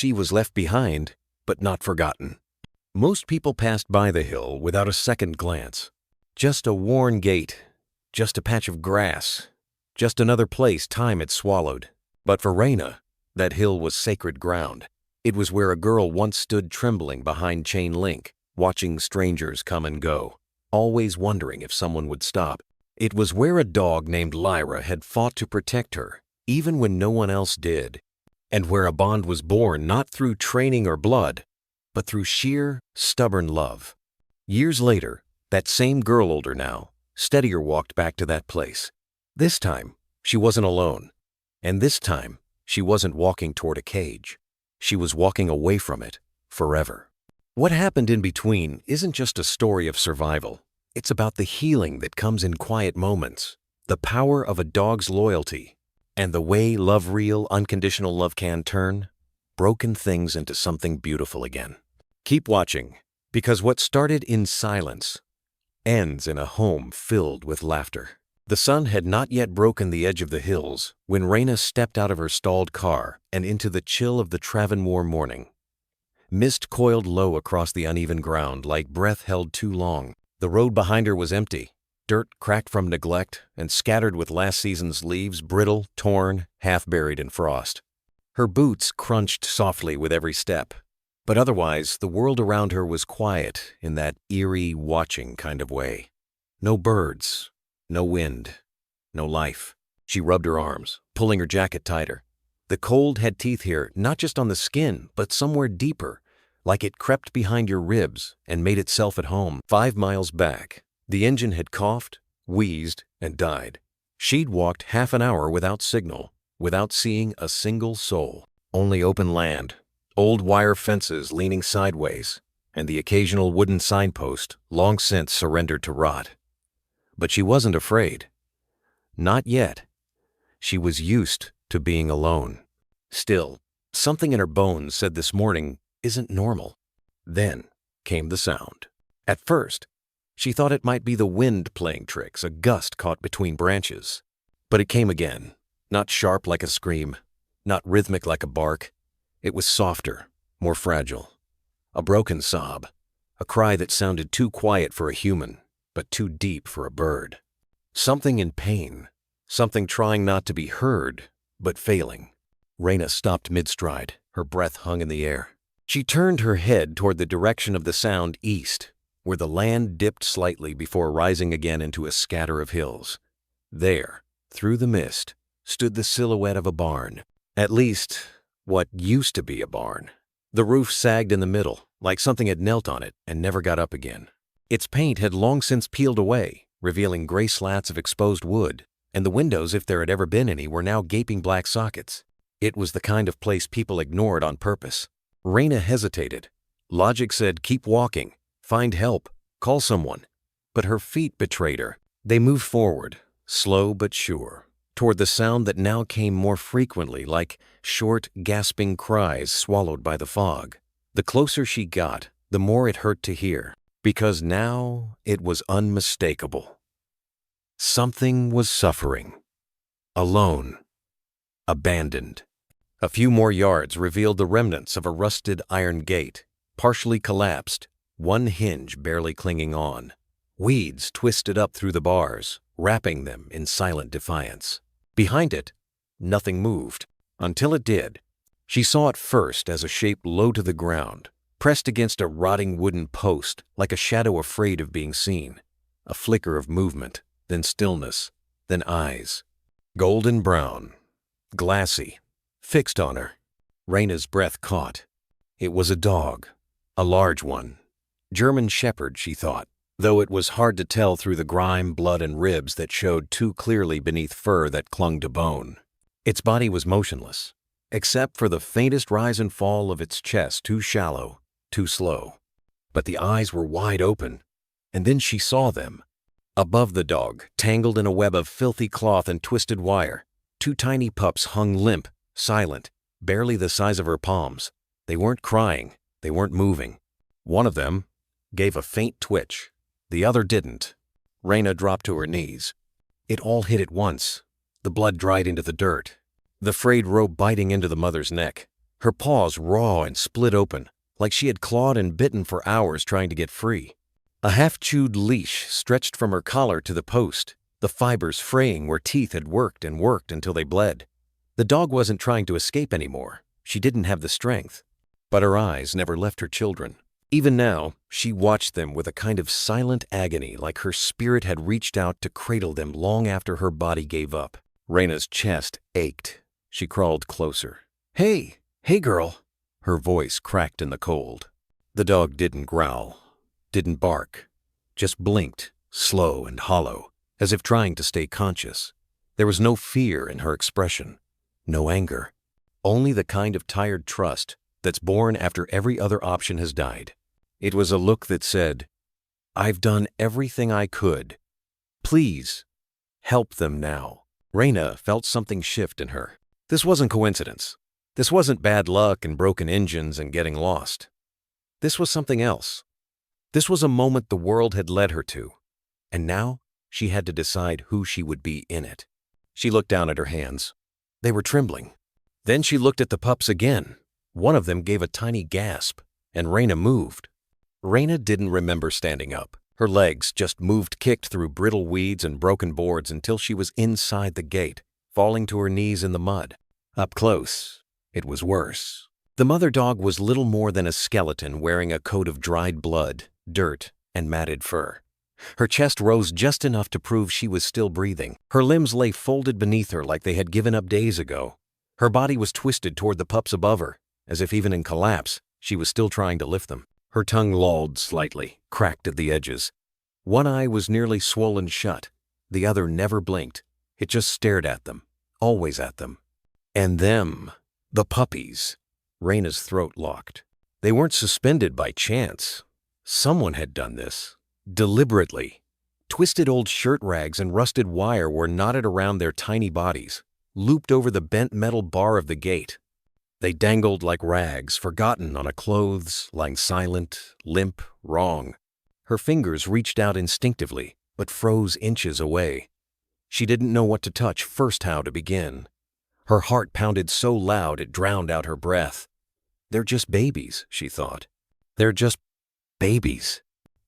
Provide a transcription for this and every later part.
she was left behind, but not forgotten. Most people passed by the hill without a second glance. Just a worn gate, just a patch of grass, just another place time had swallowed. But for Raina, that hill was sacred ground. It was where a girl once stood trembling behind chain link, watching strangers come and go, always wondering if someone would stop. It was where a dog named Lyra had fought to protect her, even when no one else did, and where a bond was born not through training or blood, but through sheer, stubborn love. Years later, that same girl, older now, steadier, walked back to that place. This time, she wasn't alone, and this time, she wasn't walking toward a cage. She was walking away from it, forever. What happened in between isn't just a story of survival. It's about the healing that comes in quiet moments, the power of a dog's loyalty, and the way love, real, unconditional love, can turn broken things into something beautiful again. Keep watching, because what started in silence ends in a home filled with laughter. The sun had not yet broken the edge of the hills when Raina stepped out of her stalled car and into the chill of the Travanmore morning. Mist coiled low across the uneven ground like breath held too long. The road behind her was empty, dirt cracked from neglect and scattered with last season's leaves, brittle, torn, half buried in frost. Her boots crunched softly with every step, but otherwise the world around her was quiet in that eerie, watching kind of way. No birds, no wind, no life. She rubbed her arms, pulling her jacket tighter. The cold had teeth here, not just on the skin, but somewhere deeper, like it crept behind your ribs and made itself at home. 5 miles back, the engine had coughed, wheezed, and died. She'd walked half an hour without signal, without seeing a single soul. Only open land, old wire fences leaning sideways, and the occasional wooden signpost long since surrendered to rot. But she wasn't afraid. Not yet. She was used to being alone. Still, something in her bones said this morning isn't normal. Then came the sound. At first, she thought it might be the wind playing tricks, a gust caught between branches. But it came again, not sharp like a scream, not rhythmic like a bark. It was softer, more fragile. A broken sob, a cry that sounded too quiet for a human, but too deep for a bird. Something in pain, something trying not to be heard, but failing. Raina stopped mid-stride, her breath hung in the air. She turned her head toward the direction of the sound, east, where the land dipped slightly before rising again into a scatter of hills. There, through the mist, stood the silhouette of a barn. At least, what used to be a barn. The roof sagged in the middle, like something had knelt on it and never got up again. Its paint had long since peeled away, revealing gray slats of exposed wood, and the windows, if there had ever been any, were now gaping black sockets. It was the kind of place people ignored on purpose. Raina hesitated. Logic said keep walking, find help, call someone. But her feet betrayed her. They moved forward, slow but sure, toward the sound that now came more frequently, like short, gasping cries swallowed by the fog. The closer she got, the more it hurt to hear, because now it was unmistakable. Something was suffering. Alone. Abandoned. A few more yards revealed the remnants of a rusted iron gate, partially collapsed, one hinge barely clinging on. Weeds twisted up through the bars, wrapping them in silent defiance. Behind it, nothing moved, until it did. She saw it first as a shape low to the ground, pressed against a rotting wooden post like a shadow afraid of being seen. A flicker of movement, then stillness, then eyes. Golden brown, glassy, fixed on her. Raina's breath caught. It was a dog, a large one. German shepherd, she thought, though it was hard to tell through the grime, blood, and ribs that showed too clearly beneath fur that clung to bone. Its body was motionless, except for the faintest rise and fall of its chest, too shallow, too slow. But the eyes were wide open, and then she saw them. Above the dog, tangled in a web of filthy cloth and twisted wire, 2 tiny pups hung limp, silent, barely the size of her palms. They weren't crying, they weren't moving. One of them gave a faint twitch, the other didn't. Raina dropped to her knees. It all hit at once. The blood dried into the dirt, the frayed rope biting into the mother's neck, her paws raw and split open, like she had clawed and bitten for hours trying to get free. A half-chewed leash stretched from her collar to the post, the fibers fraying where teeth had worked and worked until they bled. The dog wasn't trying to escape anymore. She didn't have the strength. But her eyes never left her children. Even now, she watched them with a kind of silent agony, like her spirit had reached out to cradle them long after her body gave up. Raina's chest ached. She crawled closer. "Hey, hey girl." Her voice cracked in the cold. The dog didn't growl, didn't bark, just blinked, slow and hollow, as if trying to stay conscious. There was no fear in her expression, no anger, only the kind of tired trust that's born after every other option has died. It was a look that said, "I've done everything I could. Please, help them now." Raina felt something shift in her. This wasn't coincidence. This wasn't bad luck and broken engines and getting lost. This was something else. This was a moment the world had led her to, and now she had to decide who she would be in it. She looked down at her hands. They were trembling. Then she looked at the pups again. One of them gave a tiny gasp, and Raina moved. Raina didn't remember standing up. Her legs just kicked through brittle weeds and broken boards until she was inside the gate, falling to her knees in the mud. Up close, it was worse. The mother dog was little more than a skeleton wearing a coat of dried blood, dirt, and matted fur. Her chest rose just enough to prove she was still breathing. Her limbs lay folded beneath her like they had given up days ago. Her body was twisted toward the pups above her, as if even in collapse, she was still trying to lift them. Her tongue lolled slightly, cracked at the edges. One eye was nearly swollen shut. The other never blinked. It just stared at them, always at them. And them, the puppies. Raina's throat locked. They weren't suspended by chance. Someone had done this, deliberately. Twisted old shirt rags and rusted wire were knotted around their tiny bodies, looped over the bent metal bar of the gate. They dangled like rags, forgotten on a clothes, lying silent, limp, wrong. Her fingers reached out instinctively, but froze inches away. She didn't know what to touch, first how to begin. Her heart pounded so loud it drowned out her breath. They're just babies, she thought. They're just babies.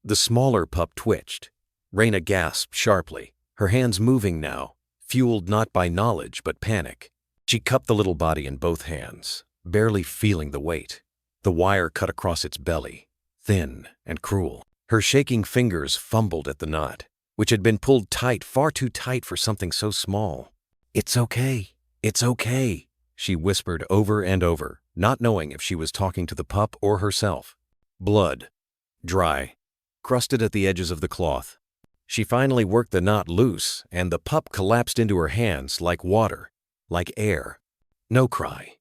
The smaller pup twitched. Raina gasped sharply, her hands moving now, fueled not by knowledge but panic. She cupped the little body in both hands, barely feeling the weight. The wire cut across its belly, thin and cruel. Her shaking fingers fumbled at the knot, which had been pulled tight, far too tight for something so small. "It's okay, it's okay," she whispered over and over, not knowing if she was talking to the pup or herself. Blood, dry, crusted at the edges of the cloth. She finally worked the knot loose, and the pup collapsed into her hands like water, like air. No cry,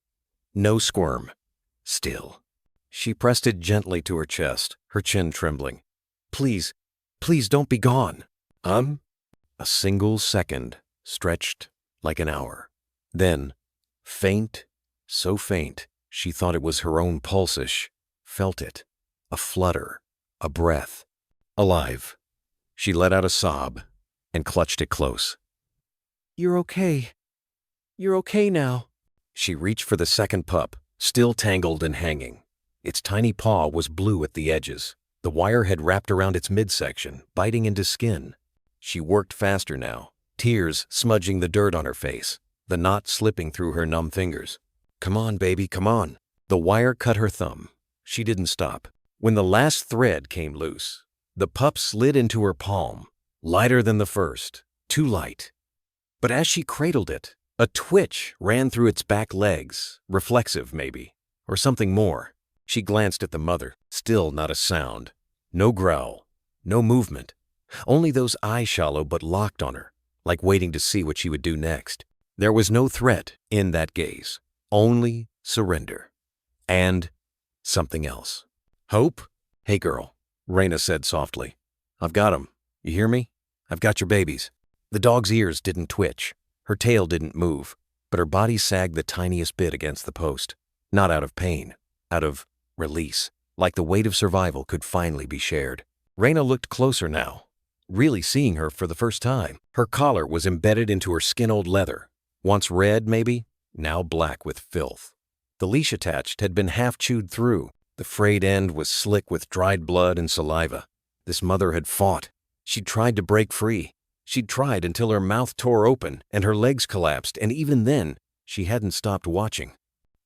no squirm, still. She pressed it gently to her chest, her chin trembling. "Please, please don't be gone." A single second stretched like an hour. Then, faint, so faint, she thought it was her own pulse-ish, felt it, a flutter, a breath. Alive. She let out a sob and clutched it close. "You're okay. You're okay now." She reached for the second pup, still tangled and hanging. Its tiny paw was blue at the edges. The wire had wrapped around its midsection, biting into skin. She worked faster now, tears smudging the dirt on her face, the knot slipping through her numb fingers. "Come on, baby, come on." The wire cut her thumb. She didn't stop. When the last thread came loose, the pup slid into her palm, lighter than the first, too light. But as she cradled it, a twitch ran through its back legs, reflexive maybe, or something more. She glanced at the mother, still not a sound. No growl, no movement. Only those eyes shallow but locked on her, like waiting to see what she would do next. There was no threat in that gaze, only surrender. And something else. "Hope? Hey girl," Raina said softly. "I've got 'em. You hear me? I've got your babies." The dog's ears didn't twitch. Her tail didn't move, but her body sagged the tiniest bit against the post. Not out of pain, out of release, like the weight of survival could finally be shared. Raina looked closer now, really seeing her for the first time. Her collar was embedded into her skin-old leather, once red maybe, now black with filth. The leash attached had been half chewed through. The frayed end was slick with dried blood and saliva. This mother had fought. She'd tried to break free. She'd tried until her mouth tore open and her legs collapsed, and even then, she hadn't stopped watching.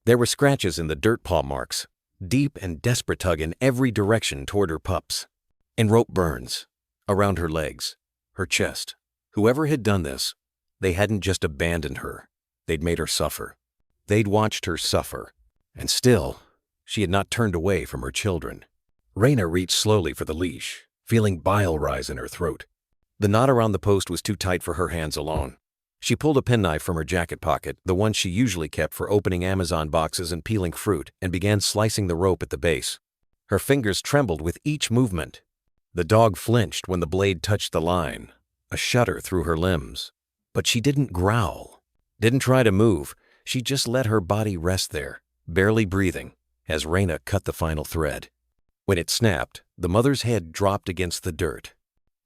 There were scratches in the dirt paw marks, deep and desperate tug in every direction toward her pups, and rope burns around her legs, her chest. Whoever had done this, they hadn't just abandoned her. They'd made her suffer. They'd watched her suffer. And still, she had not turned away from her children. Raina reached slowly for the leash, feeling bile rise in her throat. The knot around the post was too tight for her hands alone. She pulled a penknife from her jacket pocket, the one she usually kept for opening Amazon boxes and peeling fruit, and began slicing the rope at the base. Her fingers trembled with each movement. The dog flinched when the blade touched the line, a shudder through her limbs. But she didn't growl, didn't try to move. She just let her body rest there, barely breathing, as Raina cut the final thread. When it snapped, the mother's head dropped against the dirt.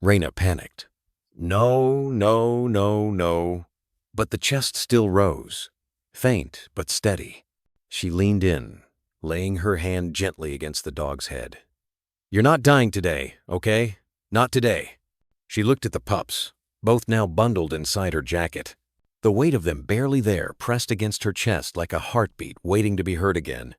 Raina panicked. No, no, no, no. But the chest still rose, faint but steady. She leaned in, laying her hand gently against the dog's head. You're not dying today, okay? Not today. She looked at the pups, both now bundled inside her jacket. The weight of them barely there, pressed against her chest like a heartbeat waiting to be heard again.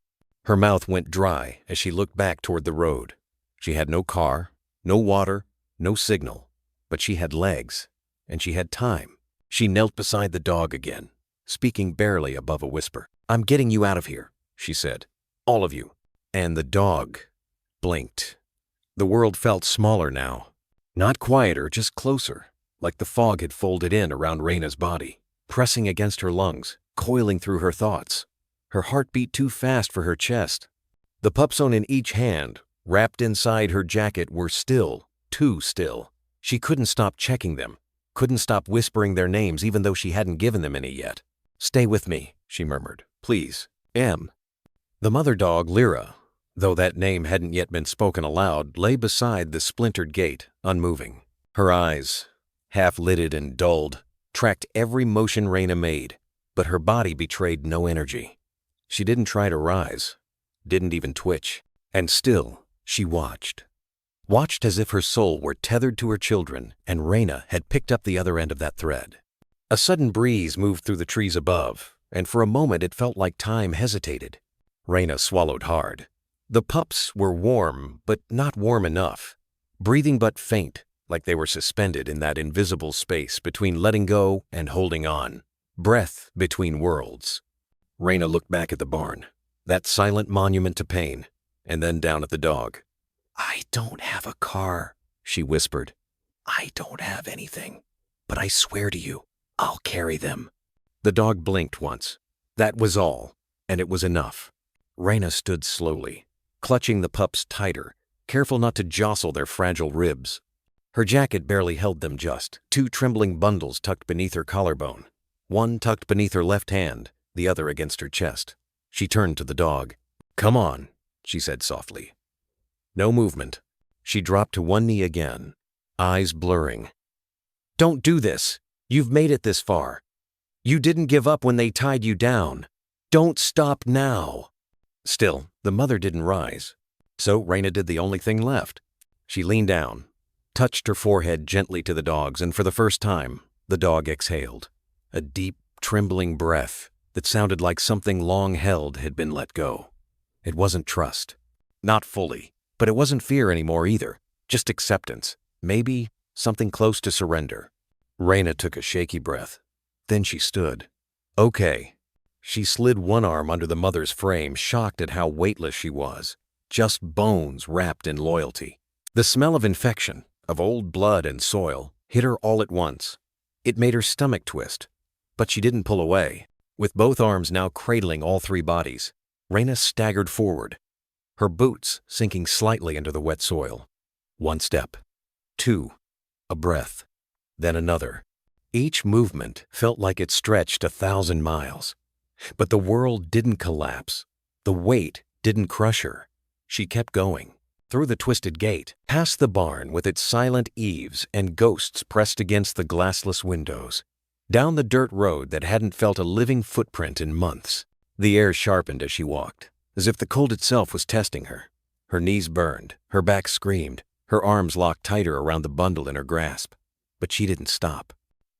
Her mouth went dry as she looked back toward the road. She had no car, no water, no signal, but she had legs, and she had time. She knelt beside the dog again, speaking barely above a whisper. I'm getting you out of here, she said. All of you. And the dog blinked. The world felt smaller now. Not quieter, just closer, like the fog had folded in around Raina's body, pressing against her lungs, coiling through her thoughts. Her heart beat too fast for her chest. The pups on in each hand, wrapped inside her jacket, were still, too still. She couldn't stop checking them, couldn't stop whispering their names even though she hadn't given them any yet. Stay with me, she murmured. Please, M. The mother dog, Lyra, though that name hadn't yet been spoken aloud, lay beside the splintered gate, unmoving. Her eyes, half-lidded and dulled, tracked every motion Raina made, but her body betrayed no energy. She didn't try to rise, didn't even twitch, and still she watched. Watched as if her soul were tethered to her children, and Raina had picked up the other end of that thread. A sudden breeze moved through the trees above, and for a moment it felt like time hesitated. Raina swallowed hard. The pups were warm, but not warm enough, breathing but faint, like they were suspended in that invisible space between letting go and holding on. Breath between worlds. Raina looked back at the barn, that silent monument to pain, and then down at the dog. I don't have a car, she whispered. I don't have anything, but I swear to you, I'll carry them. The dog blinked once. That was all, and it was enough. Raina stood slowly, clutching the pups tighter, careful not to jostle their fragile ribs. Her jacket barely held them just, two trembling bundles tucked beneath her collarbone, one tucked beneath her left hand, the other against her chest. She turned to the dog. Come on, she said softly. No movement. She dropped to one knee again, eyes blurring. Don't do this. You've made it this far. You didn't give up when they tied you down. Don't stop now. Still, the mother didn't rise. So Raina did the only thing left. She leaned down, touched her forehead gently to the dog's, and for the first time, the dog exhaled. A deep, trembling breath that sounded like something long held had been let go. It wasn't trust. Not fully. But it wasn't fear anymore either. Just acceptance. Maybe something close to surrender. Raina took a shaky breath. Then she stood. Okay. She slid one arm under the mother's frame, shocked at how weightless she was. Just bones wrapped in loyalty. The smell of infection, of old blood and soil, hit her all at once. It made her stomach twist. But she didn't pull away. With both arms now cradling all three bodies, Raina staggered forward, her boots sinking slightly into the wet soil. One step, two, a breath, then another. Each movement felt like it stretched 1,000 miles. But the world didn't collapse. The weight didn't crush her. She kept going, through the twisted gate, past the barn with its silent eaves and ghosts pressed against the glassless windows, down the dirt road that hadn't felt a living footprint in months. The air sharpened as she walked, as if the cold itself was testing her. Her knees burned, her back screamed, her arms locked tighter around the bundle in her grasp. But she didn't stop.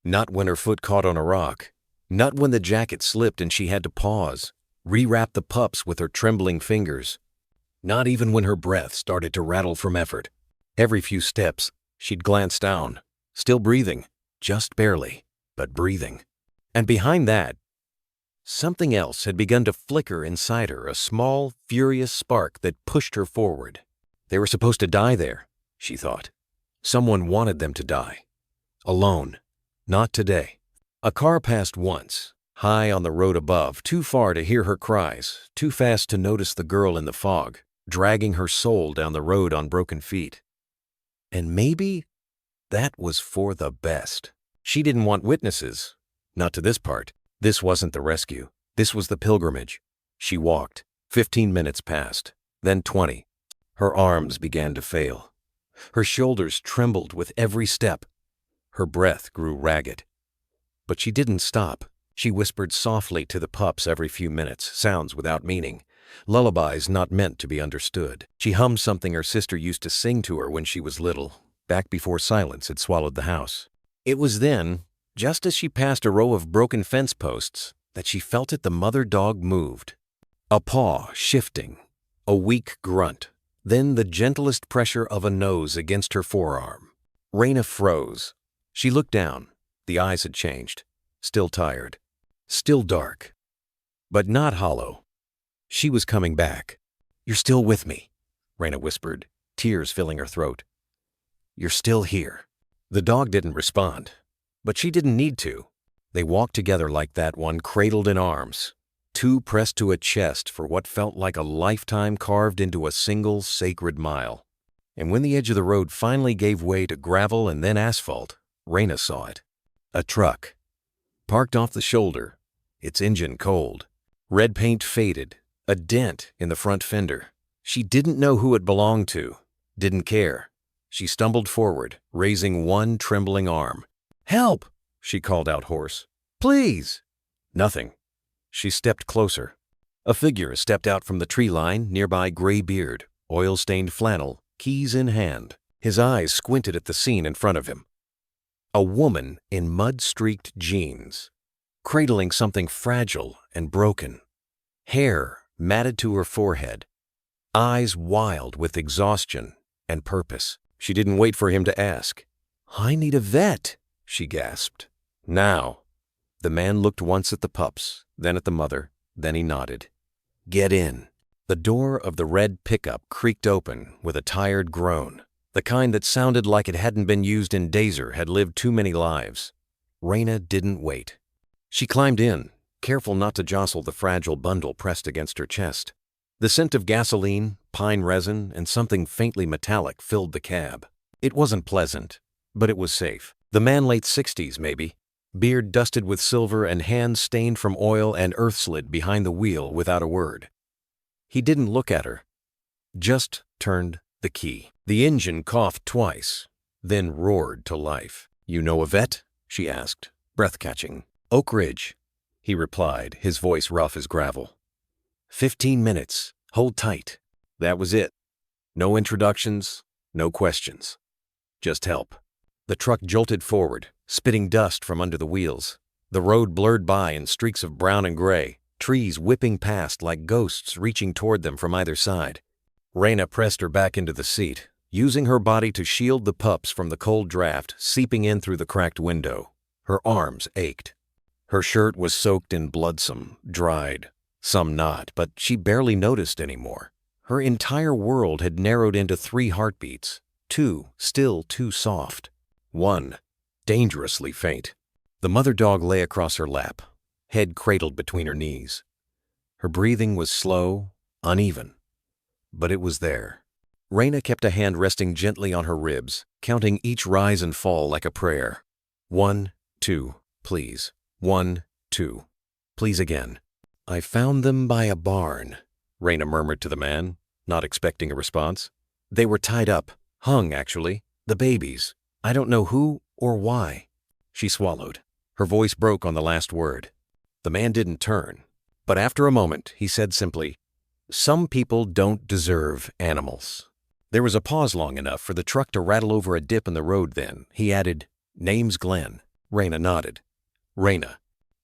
Not when her foot caught on a rock. Not when the jacket slipped and she had to pause, rewrap the pups with her trembling fingers. Not even when her breath started to rattle from effort. Every few steps, she'd glance down, still breathing, just barely, but breathing. And behind that, something else had begun to flicker inside her, a small, furious spark that pushed her forward. They were supposed to die there, she thought. Someone wanted them to die. Alone. Not today. A car passed once, high on the road above, too far to hear her cries, too fast to notice the girl in the fog, dragging her soul down the road on broken feet. And maybe that was for the best. She didn't want witnesses. Not to this part. This wasn't the rescue. This was the pilgrimage. She walked. 15 minutes passed, then 20. Her arms began to fail. Her shoulders trembled with every step. Her breath grew ragged. But she didn't stop. She whispered softly to the pups every few minutes, sounds without meaning, lullabies not meant to be understood. She hummed something her sister used to sing to her when she was little, back before silence had swallowed the house. It was then, just as she passed a row of broken fence posts, that she felt it. The mother dog moved. A paw shifting, a weak grunt, then the gentlest pressure of a nose against her forearm. Raina froze. She looked down. The eyes had changed. Still tired. Still dark. But not hollow. She was coming back. "You're still with me," Raina whispered, tears filling her throat. "You're still here." The dog didn't respond. But she didn't need to. They walked together like that, one cradled in arms, two pressed to a chest for what felt like a lifetime carved into a single sacred mile. And when the edge of the road finally gave way to gravel and then asphalt, Raina saw it. A truck. Parked off the shoulder, its engine cold. Red paint faded, a dent in the front fender. She didn't know who it belonged to, didn't care. She stumbled forward, raising one trembling arm. "Help!" she called out hoarse. "Please!" Nothing. She stepped closer. A figure stepped out from the tree line, nearby gray beard, oil-stained flannel, keys in hand. His eyes squinted at the scene in front of him. A woman in mud-streaked jeans, cradling something fragile and broken. Hair matted to her forehead. Eyes wild with exhaustion and purpose. She didn't wait for him to ask. "I need a vet," she gasped. "Now." The man looked once at the pups, then at the mother, then he nodded. "Get in." The door of the red pickup creaked open with a tired groan, the kind that sounded like it hadn't been used in days or had lived too many lives. Raina didn't wait. She climbed in, careful not to jostle the fragile bundle pressed against her chest. The scent of gasoline, pine resin, and something faintly metallic filled the cab. It wasn't pleasant, but it was safe. The man late 60s, maybe, beard dusted with silver and hands stained from oil and earth slid behind the wheel without a word. He didn't look at her, just turned the key. The engine coughed twice, then roared to life. "You know a vet?" she asked, breath-catching. "Oak Ridge," he replied, his voice rough as gravel. 15 minutes. Hold tight. That was it. No introductions, no questions. Just help. The truck jolted forward, spitting dust from under the wheels. The road blurred by in streaks of brown and gray, trees whipping past like ghosts reaching toward them from either side. Raina pressed her back into the seat, using her body to shield the pups from the cold draft seeping in through the cracked window. Her arms ached. Her shirt was soaked in blood, some dried, some not, but she barely noticed anymore. Her entire world had narrowed into 3 heartbeats, 2 still too soft. 1, dangerously faint. The mother dog lay across her lap, head cradled between her knees. Her breathing was slow, uneven, but it was there. Raina kept a hand resting gently on her ribs, counting each rise and fall like a prayer. 1, 2, please. 1, 2, please again. "I found them by a barn," Raina murmured to the man, not expecting a response. "They were tied up, hung actually, the babies. I don't know who or why." She swallowed. Her voice broke on the last word. The man didn't turn. But after a moment, he said simply, "Some people don't deserve animals." There was a pause long enough for the truck to rattle over a dip in the road. Then he added, "Name's Glenn." Raina nodded. "Raina."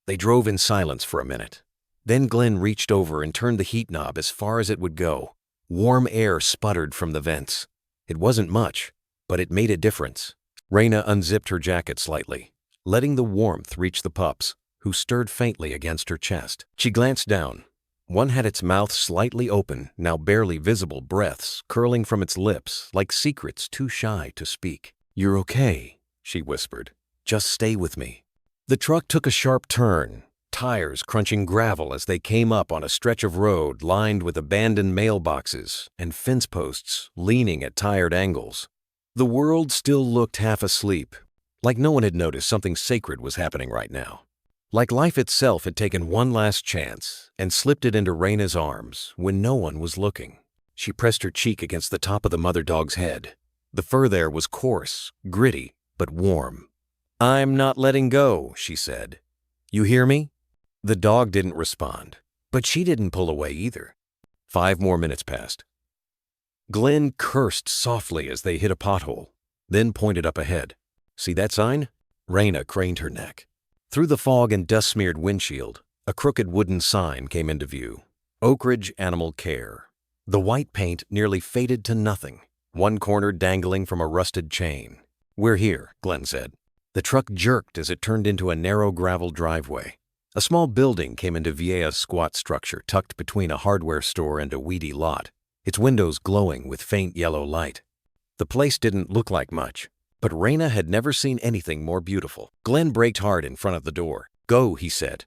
They drove in silence for a minute. Then Glenn reached over and turned the heat knob as far as it would go. Warm air sputtered from the vents. It wasn't much, but it made a difference. Raina unzipped her jacket slightly, letting the warmth reach the pups, who stirred faintly against her chest. She glanced down. One had its mouth slightly open, now barely visible breaths curling from its lips like secrets too shy to speak. "You're okay," she whispered. "Just stay with me." The truck took a sharp turn, tires crunching gravel as they came up on a stretch of road lined with abandoned mailboxes and fence posts leaning at tired angles. The world still looked half asleep, like no one had noticed something sacred was happening right now. Like life itself had taken one last chance and slipped it into Raina's arms when no one was looking. She pressed her cheek against the top of the mother dog's head. The fur there was coarse, gritty, but warm. "I'm not letting go," she said. "You hear me?" The dog didn't respond, but she didn't pull away either. 5 more minutes passed. Glenn cursed softly as they hit a pothole, then pointed up ahead. "See that sign?" Raina craned her neck. Through the fog and dust-smeared windshield, a crooked wooden sign came into view. Oak Ridge Animal Care. The white paint nearly faded to nothing, one corner dangling from a rusted chain. "We're here," Glenn said. The truck jerked as it turned into a narrow gravel driveway. A small building came into Vieja's squat structure tucked between a hardware store and a weedy lot, its windows glowing with faint yellow light. The place didn't look like much, but Raina had never seen anything more beautiful. Glenn braked hard in front of the door. "Go," he said.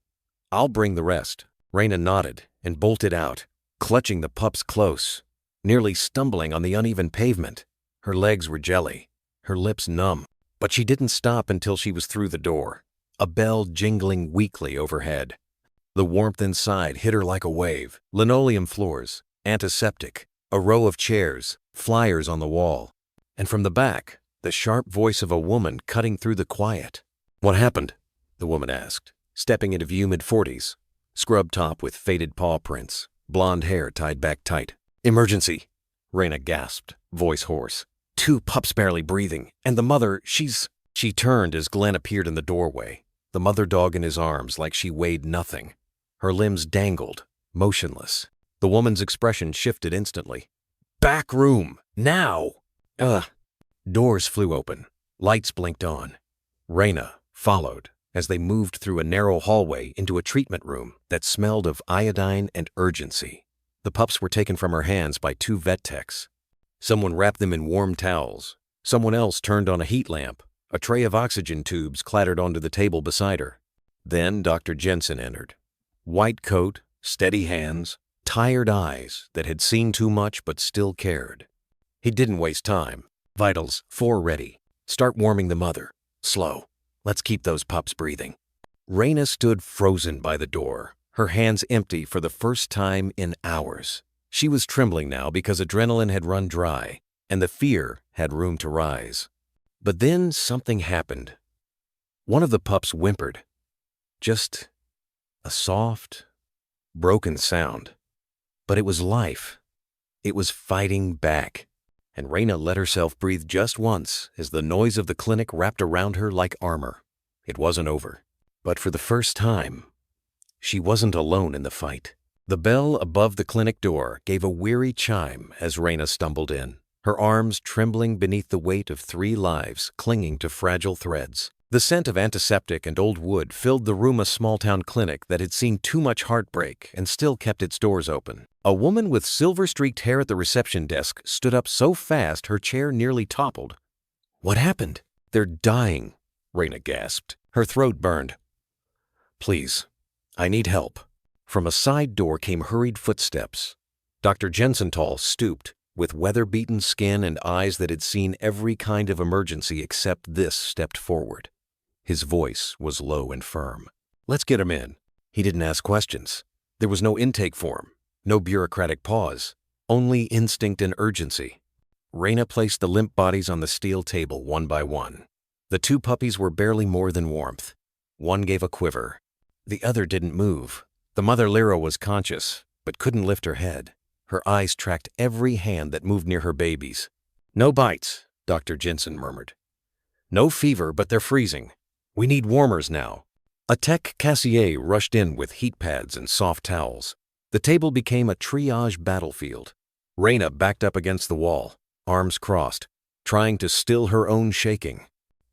"I'll bring the rest." Raina nodded and bolted out, clutching the pups close, nearly stumbling on the uneven pavement. Her legs were jelly, her lips numb, but she didn't stop until she was through the door, a bell jingling weakly overhead. The warmth inside hit her like a wave. Linoleum floors, antiseptic, a row of chairs, flyers on the wall, and from the back, the sharp voice of a woman cutting through the quiet. "What happened?" the woman asked, stepping into view mid-40s, scrub top with faded paw prints, blonde hair tied back tight. "Emergency," Raina gasped, voice hoarse. "2 pups barely breathing, and the mother, she's—" She turned as Glenn appeared in the doorway, the mother dog in his arms like she weighed nothing. Her limbs dangled, motionless. The woman's expression shifted instantly. "Back room, now!" "Ugh." Doors flew open. Lights blinked on. Raina followed as they moved through a narrow hallway into a treatment room that smelled of iodine and urgency. The pups were taken from her hands by 2 vet techs. Someone wrapped them in warm towels. Someone else turned on a heat lamp. A tray of oxygen tubes clattered onto the table beside her. Then Dr. Jensen entered. White coat, steady hands, tired eyes that had seen too much but still cared. He didn't waste time. "Vitals, 4 ready. Start warming the mother. Slow. Let's keep those pups breathing." Raina stood frozen by the door, her hands empty for the first time in hours. She was trembling now because adrenaline had run dry, and the fear had room to rise. But then something happened. One of the pups whimpered. Just a soft, broken sound. But it was life. It was fighting back. And Raina let herself breathe just once as the noise of the clinic wrapped around her like armor. It wasn't over. But for the first time, she wasn't alone in the fight. The bell above the clinic door gave a weary chime as Raina stumbled in, her arms trembling beneath the weight of 3 lives clinging to fragile threads. The scent of antiseptic and old wood filled the room, a small-town clinic that had seen too much heartbreak and still kept its doors open. A woman with silver-streaked hair at the reception desk stood up so fast her chair nearly toppled. "What happened?" "They're dying," Raina gasped. Her throat burned. "Please, I need help." From a side door came hurried footsteps. Dr. Jensenthal stooped, with weather-beaten skin and eyes that had seen every kind of emergency except this, stepped forward. His voice was low and firm. "Let's get him in." He didn't ask questions. There was no intake form, no bureaucratic pause, only instinct and urgency. Raina placed the limp bodies on the steel table one by one. The 2 puppies were barely more than warmth. One gave a quiver. The other didn't move. The mother Lyra was conscious, but couldn't lift her head. Her eyes tracked every hand that moved near her babies. "No bites," Dr. Jensen murmured. "No fever, but they're freezing. We need warmers now." A tech cassier rushed in with heat pads and soft towels. The table became a triage battlefield. Raina backed up against the wall, arms crossed, trying to still her own shaking.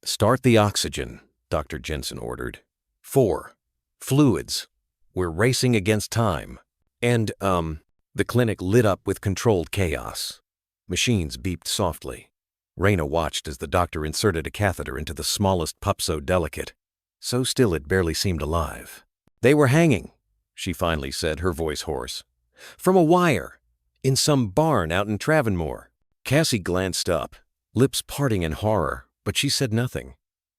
"Start the oxygen," Dr. Jensen ordered. 4. Fluids. We're racing against time. And, the clinic lit up with controlled chaos. Machines beeped softly. Raina watched as the doctor inserted a catheter into the smallest pup so delicate, so still it barely seemed alive. "They were hanging," she finally said, her voice hoarse. "From a wire. In some barn out in Travanmore." Cassie glanced up, lips parting in horror, but she said nothing.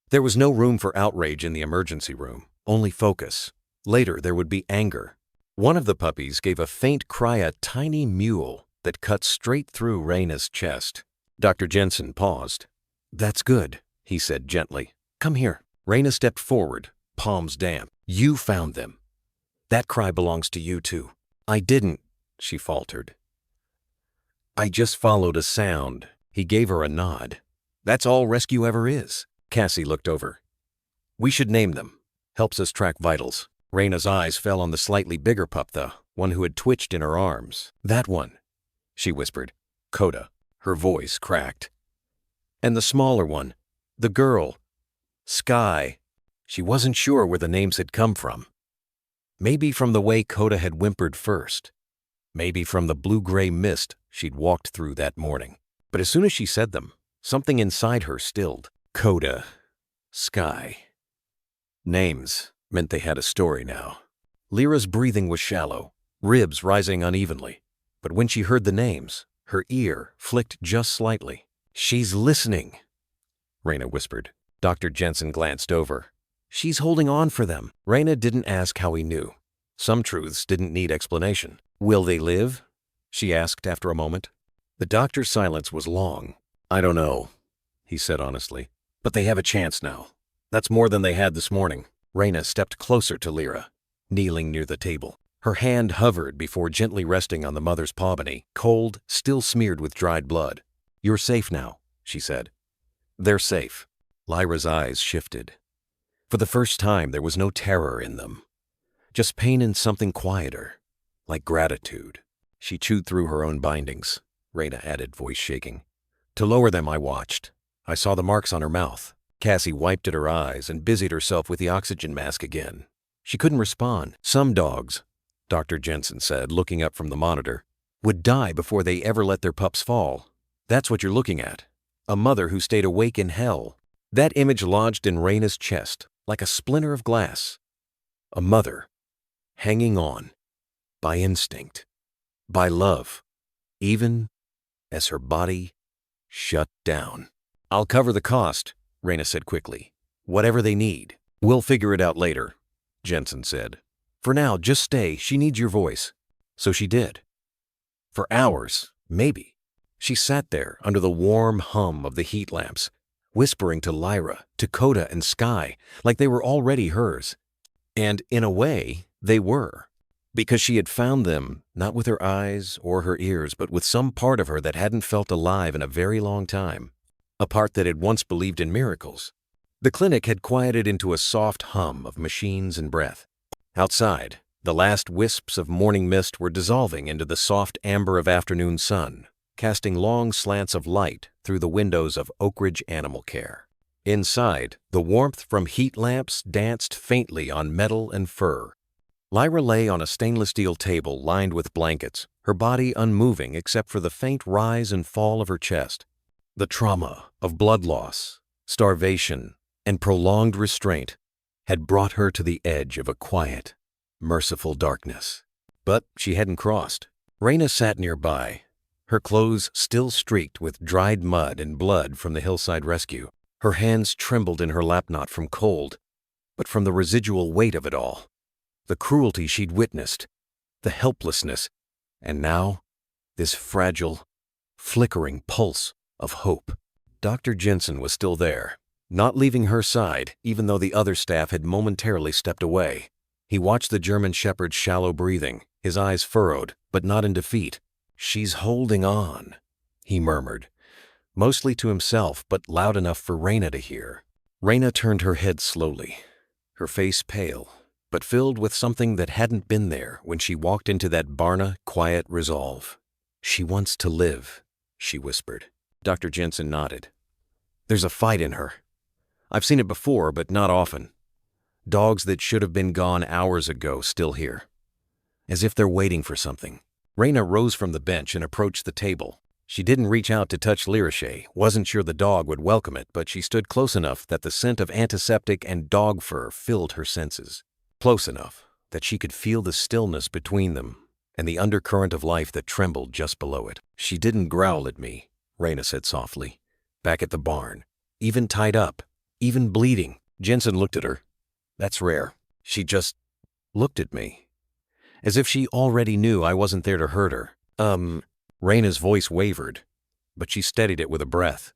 There was no room for outrage in the emergency room, only focus. Later there would be anger. One of the puppies gave a faint cry, a tiny mewl that cut straight through Raina's chest. Dr. Jensen paused. "That's good," he said gently. "Come here." Raina stepped forward, palms damp. "You found them. That cry belongs to you too." "I didn't," she faltered. "I just followed a sound." He gave her a nod. "That's all rescue ever is." Cassie looked over. "We should name them. Helps us track vitals." Raina's eyes fell on the slightly bigger pup, the one who had twitched in her arms. "That one," she whispered. "Coda." Her voice cracked. "And the smaller one, the girl, Sky." She wasn't sure where the names had come from. Maybe from the way Coda had whimpered first. Maybe from the blue-gray mist she'd walked through that morning. But as soon as she said them, something inside her stilled. Coda, Sky. Names meant they had a story now. Lyra's breathing was shallow, ribs rising unevenly. But when she heard the names, her ear flicked just slightly. "She's listening," Raina whispered. Dr. Jensen glanced over. "She's holding on for them." Raina didn't ask how he knew. Some truths didn't need explanation. "Will they live?" she asked after a moment. The doctor's silence was long. "I don't know," he said honestly. "But they have a chance now. That's more than they had this morning." Raina stepped closer to Lyra, kneeling near the table. Her hand hovered before gently resting on the mother's paw-bony, cold, still smeared with dried blood. "You're safe now," she said. "They're safe." Lyra's eyes shifted. For the first time, there was no terror in them. Just pain and something quieter, like gratitude. She chewed through her own bindings, Raina added, voice shaking. "To lower them, I watched. I saw the marks on her mouth." Cassie wiped at her eyes and busied herself with the oxygen mask again. She couldn't respond. "Some dogs," Dr. Jensen said, looking up from the monitor, "would die before they ever let their pups fall. That's what you're looking at. A mother who stayed awake in hell." That image lodged in Raina's chest like a splinter of glass. A mother, hanging on, by instinct, by love, even as her body shut down. "I'll cover the cost," Raina said quickly. "Whatever they need. We'll figure it out later," Jensen said. "For now, just stay. She needs your voice." So she did. For hours, maybe. She sat there under the warm hum of the heat lamps, whispering to Lyra, to Coda and Sky, like they were already hers. And in a way, they were. Because she had found them, not with her eyes or her ears, but with some part of her that hadn't felt alive in a very long time. A part that had once believed in miracles. The clinic had quieted into a soft hum of machines and breath. Outside, the last wisps of morning mist were dissolving into the soft amber of afternoon sun, casting long slants of light through the windows of Oak Ridge Animal Care. Inside, the warmth from heat lamps danced faintly on metal and fur. Lyra lay on a stainless steel table lined with blankets, her body unmoving except for the faint rise and fall of her chest. The trauma of blood loss, starvation, and prolonged restraint had brought her to the edge of a quiet, merciful darkness. But she hadn't crossed. Raina sat nearby, her clothes still streaked with dried mud and blood from the hillside rescue. Her hands trembled in her lap, not from cold, but from the residual weight of it all. The cruelty she'd witnessed, the helplessness, and now this fragile, flickering pulse of hope. Dr. Jensen was still there, not leaving her side even though the other staff had momentarily stepped away. He watched the German shepherd's shallow breathing, his eyes furrowed, but not in defeat. "She's holding on," he murmured, mostly to himself, but loud enough for Raina to hear. Raina turned her head slowly, her face pale, but filled with something that hadn't been there when she walked into that Barna quiet resolve. "She wants to live," she whispered. Dr. Jensen nodded. "There's a fight in her. I've seen it before, but not often. Dogs that should have been gone hours ago still here, as if they're waiting for something." Raina rose from the bench and approached the table. She didn't reach out to touch Lirashe, wasn't sure the dog would welcome it, but she stood close enough that the scent of antiseptic and dog fur filled her senses. Close enough that she could feel the stillness between them and the undercurrent of life that trembled just below it. "She didn't growl at me," Raina said softly. "Back at the barn. Even tied up. Even bleeding." Jensen looked at her. "That's rare. She just looked at me, as if she already knew I wasn't there to hurt her." Raina's voice wavered, but she steadied it with a breath.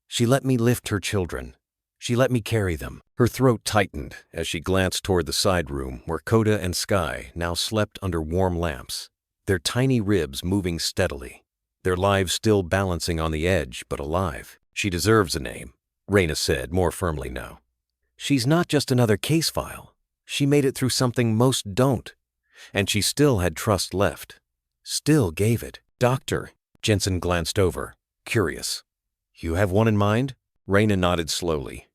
"She let me lift her children. She let me carry them." Her throat tightened as she glanced toward the side room where Coda and Sky now slept under warm lamps, their tiny ribs moving steadily, their lives still balancing on the edge but alive. "She deserves a name," Raina said more firmly now. "She's not just another case file. She made it through something most don't. And she still had trust left. Still gave it." "Doctor," Jensen glanced over, curious. "You have one in mind?" Raina nodded slowly.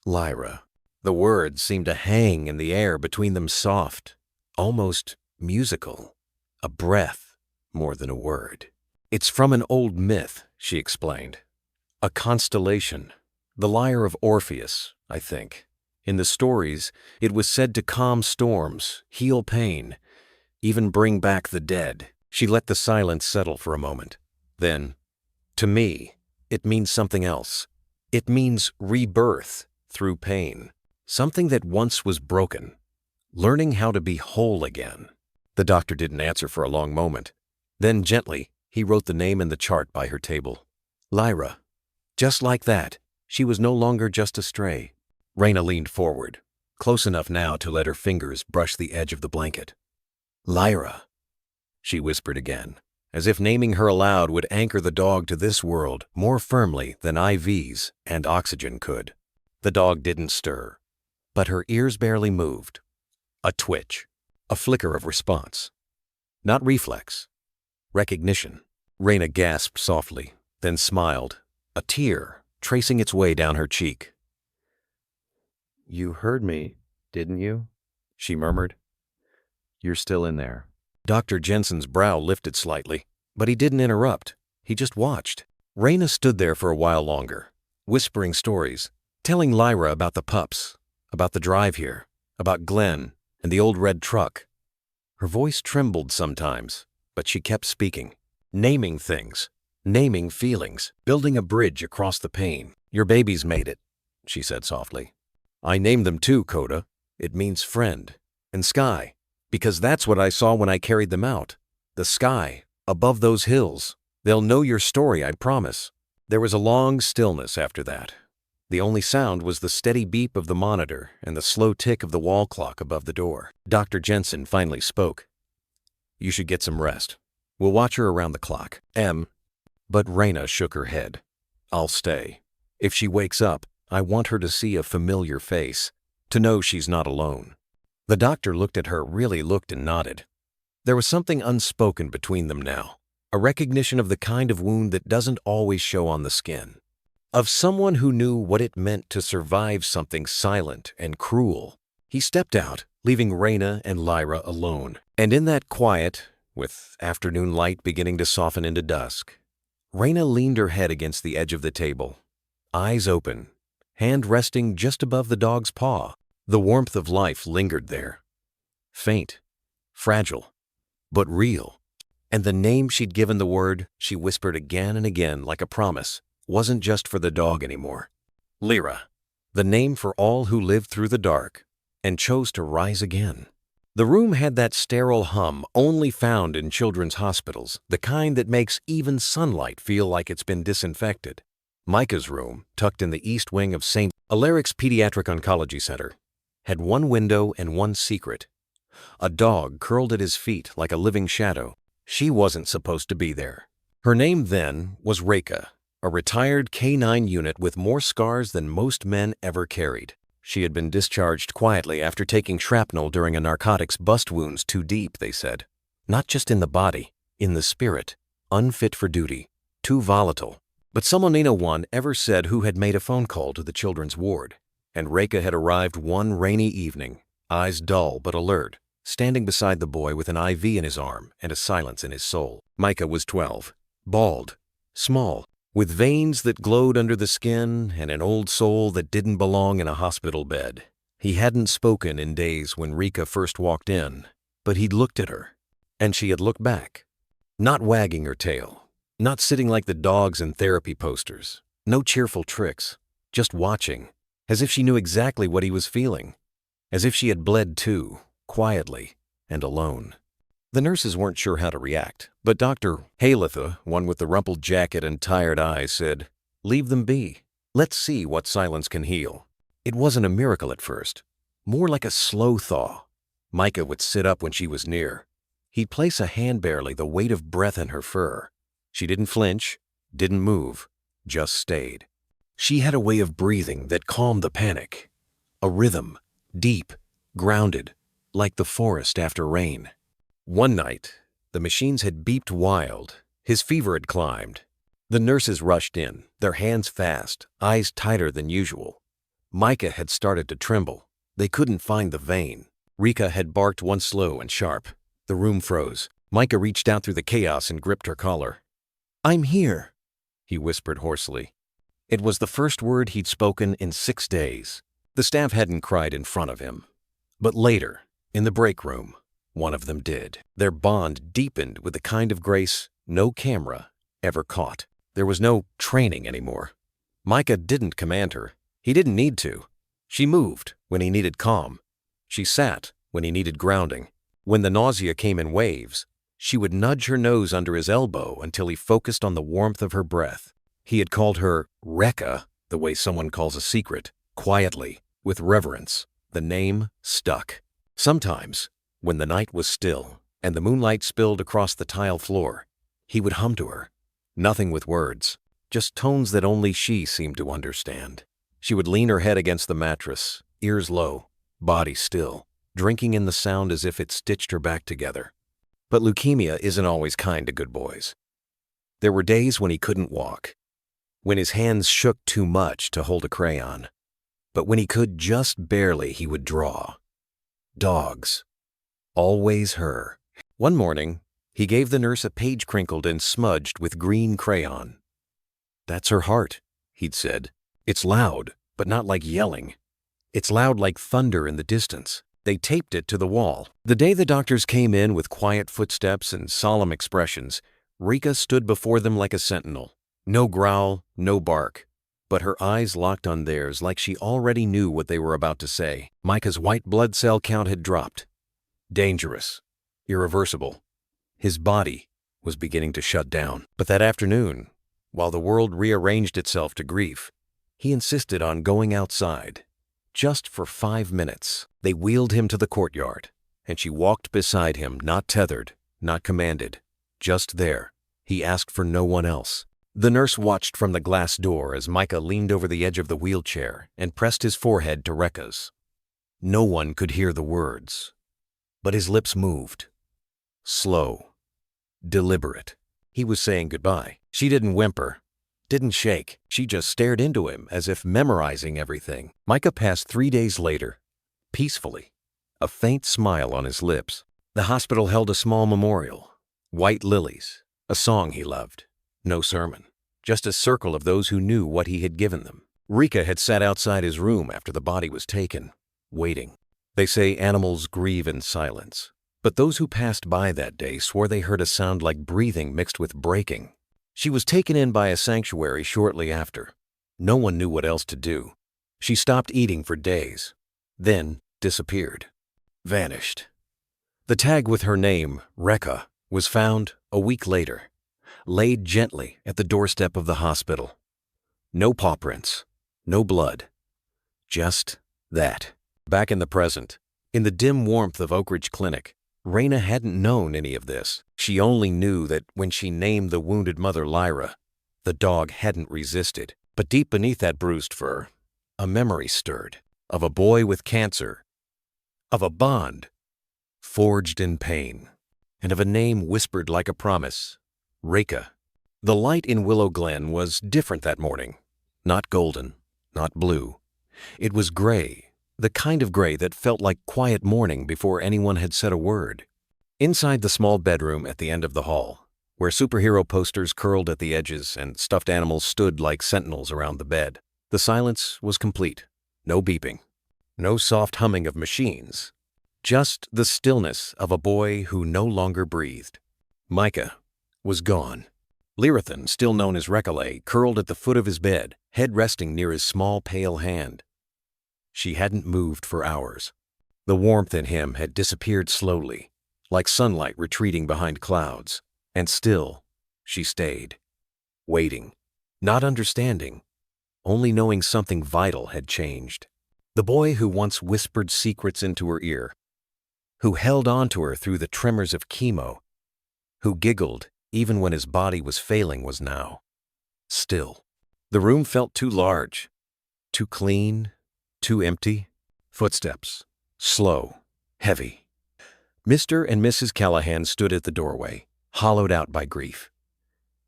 "Lyra." The words seemed to hang in the air between them, soft, almost musical. A breath more than a word. "It's from an old myth," she explained. "A constellation. The lyre of Orpheus, I think. In the stories, it was said to calm storms, heal pain, even bring back the dead." She let the silence settle for a moment. Then, "To me, it means something else. It means rebirth through pain. Something that once was broken. Learning how to be whole again." The doctor didn't answer for a long moment. Then gently, he wrote the name in the chart by her table. "Lyra." Just like that, she was no longer just a stray. Raina leaned forward, close enough now to let her fingers brush the edge of the blanket. "Lyra," she whispered again, as if naming her aloud would anchor the dog to this world more firmly than IVs and oxygen could. The dog didn't stir, but her ears barely moved. A twitch, a flicker of response. Not reflex, recognition. Raina gasped softly, then smiled, a tear tracing its way down her cheek. "You heard me, didn't you?" she murmured. "You're still in there." Dr. Jensen's brow lifted slightly, but he didn't interrupt. He just watched. Raina stood there for a while longer, whispering stories, telling Lyra about the pups, about the drive here, about Glenn and the old red truck. Her voice trembled sometimes, but she kept speaking, naming things, naming feelings, building a bridge across the pain. "Your babies made it," she said softly. "I named them too, Coda. It means friend. And Sky, because that's what I saw when I carried them out. The sky, above those hills. They'll know your story, I promise." There was a long stillness after that. The only sound was the steady beep of the monitor and the slow tick of the wall clock above the door. Dr. Jensen finally spoke. "You should get some rest. We'll watch her around the clock." But Raina shook her head. "I'll stay. If she wakes up, I want her to see a familiar face, to know she's not alone." The doctor looked at her, really looked, and nodded. There was something unspoken between them now, a recognition of the kind of wound that doesn't always show on the skin, of someone who knew what it meant to survive something silent and cruel. He stepped out, leaving Raina and Lyra alone. And in that quiet, with afternoon light beginning to soften into dusk, Raina leaned her head against the edge of the table, eyes open, hand resting just above the dog's paw. The warmth of life lingered there. Faint, fragile, but real. And the name she'd given the word, she whispered again and again like a promise, wasn't just for the dog anymore. Lyra, the name for all who lived through the dark and chose to rise again. The room had that sterile hum only found in children's hospitals, the kind that makes even sunlight feel like it's been disinfected. Micah's room, tucked in the east wing of St. Alaric's Pediatric Oncology Center, had one window and one secret. A dog curled at his feet like a living shadow. She wasn't supposed to be there. Her name then was Reka, a retired K-9 unit with more scars than most men ever carried. She had been discharged quietly after taking shrapnel during a narcotics bust wounds too deep, they said. Not just in the body, in the spirit. Unfit for duty. Too volatile. But someone no one ever said who had made a phone call to the children's ward. And Reka had arrived one rainy evening, eyes dull but alert, standing beside the boy with an IV in his arm and a silence in his soul. Micah was 12, bald, small, with veins that glowed under the skin and an old soul that didn't belong in a hospital bed. He hadn't spoken in days when Reka first walked in, but he'd looked at her, and she had looked back. Not wagging her tail, not sitting like the dogs in therapy posters, no cheerful tricks, just watching, as if she knew exactly what he was feeling, as if she had bled too, quietly and alone. The nurses weren't sure how to react, but Dr. Halitha, one with the rumpled jacket and tired eyes, said, "Leave them be. Let's see what silence can heal." It wasn't a miracle at first, more like a slow thaw. Micah would sit up when she was near. He'd place a hand barely the weight of breath in her fur. She didn't flinch, didn't move, just stayed. She had a way of breathing that calmed the panic. A rhythm, deep, grounded, like the forest after rain. One night, the machines had beeped wild. His fever had climbed. The nurses rushed in, their hands fast, eyes tighter than usual. Micah had started to tremble. They couldn't find the vein. Reka had barked once slow and sharp. The room froze. Micah reached out through the chaos and gripped her collar. "I'm here," he whispered hoarsely. It was the first word he'd spoken in 6 days. The staff hadn't cried in front of him. But later, in the break room, one of them did. Their bond deepened with the kind of grace no camera ever caught. There was no training anymore. Micah didn't command her. He didn't need to. She moved when he needed calm. She sat when he needed grounding. When the nausea came in waves, she would nudge her nose under his elbow until he focused on the warmth of her breath. He had called her Reka, the way someone calls a secret, quietly, with reverence. The name stuck. Sometimes, when the night was still and the moonlight spilled across the tile floor, he would hum to her. Nothing with words, just tones that only she seemed to understand. She would lean her head against the mattress, ears low, body still, drinking in the sound as if it stitched her back together. But leukemia isn't always kind to good boys. There were days when he couldn't walk, when his hands shook too much to hold a crayon. But when he could just barely, he would draw. Dogs. Always her. One morning, he gave the nurse a page crinkled and smudged with green crayon. "That's her heart," he'd said. "It's loud, but not like yelling. It's loud like thunder in the distance." They taped it to the wall. The day the doctors came in with quiet footsteps and solemn expressions, Reka stood before them like a sentinel. No growl, no bark, but her eyes locked on theirs like she already knew what they were about to say. Micah's white blood cell count had dropped. Dangerous. Irreversible. His body was beginning to shut down. But that afternoon, while the world rearranged itself to grief, he insisted on going outside. Just for 5 minutes. They wheeled him to the courtyard, and she walked beside him, not tethered, not commanded, just there. He asked for no one else. The nurse watched from the glass door as Micah leaned over the edge of the wheelchair and pressed his forehead to Reka's. No one could hear the words, but his lips moved. Slow, deliberate. He was saying goodbye. She didn't whimper, didn't shake. She just stared into him as if memorizing everything. Micah passed 3 days later, peacefully, a faint smile on his lips. The hospital held a small memorial. White lilies, a song he loved. No sermon, just a circle of those who knew what he had given them. Reka had sat outside his room after the body was taken, waiting. They say animals grieve in silence, but those who passed by that day swore they heard a sound like breathing mixed with breaking. She was taken in by a sanctuary shortly after. No one knew what else to do. She stopped eating for days, then disappeared, vanished. The tag with her name, Reka, was found a week later, laid gently at the doorstep of the hospital. No paw prints, no blood, just that. Back in the present, in the dim warmth of Oak Ridge Clinic, Raina hadn't known any of this. She only knew that when she named the wounded mother Lyra, the dog hadn't resisted. But deep beneath that bruised fur, a memory stirred of a boy with cancer, of a bond forged in pain, and of a name whispered like a promise, Reka. The light in Willow Glen was different that morning. Not golden, not blue. It was gray, the kind of gray that felt like quiet morning before anyone had said a word. Inside the small bedroom at the end of the hall, where superhero posters curled at the edges and stuffed animals stood like sentinels around the bed, the silence was complete. No beeping, no soft humming of machines, just the stillness of a boy who no longer breathed. Micah was gone. Lyrathan, still known as Recollet, curled at the foot of his bed, head resting near his small, pale hand. She hadn't moved for hours. The warmth in him had disappeared slowly, like sunlight retreating behind clouds. And still, she stayed, waiting, not understanding, only knowing something vital had changed. The boy who once whispered secrets into her ear, who held on to her through the tremors of chemo, who giggled even when his body was failing, was now still. The room felt too large, too clean, too empty. Footsteps, slow, heavy. Mr. and Mrs. Callahan stood at the doorway, hollowed out by grief.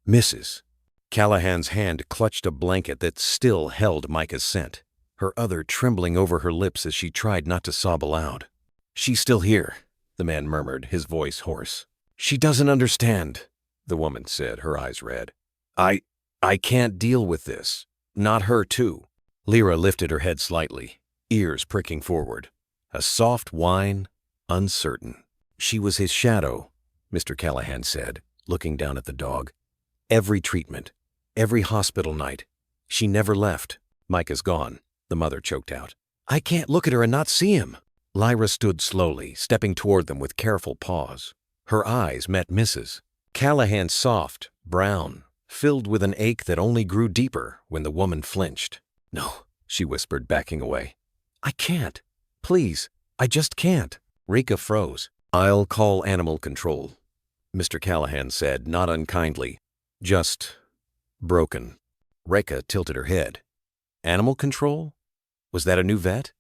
Mrs. Callahan's hand clutched a blanket that still held Micah's scent, her other trembling over her lips as she tried not to sob aloud. "She's still here," the man murmured, his voice hoarse. "She doesn't understand," the woman said, her eyes red. I can't deal with this. Not her, too." Lyra lifted her head slightly, ears pricking forward. A soft whine, uncertain. "She was his shadow," Mr. Callahan said, looking down at the dog. "Every treatment, every hospital night. She never left." "Micah's gone," the mother choked out. "I can't look at her and not see him." Lyra stood slowly, stepping toward them with careful pause. Her eyes met Mrs. Callahan's soft, brown, filled with an ache that only grew deeper when the woman flinched. "No," she whispered, backing away. "I can't. Please, I just can't." Reka froze. "I'll call animal control," Mr. Callahan said, not unkindly. "Just broken." Reka tilted her head. Animal control? Was that a new vet?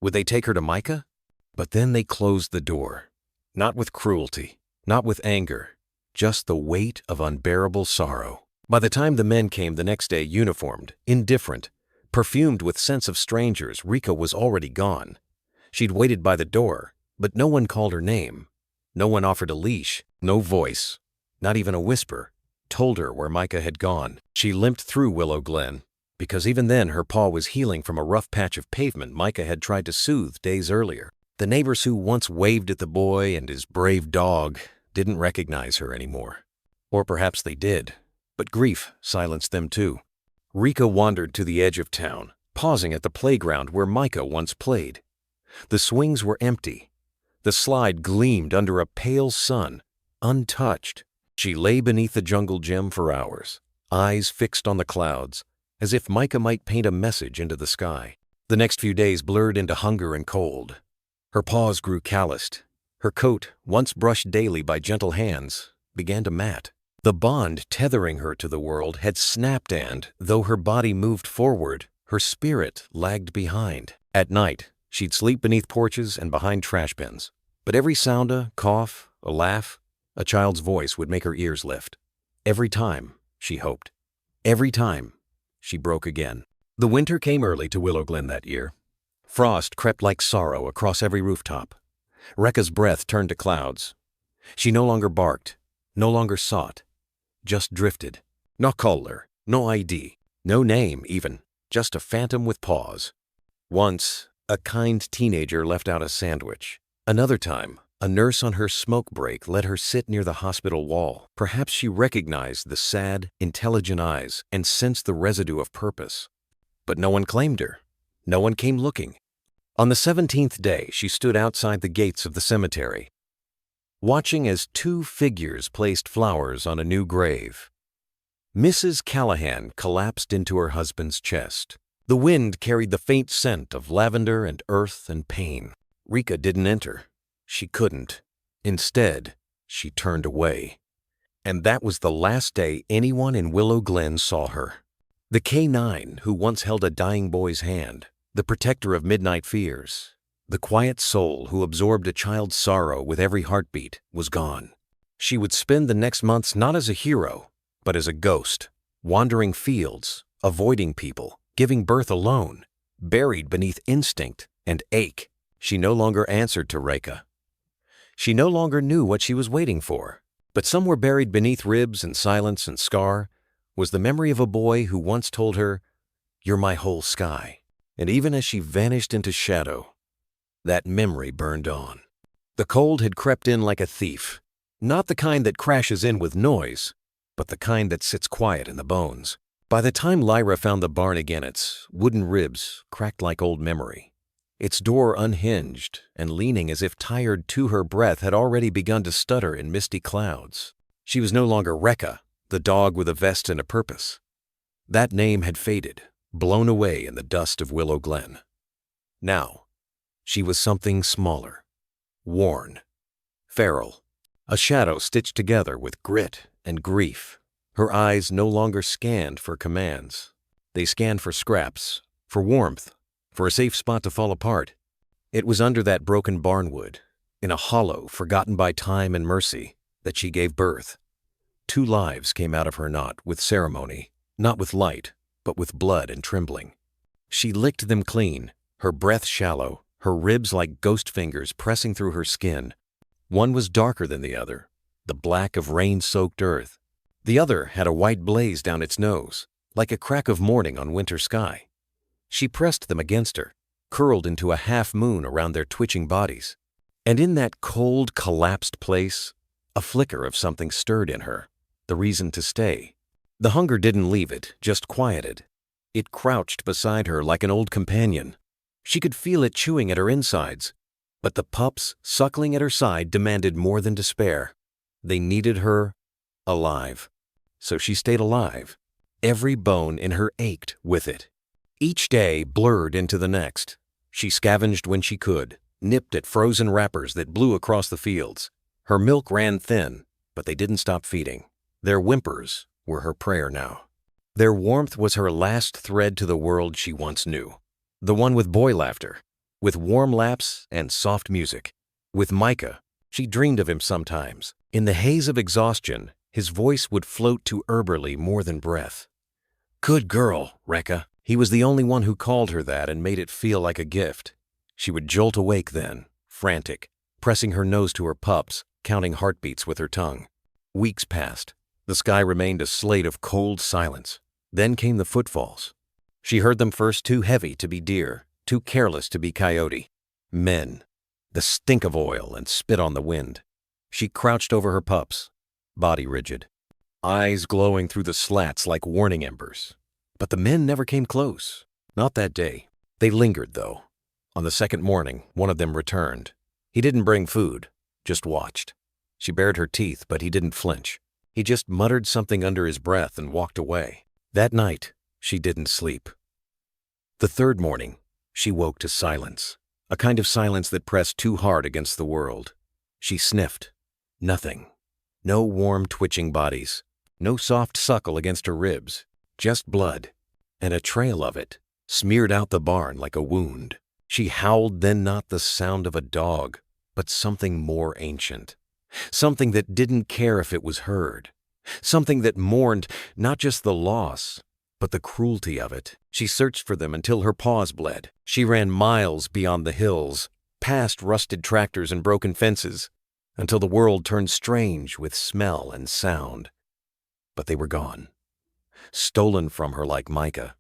Would they take her to Micah? But then they closed the door. Not with cruelty, not with anger, just the weight of unbearable sorrow. By the time the men came the next day, uniformed, indifferent, perfumed with scents of strangers, Reka was already gone. She'd waited by the door, but no one called her name. No one offered a leash, no voice, not even a whisper, told her where Micah had gone. She limped through Willow Glen, because even then her paw was healing from a rough patch of pavement Micah had tried to soothe days earlier. The neighbors who once waved at the boy and his brave dog didn't recognize her anymore. Or perhaps they did, but grief silenced them too. Reka wandered to the edge of town, pausing at the playground where Micah once played. The swings were empty. The slide gleamed under a pale sun, untouched. She lay beneath the jungle gym for hours, eyes fixed on the clouds, as if Micah might paint a message into the sky. The next few days blurred into hunger and cold. Her paws grew calloused. Her coat, once brushed daily by gentle hands, began to mat. The bond tethering her to the world had snapped and, though her body moved forward, her spirit lagged behind. At night, she'd sleep beneath porches and behind trash bins. But every sound, a cough, a laugh, a child's voice would make her ears lift. Every time, she hoped. Every time, she broke again. The winter came early to Willow Glen that year. Frost crept like sorrow across every rooftop. Reka's breath turned to clouds. She no longer barked, no longer sought, just drifted. No color, no ID, no name even, just a phantom with paws. Once, a kind teenager left out a sandwich. Another time, a nurse on her smoke break let her sit near the hospital wall. Perhaps she recognized the sad, intelligent eyes and sensed the residue of purpose. But no one claimed her. No one came looking. On the 17th day, she stood outside the gates of the cemetery, watching as two figures placed flowers on a new grave. Mrs. Callahan collapsed into her husband's chest. The wind carried the faint scent of lavender and earth and pain. Rika didn't enter. She couldn't. Instead, she turned away. And that was the last day anyone in Willow Glen saw her. The K9 who once held a dying boy's hand, the protector of midnight fears, the quiet soul who absorbed a child's sorrow with every heartbeat, was gone. She would spend the next months not as a hero, but as a ghost, wandering fields, avoiding people, giving birth alone, buried beneath instinct and ache. She no longer answered to Rika. She no longer knew what she was waiting for, but somewhere buried beneath ribs and silence and scar was the memory of a boy who once told her, "You're my whole sky." And even as she vanished into shadow, that memory burned on. The cold had crept in like a thief, not the kind that crashes in with noise, but the kind that sits quiet in the bones. By the time Lyra found the barn again, its wooden ribs cracked like old memory. Its door unhinged and leaning as if tired to her breath had already begun to stutter in misty clouds. She was no longer Rekka, the dog with a vest and a purpose. That name had faded, blown away in the dust of Willow Glen. Now, she was something smaller, worn, feral, a shadow stitched together with grit and grief. Her eyes no longer scanned for commands. They scanned for scraps, for warmth, for a safe spot to fall apart. It was under that broken barnwood, in a hollow forgotten by time and mercy, that she gave birth. 2 lives came out of her knot with ceremony, not with light, but with blood and trembling. She licked them clean, her breath shallow, her ribs like ghost fingers pressing through her skin. One was darker than the other, the black of rain-soaked earth. The other had a white blaze down its nose, like a crack of morning on winter sky. She pressed them against her, curled into a half-moon around their twitching bodies. And in that cold, collapsed place, a flicker of something stirred in her, the reason to stay. The hunger didn't leave it, just quieted. It crouched beside her like an old companion. She could feel it chewing at her insides, but the pups suckling at her side demanded more than despair. They needed her alive. So she stayed alive. Every bone in her ached with it. Each day blurred into the next. She scavenged when she could, nipped at frozen wrappers that blew across the fields. Her milk ran thin, but they didn't stop feeding. Their whimpers were her prayer now. Their warmth was her last thread to the world she once knew. The one with boy laughter, with warm laps and soft music. With Micah, she dreamed of him sometimes. In the haze of exhaustion, his voice would float to Eberly more than breath. Good girl, Rekka. He was the only one who called her that and made it feel like a gift. She would jolt awake then, frantic, pressing her nose to her pups, counting heartbeats with her tongue. Weeks passed. The sky remained a slate of cold silence. Then came the footfalls. She heard them first too heavy to be deer, too careless to be coyote. Men. The stink of oil and spit on the wind. She crouched over her pups, body rigid, eyes glowing through the slats like warning embers. But the men never came close. Not that day. They lingered, though. On the second morning, one of them returned. He didn't bring food, just watched. She bared her teeth, but he didn't flinch. He just muttered something under his breath and walked away. That night, she didn't sleep. The third morning, she woke to silence, a kind of silence that pressed too hard against the world. She sniffed. Nothing. No warm, twitching bodies. No soft suckle against her ribs. Just blood, and a trail of it, smeared out the barn like a wound. She howled then, not the sound of a dog, but something more ancient. Something that didn't care if it was heard. Something that mourned not just the loss, but the cruelty of it. She searched for them until her paws bled. She ran miles beyond the hills, past rusted tractors and broken fences, until the world turned strange with smell and sound. But they were gone. Stolen from her like Micah.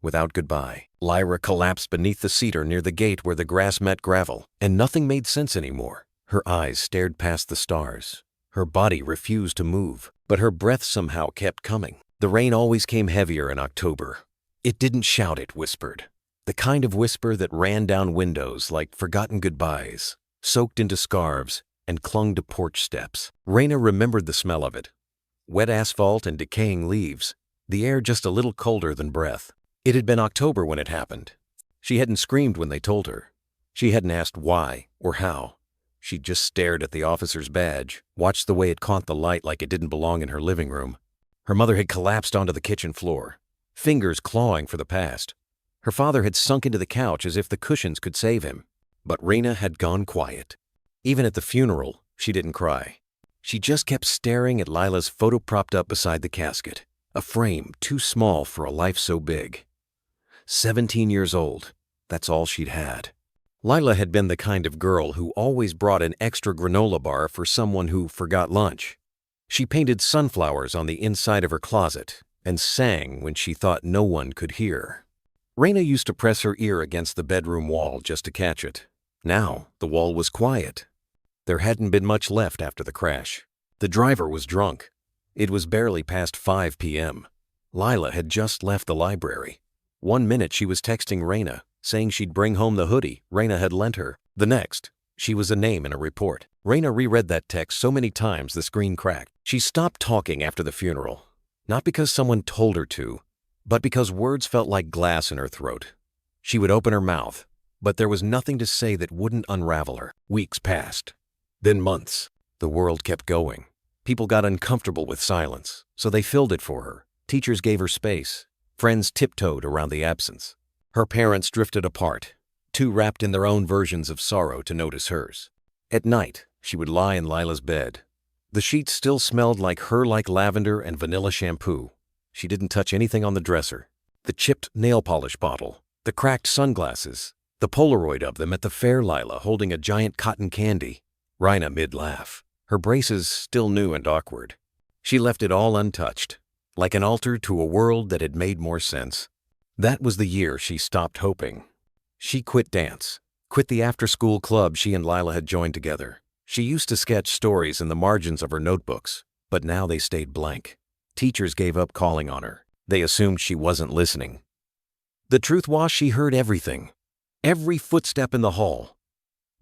Without goodbye, Lyra collapsed beneath the cedar near the gate where the grass met gravel, and nothing made sense anymore. Her eyes stared past the stars. Her body refused to move, but her breath somehow kept coming. The rain always came heavier in October. It didn't shout, it whispered. The kind of whisper that ran down windows like forgotten goodbyes, soaked into scarves, and clung to porch steps. Raina remembered the smell of it. Wet asphalt and decaying leaves, the air just a little colder than breath. It had been October when it happened. She hadn't screamed when they told her. She hadn't asked why or how. She'd just stared at the officer's badge, watched the way it caught the light like it didn't belong in her living room. Her mother had collapsed onto the kitchen floor, fingers clawing for the past. Her father had sunk into the couch as if the cushions could save him. But Raina had gone quiet. Even at the funeral, she didn't cry. She just kept staring at Lila's photo propped up beside the casket, a frame too small for a life so big. 17 years old, that's all she'd had. Lila had been the kind of girl who always brought an extra granola bar for someone who forgot lunch. She painted sunflowers on the inside of her closet and sang when she thought no one could hear. Raina used to press her ear against the bedroom wall just to catch it. Now, the wall was quiet. There hadn't been much left after the crash. The driver was drunk. It was barely past 5 p.m. Lila had just left the library. 1 minute she was texting Raina, saying she'd bring home the hoodie Raina had lent her. The next, she was a name in a report. Raina reread that text so many times the screen cracked. She stopped talking after the funeral, not because someone told her to, but because words felt like glass in her throat. She would open her mouth, but there was nothing to say that wouldn't unravel her. Weeks passed. Then months. The world kept going. People got uncomfortable with silence, so they filled it for her. Teachers gave her space. Friends tiptoed around the absence. Her parents drifted apart, too wrapped in their own versions of sorrow to notice hers. At night, she would lie in Lila's bed. The sheets still smelled like lavender and vanilla shampoo. She didn't touch anything on the dresser. The chipped nail polish bottle, the cracked sunglasses, the Polaroid of them at the fair Lila holding a giant cotton candy. Raina mid-laugh, her braces still new and awkward. She left it all untouched, like an altar to a world that had made more sense. That was the year she stopped hoping. She quit dance, quit the after-school club she and Lila had joined together. She used to sketch stories in the margins of her notebooks, but now they stayed blank. Teachers gave up calling on her. They assumed she wasn't listening. The truth was she heard everything. Every footstep in the hall.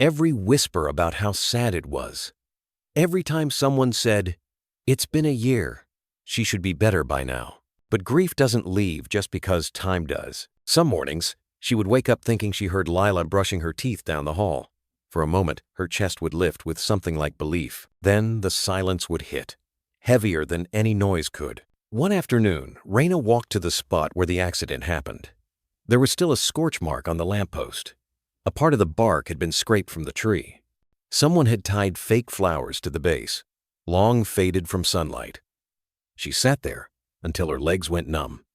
Every whisper about how sad it was. Every time someone said, "It's been a year. She should be better by now." But grief doesn't leave just because time does. Some mornings, she would wake up thinking she heard Lila brushing her teeth down the hall. For a moment, her chest would lift with something like belief. Then the silence would hit, heavier than any noise could. One afternoon, Raina walked to the spot where the accident happened. There was still a scorch mark on the lamppost. A part of the bark had been scraped from the tree. Someone had tied fake flowers to the base, long faded from sunlight. She sat there until her legs went numb.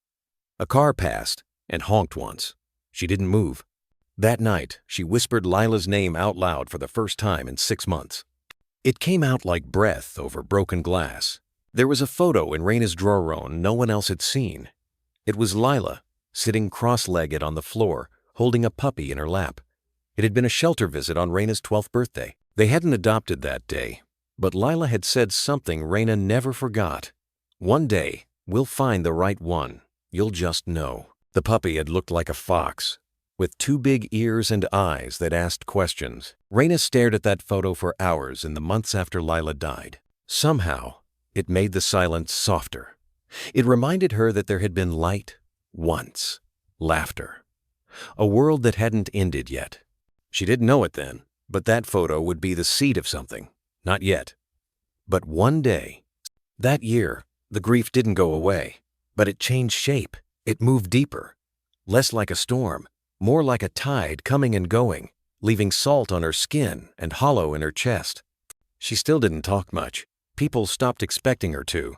A car passed and honked once. She didn't move. That night, she whispered Lila's name out loud for the first time in 6 months. It came out like breath over broken glass. There was a photo in Raina's drawer no one else had seen. It was Lila, sitting cross-legged on the floor, holding a puppy in her lap. It had been a shelter visit on Raina's 12th birthday. They hadn't adopted that day, but Lila had said something Raina never forgot. "One day, we'll find the right one. You'll just know." The puppy had looked like a fox, with 2 big ears and eyes that asked questions. Raina stared at that photo for hours in the months after Lila died. Somehow, it made the silence softer. It reminded her that there had been light once, laughter, a world that hadn't ended yet. She didn't know it then, but that photo would be the seed of something. Not yet. But one day. That year, the grief didn't go away, but it changed shape. It moved deeper, less like a storm, more like a tide coming and going, leaving salt on her skin and hollow in her chest. She still didn't talk much. People stopped expecting her to.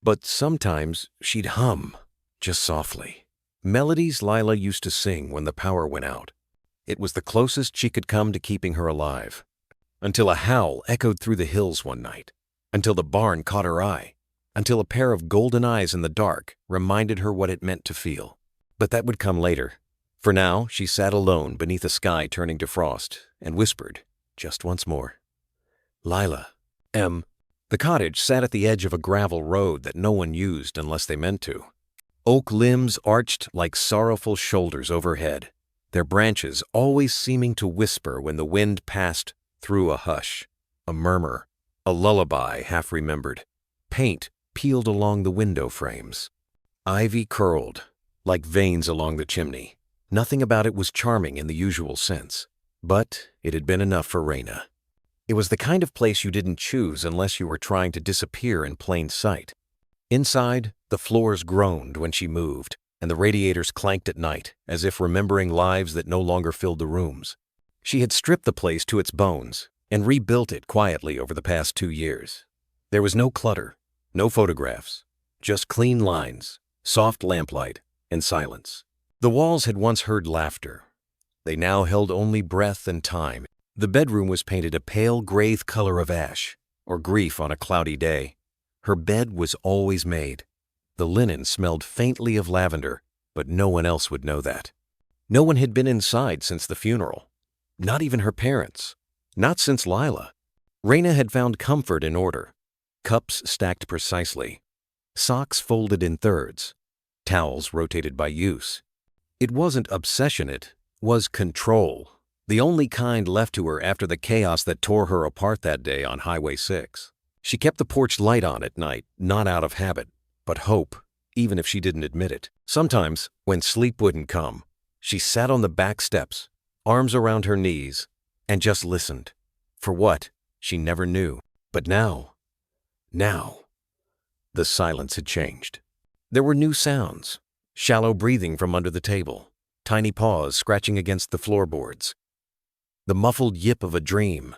But sometimes she'd hum, just softly. Melodies Lila used to sing when the power went out. It was the closest she could come to keeping her alive. Until a howl echoed through the hills one night. Until the barn caught her eye. Until a pair of golden eyes in the dark reminded her what it meant to feel. But that would come later. For now, she sat alone beneath a sky turning to frost and whispered, just once more, "Lila, The cottage sat at the edge of a gravel road that no one used unless they meant to. Oak limbs arched like sorrowful shoulders overhead, their branches always seeming to whisper when the wind passed through a hush, a murmur, a lullaby half-remembered. Paint peeled along the window frames. Ivy curled, like veins along the chimney. Nothing about it was charming in the usual sense, but it had been enough for Raina. It was the kind of place you didn't choose unless you were trying to disappear in plain sight. Inside, the floors groaned when she moved, and the radiators clanked at night, as if remembering lives that no longer filled the rooms. She had stripped the place to its bones and rebuilt it quietly over the past 2 years. There was no clutter, no photographs, just clean lines, soft lamplight, and silence. The walls had once heard laughter. They now held only breath and time. The bedroom was painted a pale gray color of ash, or grief on a cloudy day. Her bed was always made. The linen smelled faintly of lavender, but no one else would know that. No one had been inside since the funeral. Not even her parents. Not since Lila. Raina had found comfort in order. Cups stacked precisely. Socks folded in thirds. Towels rotated by use. It wasn't obsession, it was control. The only kind left to her after the chaos that tore her apart that day on Highway 6. She kept the porch light on at night, not out of habit, but hope, even if she didn't admit it. Sometimes, when sleep wouldn't come, she sat on the back steps, arms around her knees, and just listened. For what? She never knew. But now, the silence had changed. There were new sounds. Shallow breathing from under the table. Tiny paws scratching against the floorboards. The muffled yip of a dream.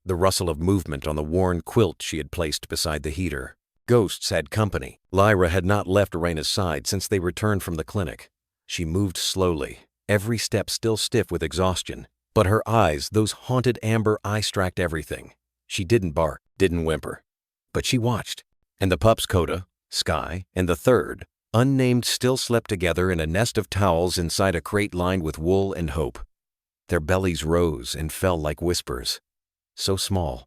The rustle of movement on the worn quilt she had placed beside the heater. Ghosts had company. Lyra had not left Raina's side since they returned from the clinic. She moved slowly, every step still stiff with exhaustion. But her eyes, those haunted amber eyes, tracked everything. She didn't bark, didn't whimper. But she watched. And the pups, Coda, Sky, and the third, unnamed, still slept together in a nest of towels inside a crate lined with wool and hope. Their bellies rose and fell like whispers. So small,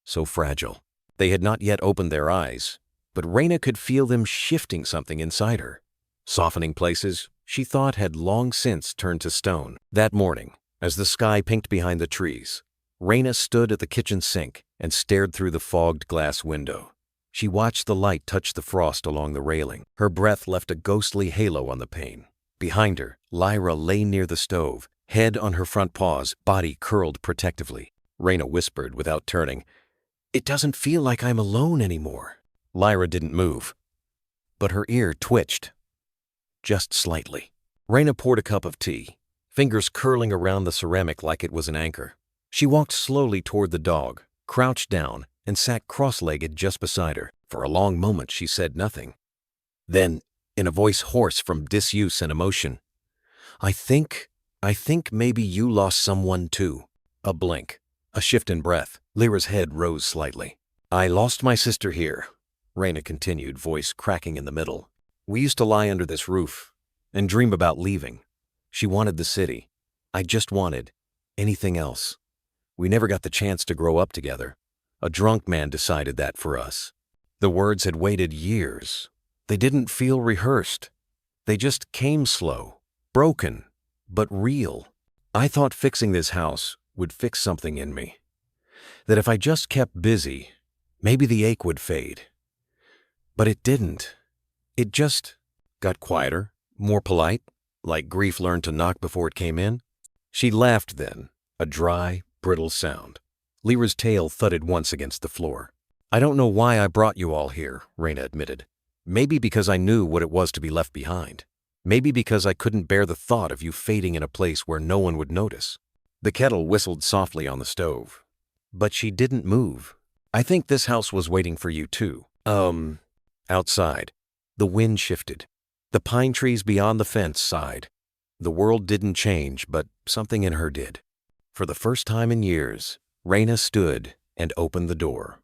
so fragile. They had not yet opened their eyes, but Raina could feel them shifting something inside her. Softening places she thought had long since turned to stone. That morning, as the sky pinked behind the trees, Raina stood at the kitchen sink and stared through the fogged glass window. She watched the light touch the frost along the railing. Her breath left a ghostly halo on the pane. Behind her, Lyra lay near the stove, head on her front paws, body curled protectively. Raina whispered without turning, "It doesn't feel like I'm alone anymore." Lyra didn't move, but her ear twitched. Just slightly. Raina poured a cup of tea, fingers curling around the ceramic like it was an anchor. She walked slowly toward the dog, crouched down, and sat cross-legged just beside her. For a long moment she said nothing. Then, in a voice hoarse from disuse and emotion, I think maybe you lost someone too." A blink, a shift in breath. Lyra's head rose slightly. "I lost my sister here," Raina continued, voice cracking in the middle. "We used to lie under this roof and dream about leaving. She wanted the city. I just wanted anything else. We never got the chance to grow up together. A drunk man decided that for us." The words had waited years. They didn't feel rehearsed. They just came slow, broken, but real. "I thought fixing this house would fix something in me. That if I just kept busy, maybe the ache would fade. But it didn't. It just got quieter, more polite, like grief learned to knock before it came in." She laughed then, a dry, brittle sound. Lyra's tail thudded once against the floor. "I don't know why I brought you all here," Raina admitted. "Maybe because I knew what it was to be left behind. Maybe because I couldn't bear the thought of you fading in a place where no one would notice." The kettle whistled softly on the stove. But she didn't move. "I think this house was waiting for you too." Outside, the wind shifted. The pine trees beyond the fence sighed. The world didn't change, but something in her did. For the first time in years, Raina stood and opened the door.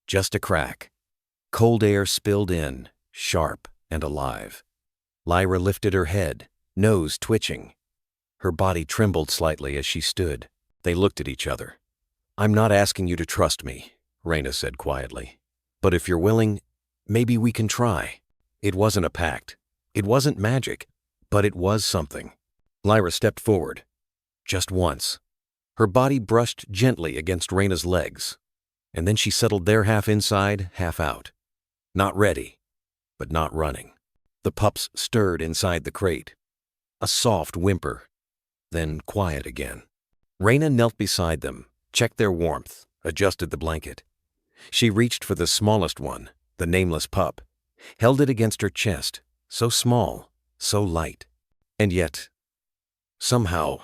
Just a crack. Cold air spilled in, sharp and alive. Lyra lifted her head, nose twitching. Her body trembled slightly as she stood. They looked at each other. "I'm not asking you to trust me," Raina said quietly. "But if you're willing, maybe we can try." It wasn't a pact. It wasn't magic, but it was something. Lyra stepped forward. Just once. Her body brushed gently against Raina's legs, and then she settled there half inside, half out. Not ready, but not running. The pups stirred inside the crate. A soft whimper, then quiet again. Raina knelt beside them, checked their warmth, adjusted the blanket. She reached for the smallest one, the nameless pup, held it against her chest, so small, so light, and yet, somehow,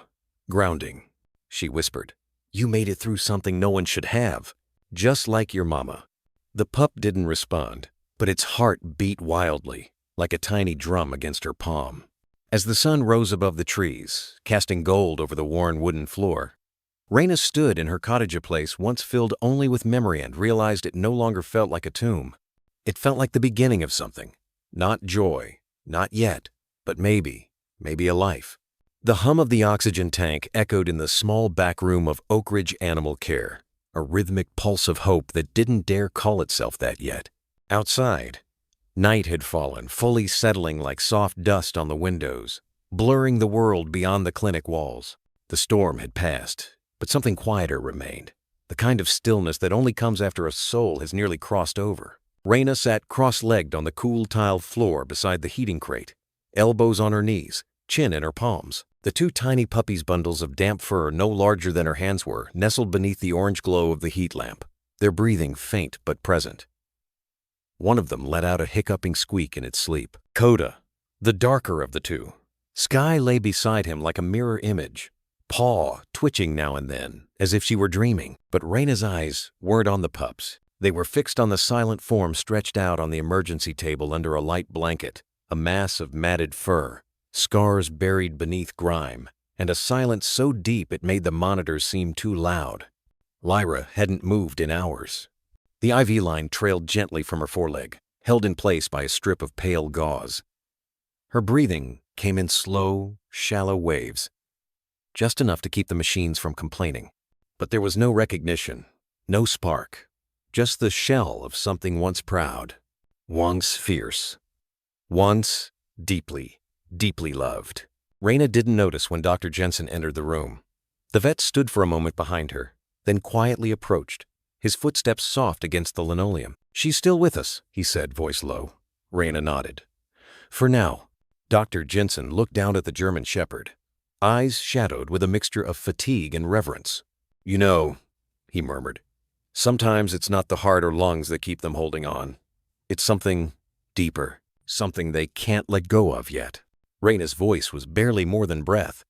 grounding. She whispered, "You made it through something no one should have, just like your mama." The pup didn't respond, but its heart beat wildly, like a tiny drum against her palm. As the sun rose above the trees, casting gold over the worn wooden floor, Raina stood in her cottage place once filled only with memory and realized it no longer felt like a tomb. It felt like the beginning of something. Not joy, not yet, but maybe a life. The hum of the oxygen tank echoed in the small back room of Oak Ridge Animal Care, a rhythmic pulse of hope that didn't dare call itself that yet. Outside, night had fallen, fully settling like soft dust on the windows, blurring the world beyond the clinic walls. The storm had passed, but something quieter remained, the kind of stillness that only comes after a soul has nearly crossed over. Raina sat cross-legged on the cool tile floor beside the heating crate, elbows on her knees, chin in her palms. The two tiny puppies' bundles of damp fur, no larger than her hands were, nestled beneath the orange glow of the heat lamp, their breathing faint but present. One of them let out a hiccuping squeak in its sleep. Coda, the darker of the two. Sky lay beside him like a mirror image, paw twitching now and then, as if she were dreaming. But Raina's eyes weren't on the pups. They were fixed on the silent form stretched out on the emergency table under a light blanket, a mass of matted fur, scars buried beneath grime, and a silence so deep it made the monitors seem too loud. Lyra hadn't moved in hours. The IV line trailed gently from her foreleg, held in place by a strip of pale gauze. Her breathing came in slow, shallow waves, just enough to keep the machines from complaining. But there was no recognition, no spark, just the shell of something once proud, once fierce, once deeply, deeply loved. Raina didn't notice when Dr. Jensen entered the room. The vet stood for a moment behind her, then quietly approached, his footsteps soft against the linoleum. "She's still with us," he said, voice low. Raina nodded. "For now." Dr. Jensen looked down at the German shepherd, eyes shadowed with a mixture of fatigue and reverence. "You know," he murmured, "sometimes it's not the heart or lungs that keep them holding on. It's something deeper, something they can't let go of yet." Raina's voice was barely more than breath.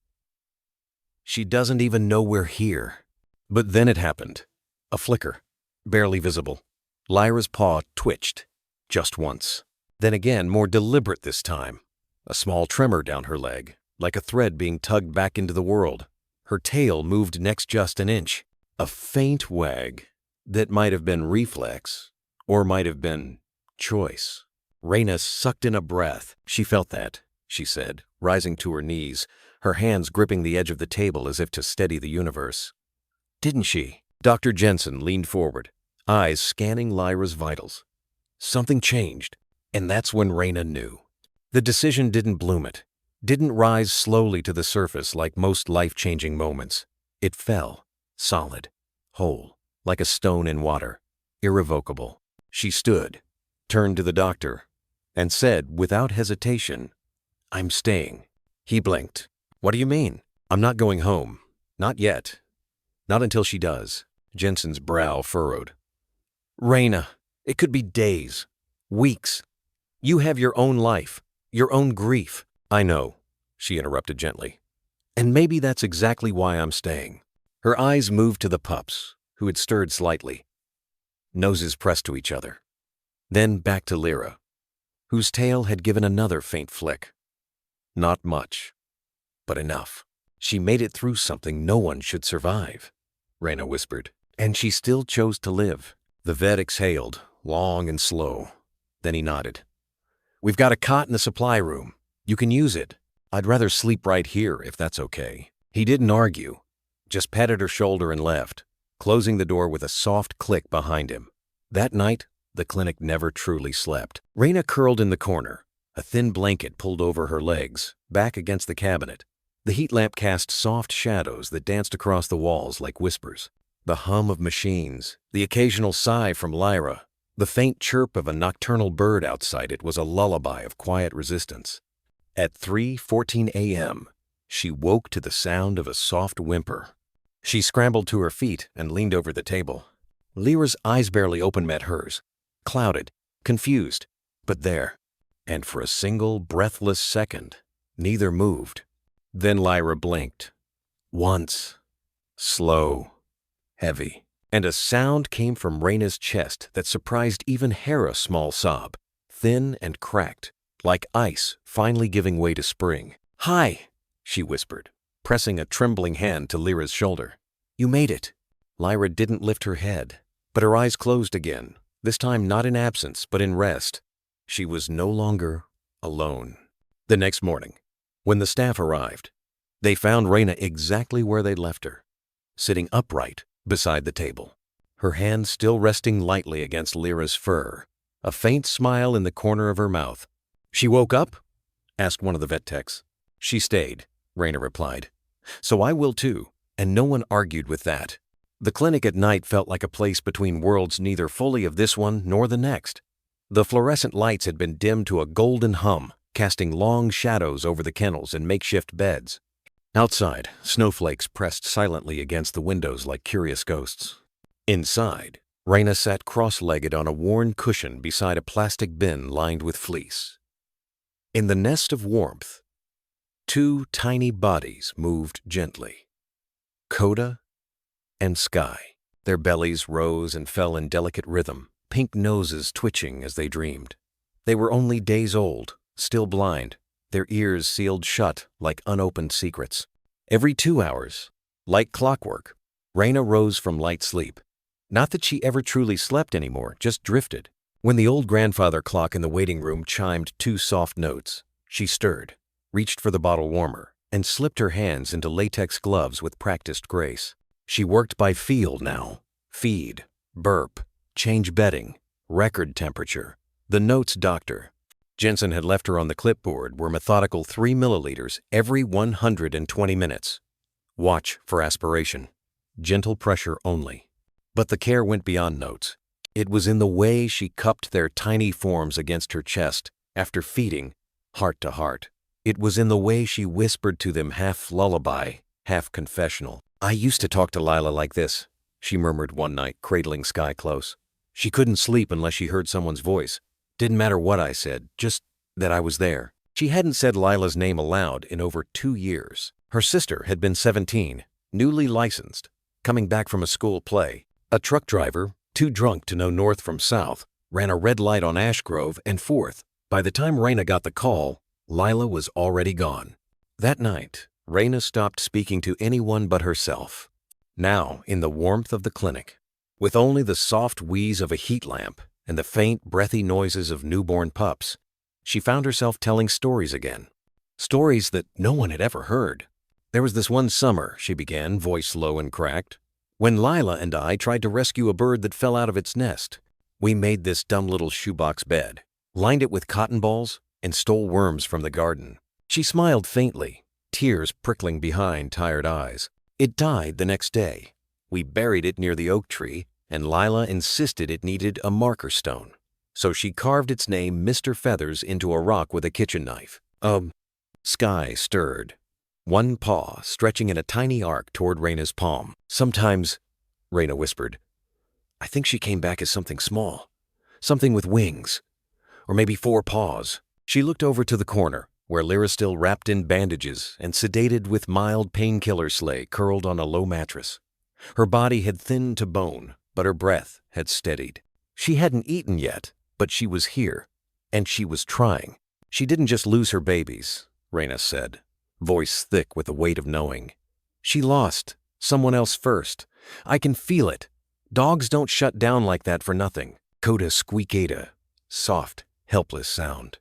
"She doesn't even know we're here." But then it happened. A flicker, barely visible. Lyra's paw twitched, just once. Then again, more deliberate this time. A small tremor down her leg, like a thread being tugged back into the world. Her tail moved next just an inch. A faint wag that might have been reflex, or might have been choice. Raina sucked in a breath. "She felt that," she said, rising to her knees, her hands gripping the edge of the table as if to steady the universe. "Didn't she?" Dr. Jensen leaned forward, eyes scanning Lyra's vitals. Something changed, and that's when Raina knew. The decision didn't bloom it, didn't rise slowly to the surface like most life-changing moments. It fell, solid, whole, like a stone in water, irrevocable. She stood, turned to the doctor, and said without hesitation, "I'm staying." He blinked. "What do you mean?" "I'm not going home. Not yet. Not until she does." Jensen's brow furrowed. "Raina, it could be days, weeks. You have your own life, your own grief." "I know," she interrupted gently. "And maybe that's exactly why I'm staying." Her eyes moved to the pups, who had stirred slightly. Noses pressed to each other. Then back to Lyra, whose tail had given another faint flick. Not much, but enough. "She made it through something no one should survive," Raina whispered. "And she still chose to live." The vet exhaled, long and slow. Then he nodded. "We've got a cot in the supply room. You can use it. I'd rather sleep right here if that's okay." He didn't argue, just patted her shoulder and left, closing the door with a soft click behind him. That night, the clinic never truly slept. Raina curled in the corner, a thin blanket pulled over her legs, back against the cabinet. The heat lamp cast soft shadows that danced across the walls like whispers. The hum of machines, the occasional sigh from Lyra, The faint chirp of a nocturnal bird outside it was a lullaby of quiet resistance. At 3:14 a.m., she woke to the sound of a soft whimper. She scrambled to her feet and leaned over the table. Lyra's eyes barely open met hers, clouded, confused, but there. And for a single breathless second, neither moved. Then Lyra blinked. Once. Slow. Heavy. And a sound came from Reyna's chest that surprised even Hera's small sob, thin and cracked, like ice finally giving way to spring. "Hi," she whispered, pressing a trembling hand to Lyra's shoulder. "You made it." Lyra didn't lift her head, but her eyes closed again, this time not in absence but in rest. She was no longer alone. The next morning, when the staff arrived, they found Reyna exactly where they'd left her, sitting upright beside the table, her hand still resting lightly against Lyra's fur, a faint smile in the corner of her mouth. "She woke up?" asked one of the vet techs. "She stayed," Reyna replied. "So I will too," and no one argued with that. The clinic at night felt like a place between worlds, neither fully of this one nor the next. The fluorescent lights had been dimmed to a golden hum, casting long shadows over the kennels and makeshift beds. Outside, snowflakes pressed silently against the windows like curious ghosts. Inside, Reyna sat cross-legged on a worn cushion beside a plastic bin lined with fleece. In the nest of warmth, two tiny bodies moved gently. Coda and Sky. Their bellies rose and fell in delicate rhythm, pink noses twitching as they dreamed. They were only days old, still blind, their ears sealed shut like unopened secrets. Every 2 hours, like clockwork, Reyna rose from light sleep. Not that she ever truly slept anymore, just drifted. When the old grandfather clock in the waiting room chimed 2 soft notes, she stirred, reached for the bottle warmer, and slipped her hands into latex gloves with practiced grace. She worked by feel now. Feed, burp, change bedding, record temperature. The notes doctor. Jensen had left her on the clipboard were methodical 3 milliliters every 120 minutes. Watch for aspiration. Gentle pressure only. But the care went beyond notes. It was in the way she cupped their tiny forms against her chest after feeding, heart to heart. It was in the way she whispered to them half lullaby, half confessional. "I used to talk to Lila like this," she murmured one night, cradling Sky close. "She couldn't sleep unless she heard someone's voice. Didn't matter what I said, just that I was there." She hadn't said Lila's name aloud in over 2 years. Her sister had been 17, newly licensed, coming back from a school play. A truck driver, too drunk to know north from south, ran a red light on Ash Grove and 4th. By the time Reyna got the call, Lila was already gone. That night, Reyna stopped speaking to anyone but herself. Now, in the warmth of the clinic, with only the soft wheeze of a heat lamp and the faint, breathy noises of newborn pups, she found herself telling stories again. Stories that no one had ever heard. "There was this one summer," she began, voice low and cracked, "when Lila and I tried to rescue a bird that fell out of its nest. We made this dumb little shoebox bed, lined it with cotton balls, and stole worms from the garden." She smiled faintly, tears prickling behind tired eyes. "It died the next day. We buried it near the oak tree, and Lila insisted it needed a marker stone. So she carved its name, Mr. Feathers, into a rock with a kitchen knife." Sky stirred, one paw stretching in a tiny arc toward Reyna's palm. "Sometimes," Reyna whispered, "I think she came back as something small, something with wings, or maybe 4 paws." She looked over to the corner, where Lyra, still wrapped in bandages and sedated with mild painkillers, lay curled on a low mattress. Her body had thinned to bone, but her breath had steadied. She hadn't eaten yet, but she was here, and she was trying. "She didn't just lose her babies," Reyna said, voice thick with the weight of knowing. "She lost someone else first. I can feel it. Dogs don't shut down like that for nothing." Coda squeaked a soft, helpless sound.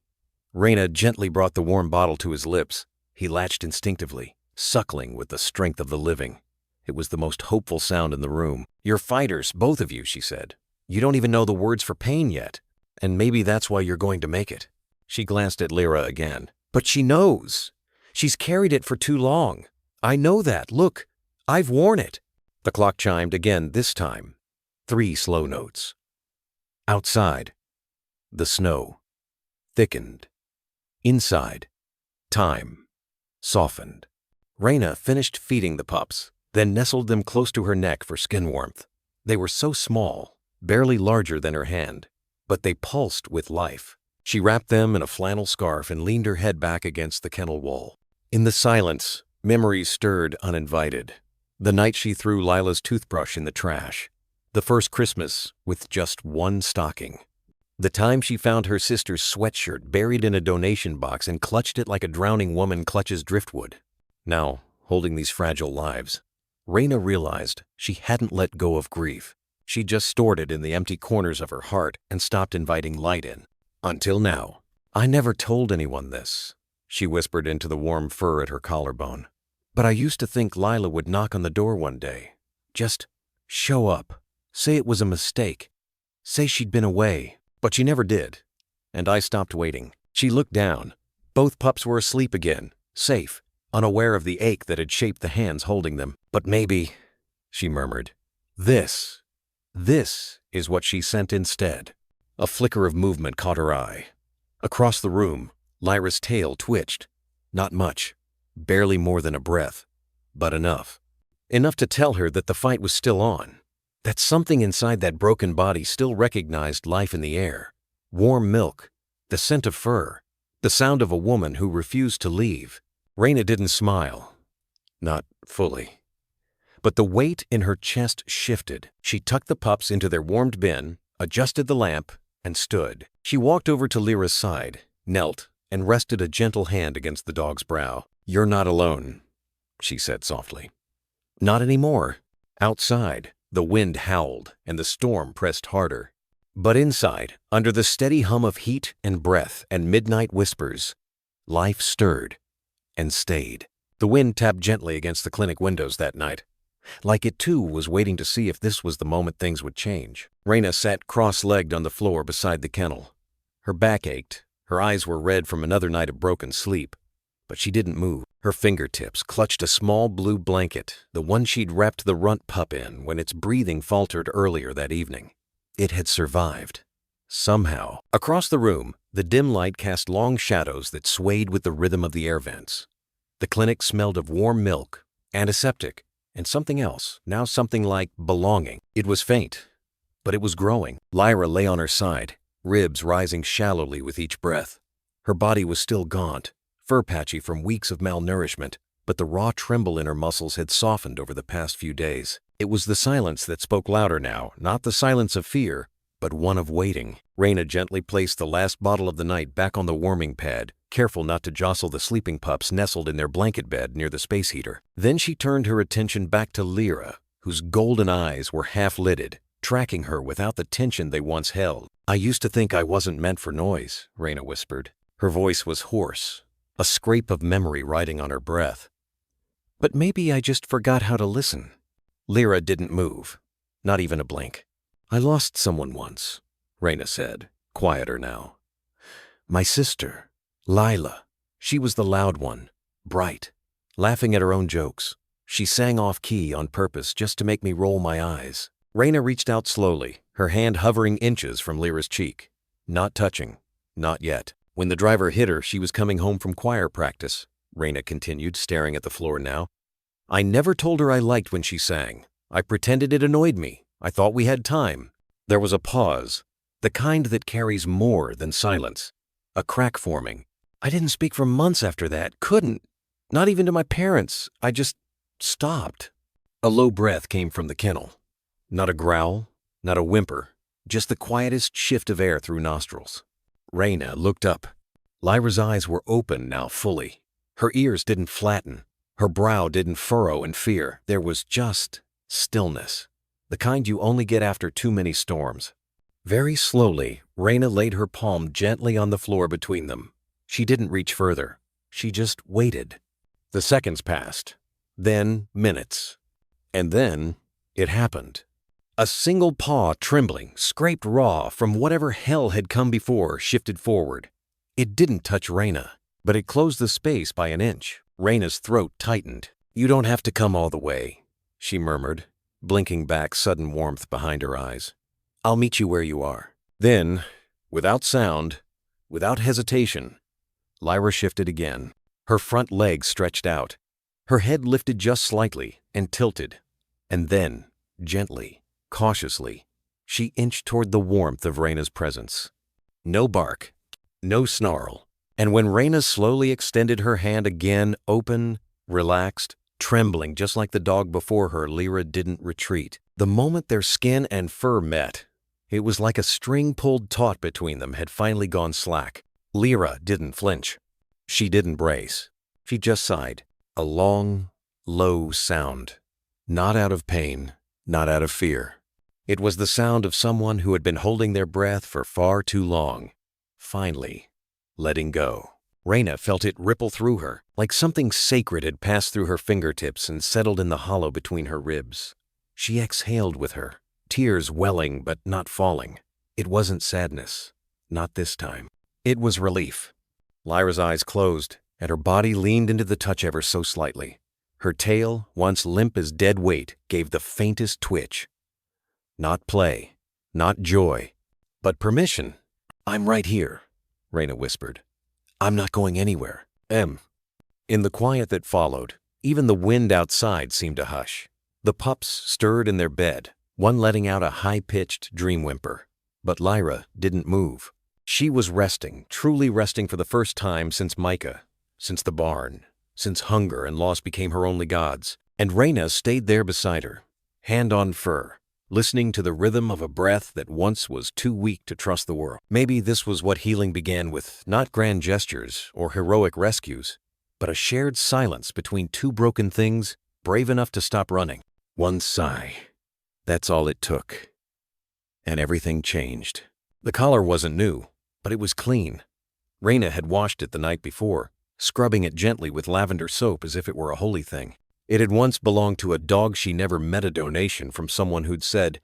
Reyna gently brought the warm bottle to his lips. He latched instinctively, suckling with the strength of the living. It was the most hopeful sound in the room. "You're fighters, both of you," she said. "You don't even know the words for pain yet, and maybe that's why you're going to make it." She glanced at Lyra again. "But she knows. She's carried it for too long. I know that. Look, I've worn it." The clock chimed again this time. 3 slow notes. Outside, the snow thickened. Inside, time softened. Raina finished feeding the pups, then nestled them close to her neck for skin warmth. They were so small, barely larger than her hand, but they pulsed with life. She wrapped them in a flannel scarf and leaned her head back against the kennel wall. In the silence, memories stirred uninvited. The night she threw Lila's toothbrush in the trash. The first Christmas with just one stocking. The time she found her sister's sweatshirt buried in a donation box and clutched it like a drowning woman clutches driftwood. Now, holding these fragile lives, Raina realized she hadn't let go of grief. She just stored it in the empty corners of her heart and stopped inviting light in. Until now. "I never told anyone this," she whispered into the warm fur at her collarbone. "But I used to think Lila would knock on the door one day. Just show up. Say it was a mistake. Say she'd been away. But she never did. And I stopped waiting." She looked down. Both pups were asleep again, safe, unaware of the ache that had shaped the hands holding them. "But maybe," she murmured, This is what she sent instead." A flicker of movement caught her eye. Across the room, Lyra's tail twitched. Not much, barely more than a breath, but enough. Enough to tell her that the fight was still on, that something inside that broken body still recognized life in the air. Warm milk, the scent of fur, the sound of a woman who refused to leave. Raina didn't smile. Not fully. But the weight in her chest shifted. She tucked the pups into their warmed bin, adjusted the lamp, and stood. She walked over to Lyra's side, knelt, and rested a gentle hand against the dog's brow. "You're not alone," she said softly. Not anymore. Outside, the wind howled and the storm pressed harder. But inside, under the steady hum of heat and breath and midnight whispers, life stirred and stayed. The wind tapped gently against the clinic windows that night, like it too was waiting to see if this was the moment things would change. Raina sat cross-legged on the floor beside the kennel. Her back ached, her eyes were red from another night of broken sleep, but she didn't move. Her fingertips clutched a small blue blanket, the one she'd wrapped the runt pup in when its breathing faltered earlier that evening. It had survived. Somehow. Across the room, the dim light cast long shadows that swayed with the rhythm of the air vents. The clinic smelled of warm milk, antiseptic, and something else, now something like belonging. It was faint, but it was growing. Lyra lay on her side, ribs rising shallowly with each breath. Her body was still gaunt, fur-patchy from weeks of malnourishment, but the raw tremble in her muscles had softened over the past few days. It was the silence that spoke louder now, not the silence of fear, but one of waiting. Raina gently placed the last bottle of the night back on the warming pad, careful not to jostle the sleeping pups nestled in their blanket bed near the space heater. Then she turned her attention back to Lyra, whose golden eyes were half-lidded, tracking her without the tension they once held. "I used to think I wasn't meant for noise," Raina whispered. Her voice was hoarse, a scrape of memory riding on her breath. "But maybe I just forgot how to listen." Lyra didn't move, not even a blink. "I lost someone once," Raina said, quieter now. "My sister, Lila. She was the loud one, bright, laughing at her own jokes. She sang off-key on purpose just to make me roll my eyes." Raina reached out slowly, her hand hovering inches from Lyra's cheek. Not touching, not yet. "When the driver hit her, she was coming home from choir practice," Raina continued, staring at the floor now. "I never told her I liked when she sang. I pretended it annoyed me. I thought we had time." There was a pause, the kind that carries more than silence. A crack forming. "I didn't speak for months after that. Couldn't. Not even to my parents. I just stopped." A low breath came from the kennel. Not a growl, not a whimper, just the quietest shift of air through nostrils. Raina looked up. Lyra's eyes were open now fully. Her ears didn't flatten. Her brow didn't furrow in fear. There was just stillness, the kind you only get after too many storms. Very slowly, Raina laid her palm gently on the floor between them. She didn't reach further. She just waited. The seconds passed, then minutes. And then it happened. A single paw, trembling, scraped raw from whatever hell had come before, shifted forward. It didn't touch Raina, but it closed the space by an inch. Raina's throat tightened. "You don't have to come all the way," she murmured, blinking back sudden warmth behind her eyes. "I'll meet you where you are." Then, without sound, without hesitation, Lyra shifted again. Her front legs stretched out. Her head lifted just slightly and tilted. And then, gently, cautiously, she inched toward the warmth of Reyna's presence. No bark, no snarl. And when Reyna slowly extended her hand again, open, relaxed, trembling just like the dog before her, Lyra didn't retreat. The moment their skin and fur met, it was like a string pulled taut between them had finally gone slack. Lyra didn't flinch. She didn't brace. She just sighed. A long, low sound. Not out of pain, not out of fear. It was the sound of someone who had been holding their breath for far too long, finally letting go. Reyna felt it ripple through her, like something sacred had passed through her fingertips and settled in the hollow between her ribs. She exhaled with her, tears welling but not falling. It wasn't sadness, not this time. It was relief. Lyra's eyes closed, and her body leaned into the touch ever so slightly. Her tail, once limp as dead weight, gave the faintest twitch. Not play, not joy, but permission. "I'm right here," Reyna whispered. "I'm not going anywhere." In the quiet that followed, even the wind outside seemed to hush. The pups stirred in their bed, one letting out a high-pitched dream whimper. But Lyra didn't move. She was resting, truly resting for the first time since Micah, since the barn, since hunger and loss became her only gods. And Reyna stayed there beside her, hand on fur, listening to the rhythm of a breath that once was too weak to trust the world. Maybe this was what healing began with, not grand gestures or heroic rescues, but a shared silence between two broken things brave enough to stop running. One sigh. That's all it took. And everything changed. The collar wasn't new, but it was clean. Reyna had washed it the night before, scrubbing it gently with lavender soap as if it were a holy thing. It had once belonged to a dog she never met, a donation from someone who'd said,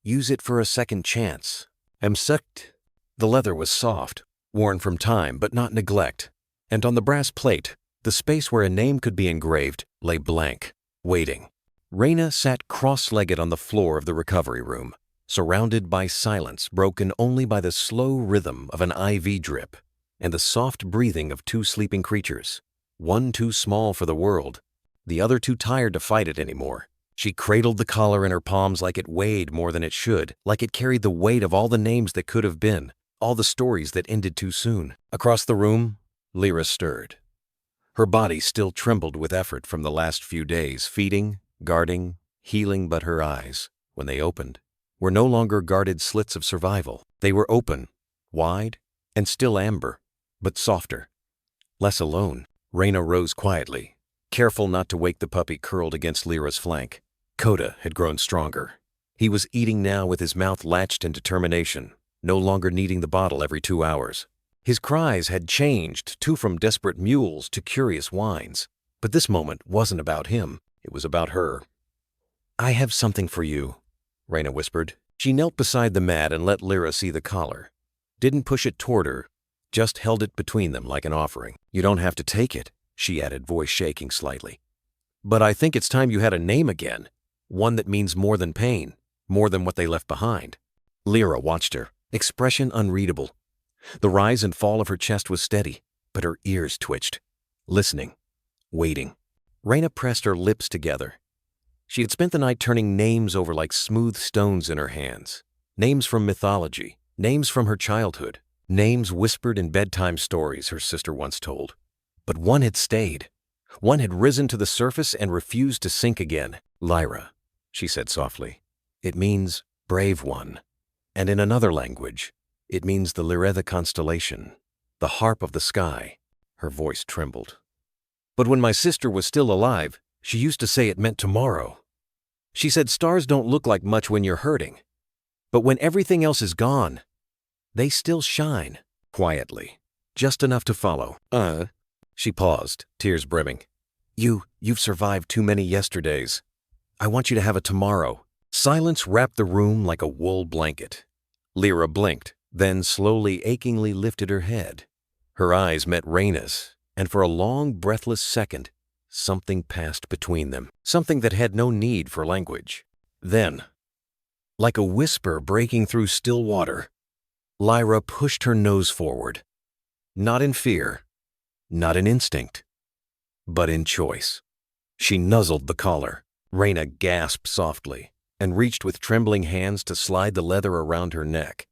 "Use it for a second chance." The leather was soft, worn from time but not neglect, and on the brass plate, the space where a name could be engraved lay blank, waiting. Reyna sat cross-legged on the floor of the recovery room, surrounded by silence broken only by the slow rhythm of an IV drip and the soft breathing of two sleeping creatures, one too small for the world, the other too tired to fight it anymore. She cradled the collar in her palms like it weighed more than it should, like it carried the weight of all the names that could have been, all the stories that ended too soon. Across the room, Lyra stirred. Her body still trembled with effort from the last few days, feeding, guarding, healing, but her eyes, when they opened, were no longer guarded slits of survival. They were open, wide, and still amber, but softer, less alone. Reyna rose quietly, careful not to wake the puppy curled against Lyra's flank. Coda had grown stronger. He was eating now with his mouth latched in determination, no longer needing the bottle every 2 hours. His cries had changed, too, from desperate mewls to curious whines. But this moment wasn't about him. It was about her. "I have something for you," Reyna whispered. She knelt beside the mat and let Lyra see the collar. Didn't push it toward her, just held it between them like an offering. "You don't have to take it," she added, voice shaking slightly. "But I think it's time you had a name again, one that means more than pain, more than what they left behind." Lyra watched her, expression unreadable. The rise and fall of her chest was steady, but her ears twitched, listening, waiting. Reyna pressed her lips together. She had spent the night turning names over like smooth stones in her hands. Names from mythology, names from her childhood, names whispered in bedtime stories her sister once told. But one had stayed. One had risen to the surface and refused to sink again. "Lyra," she said softly. "It means brave one. And in another language, it means the Lyra constellation, the harp of the sky." Her voice trembled. "But when my sister was still alive, she used to say it meant tomorrow. She said stars don't look like much when you're hurting. But when everything else is gone, they still shine." Quietly, just enough to follow. She paused, tears brimming. You've survived too many yesterdays. I want you to have a tomorrow." Silence wrapped the room like a wool blanket. Lyra blinked, then slowly, achingly lifted her head. Her eyes met Reyna's, and for a long, breathless second, something passed between them, something that had no need for language. Then, like a whisper breaking through still water, Lyra pushed her nose forward. Not in fear, not in instinct, but in choice. She nuzzled the collar. Raina gasped softly and reached with trembling hands to slide the leather around her neck.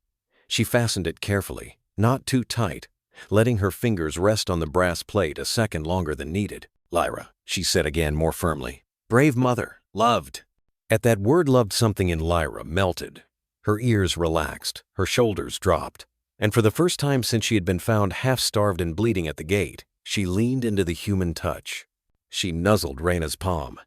She fastened it carefully, not too tight, letting her fingers rest on the brass plate a second longer than needed. "Lyra," she said again more firmly. "Brave mother, loved." At that word loved, something in Lyra melted. Her ears relaxed, her shoulders dropped, and for the first time since she had been found half-starved and bleeding at the gate, she leaned into the human touch. She nuzzled Raina's palm.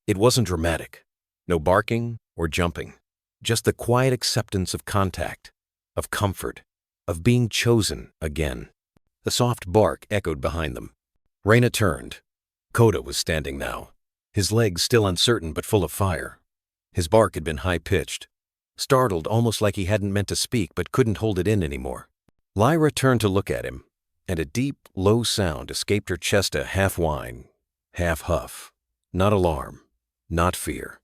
It wasn't dramatic. No barking or jumping. Just the quiet acceptance of contact, of comfort, of being chosen again. A soft bark echoed behind them. Raina turned. Koda was standing now, his legs still uncertain but full of fire. His bark had been high-pitched, startled almost like he hadn't meant to speak but couldn't hold it in anymore. Lyra turned to look at him, and a deep, low sound escaped her chest, a half-whine, half-huff. Not alarm, not fear.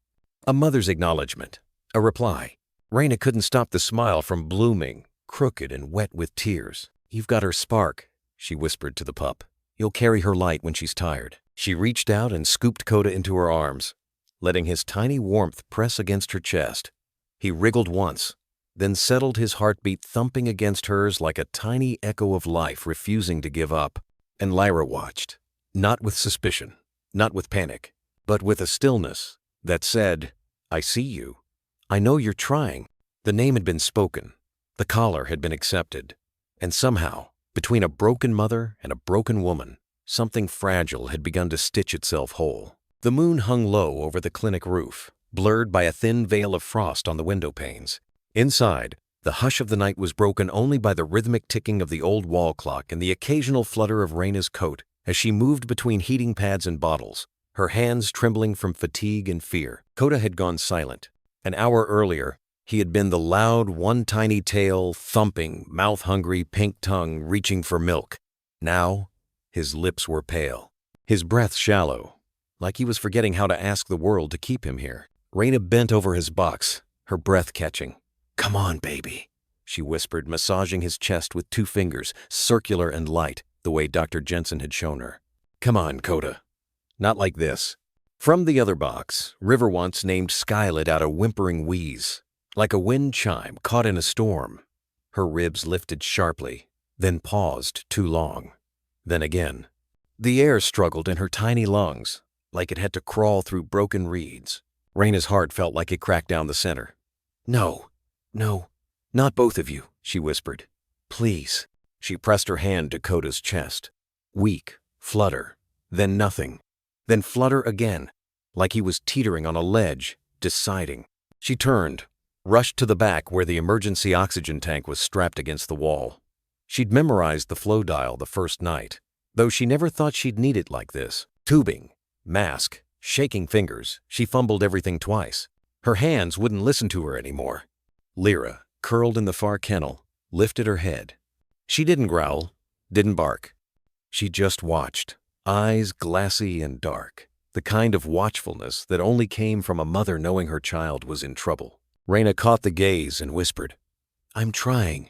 A mother's acknowledgement, a reply. Raina couldn't stop the smile from blooming, crooked and wet with tears. "You've got her spark," she whispered to the pup. "You'll carry her light when she's tired." She reached out and scooped Koda into her arms, letting his tiny warmth press against her chest. He wriggled once, then settled, his heartbeat thumping against hers like a tiny echo of life refusing to give up. And Lyra watched, not with suspicion, not with panic, but with a stillness that said, "I see you. I know you're trying." The name had been spoken. The collar had been accepted. And somehow, between a broken mother and a broken woman, something fragile had begun to stitch itself whole. The moon hung low over the clinic roof, blurred by a thin veil of frost on the window panes. Inside, the hush of the night was broken only by the rhythmic ticking of the old wall clock and the occasional flutter of Raina's coat as she moved between heating pads and bottles, her hands trembling from fatigue and fear. Koda had gone silent. An hour earlier, he had been the loud, one tiny tail, thumping, mouth-hungry, pink tongue reaching for milk. Now, his lips were pale, his breath shallow, like he was forgetting how to ask the world to keep him here. Raina bent over his box, her breath catching. "Come on, baby," she whispered, massaging his chest with 2 fingers, circular and light, the way Dr. Jensen had shown her. "Come on, Koda. Not like this." From the other box, River once named Sky let out a whimpering wheeze, like a wind chime caught in a storm. Her ribs lifted sharply, then paused too long. Then again. The air struggled in her tiny lungs, like it had to crawl through broken reeds. Raina's heart felt like it cracked down the center. "No, no, not both of you," she whispered. "Please." She pressed her hand to Koda's chest. Weak, flutter, then nothing, then flutter again, like he was teetering on a ledge, deciding. She turned, rushed to the back where the emergency oxygen tank was strapped against the wall. She'd memorized the flow dial the first night, though she never thought she'd need it like this. Tubing, mask, shaking fingers, she fumbled everything twice. Her hands wouldn't listen to her anymore. Lyra, curled in the far kennel, lifted her head. She didn't growl, didn't bark. She just watched, eyes glassy and dark, the kind of watchfulness that only came from a mother knowing her child was in trouble. Raina caught the gaze and whispered, I'm trying,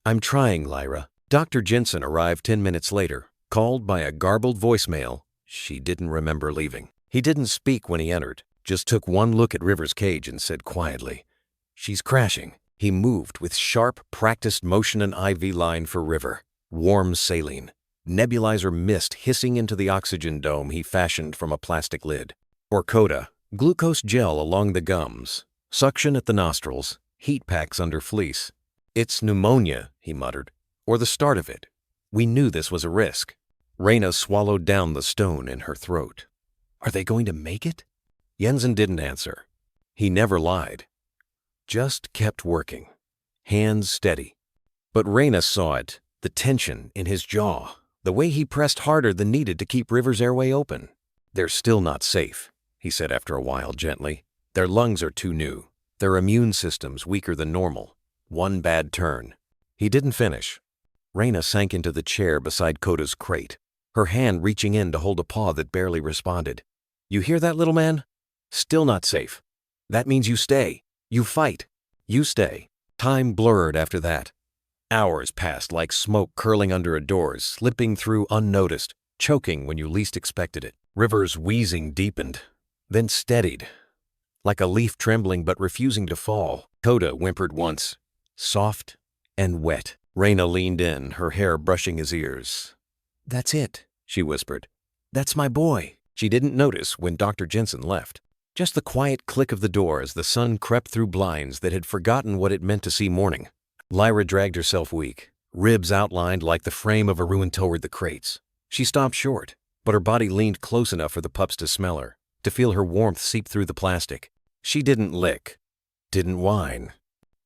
Lyra." Dr. Jensen arrived 10 minutes later, called by a garbled voicemail she didn't remember leaving. He didn't speak when he entered, just took one look at River's cage and said quietly, "She's crashing." He moved with sharp, practiced motion an IV line for River, warm saline, nebulizer mist hissing into the oxygen dome he fashioned from a plastic lid. For Koda, glucose gel along the gums, suction at the nostrils, heat packs under fleece. "It's pneumonia," he muttered, "or the start of it. We knew this was a risk." Raina swallowed down the stone in her throat. "Are they going to make it?" Jensen didn't answer. He never lied. Just kept working, hands steady. But Raina saw it, the tension in his jaw, the way he pressed harder than needed to keep River's airway open. "They're still not safe," he said after a while gently. "Their lungs are too new, their immune system's weaker than normal. One bad turn." He didn't finish. Raina sank into the chair beside Koda's crate, her hand reaching in to hold a paw that barely responded. "You hear that, little man? Still not safe. That means you stay. You fight. You stay." Time blurred after that. Hours passed like smoke curling under a door, slipping through unnoticed, choking when you least expected it. River's wheezing deepened, then steadied, like a leaf trembling but refusing to fall. Coda whimpered once, soft and wet. Raina leaned in, her hair brushing his ears. "That's it," she whispered. "That's my boy." She didn't notice when Dr. Jensen left. Just the quiet click of the door as the sun crept through blinds that had forgotten what it meant to see morning. Lyra dragged herself weak, ribs outlined like the frame of a ruin toward the crates. She stopped short, but her body leaned close enough for the pups to smell her, to feel her warmth seep through the plastic. She didn't lick, didn't whine,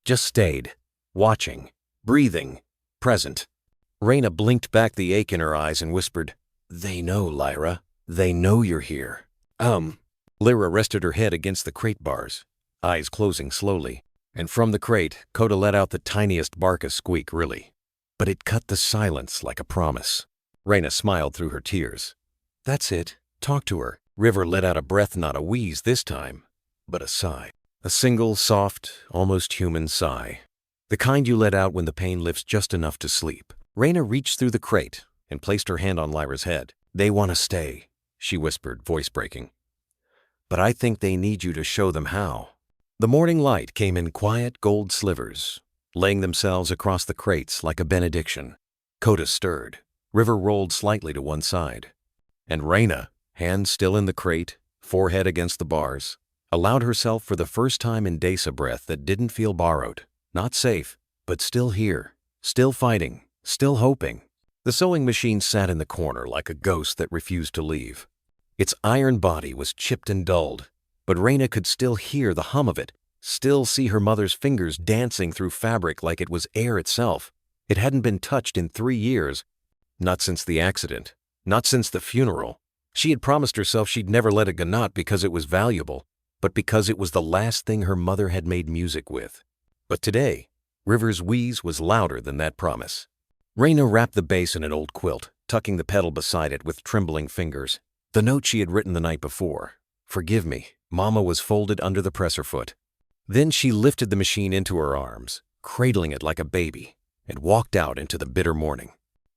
just stayed, watching, breathing, present. Raina blinked back the ache in her eyes and whispered, "They know, Lyra. They know you're here." Lyra rested her head against the crate bars, eyes closing slowly, and from the crate, Coda let out the tiniest bark, a squeak, really. But it cut the silence like a promise. Raina smiled through her tears. "That's it. Talk to her." River let out a breath, not a wheeze this time, but a sigh. A single, soft, almost human sigh. The kind you let out when the pain lifts just enough to sleep. Raina reached through the crate and placed her hand on Lyra's head. "They want to stay," she whispered, voice breaking. "But I think they need you to show them how." The morning light came in quiet gold slivers, laying themselves across the crates like a benediction. Coda stirred. River rolled slightly to one side. And Raina, hands still in the crate, forehead against the bars, allowed herself for the first time in days a breath that didn't feel borrowed. Not safe, but still here, still fighting, still hoping. The sewing machine sat in the corner like a ghost that refused to leave. Its iron body was chipped and dulled, but Raina could still hear the hum of it, still see her mother's fingers dancing through fabric like it was air itself. It hadn't been touched in 3 years, not since the accident, not since the funeral. She had promised herself she'd never let it go, not because it was valuable, but because it was the last thing her mother had made music with. But today, River's wheeze was louder than that promise. Raina wrapped the bass in an old quilt, tucking the pedal beside it with trembling fingers. The note she had written the night before, "Forgive me," Mama, was folded under the presser foot. Then she lifted the machine into her arms, cradling it like a baby, and walked out into the bitter morning.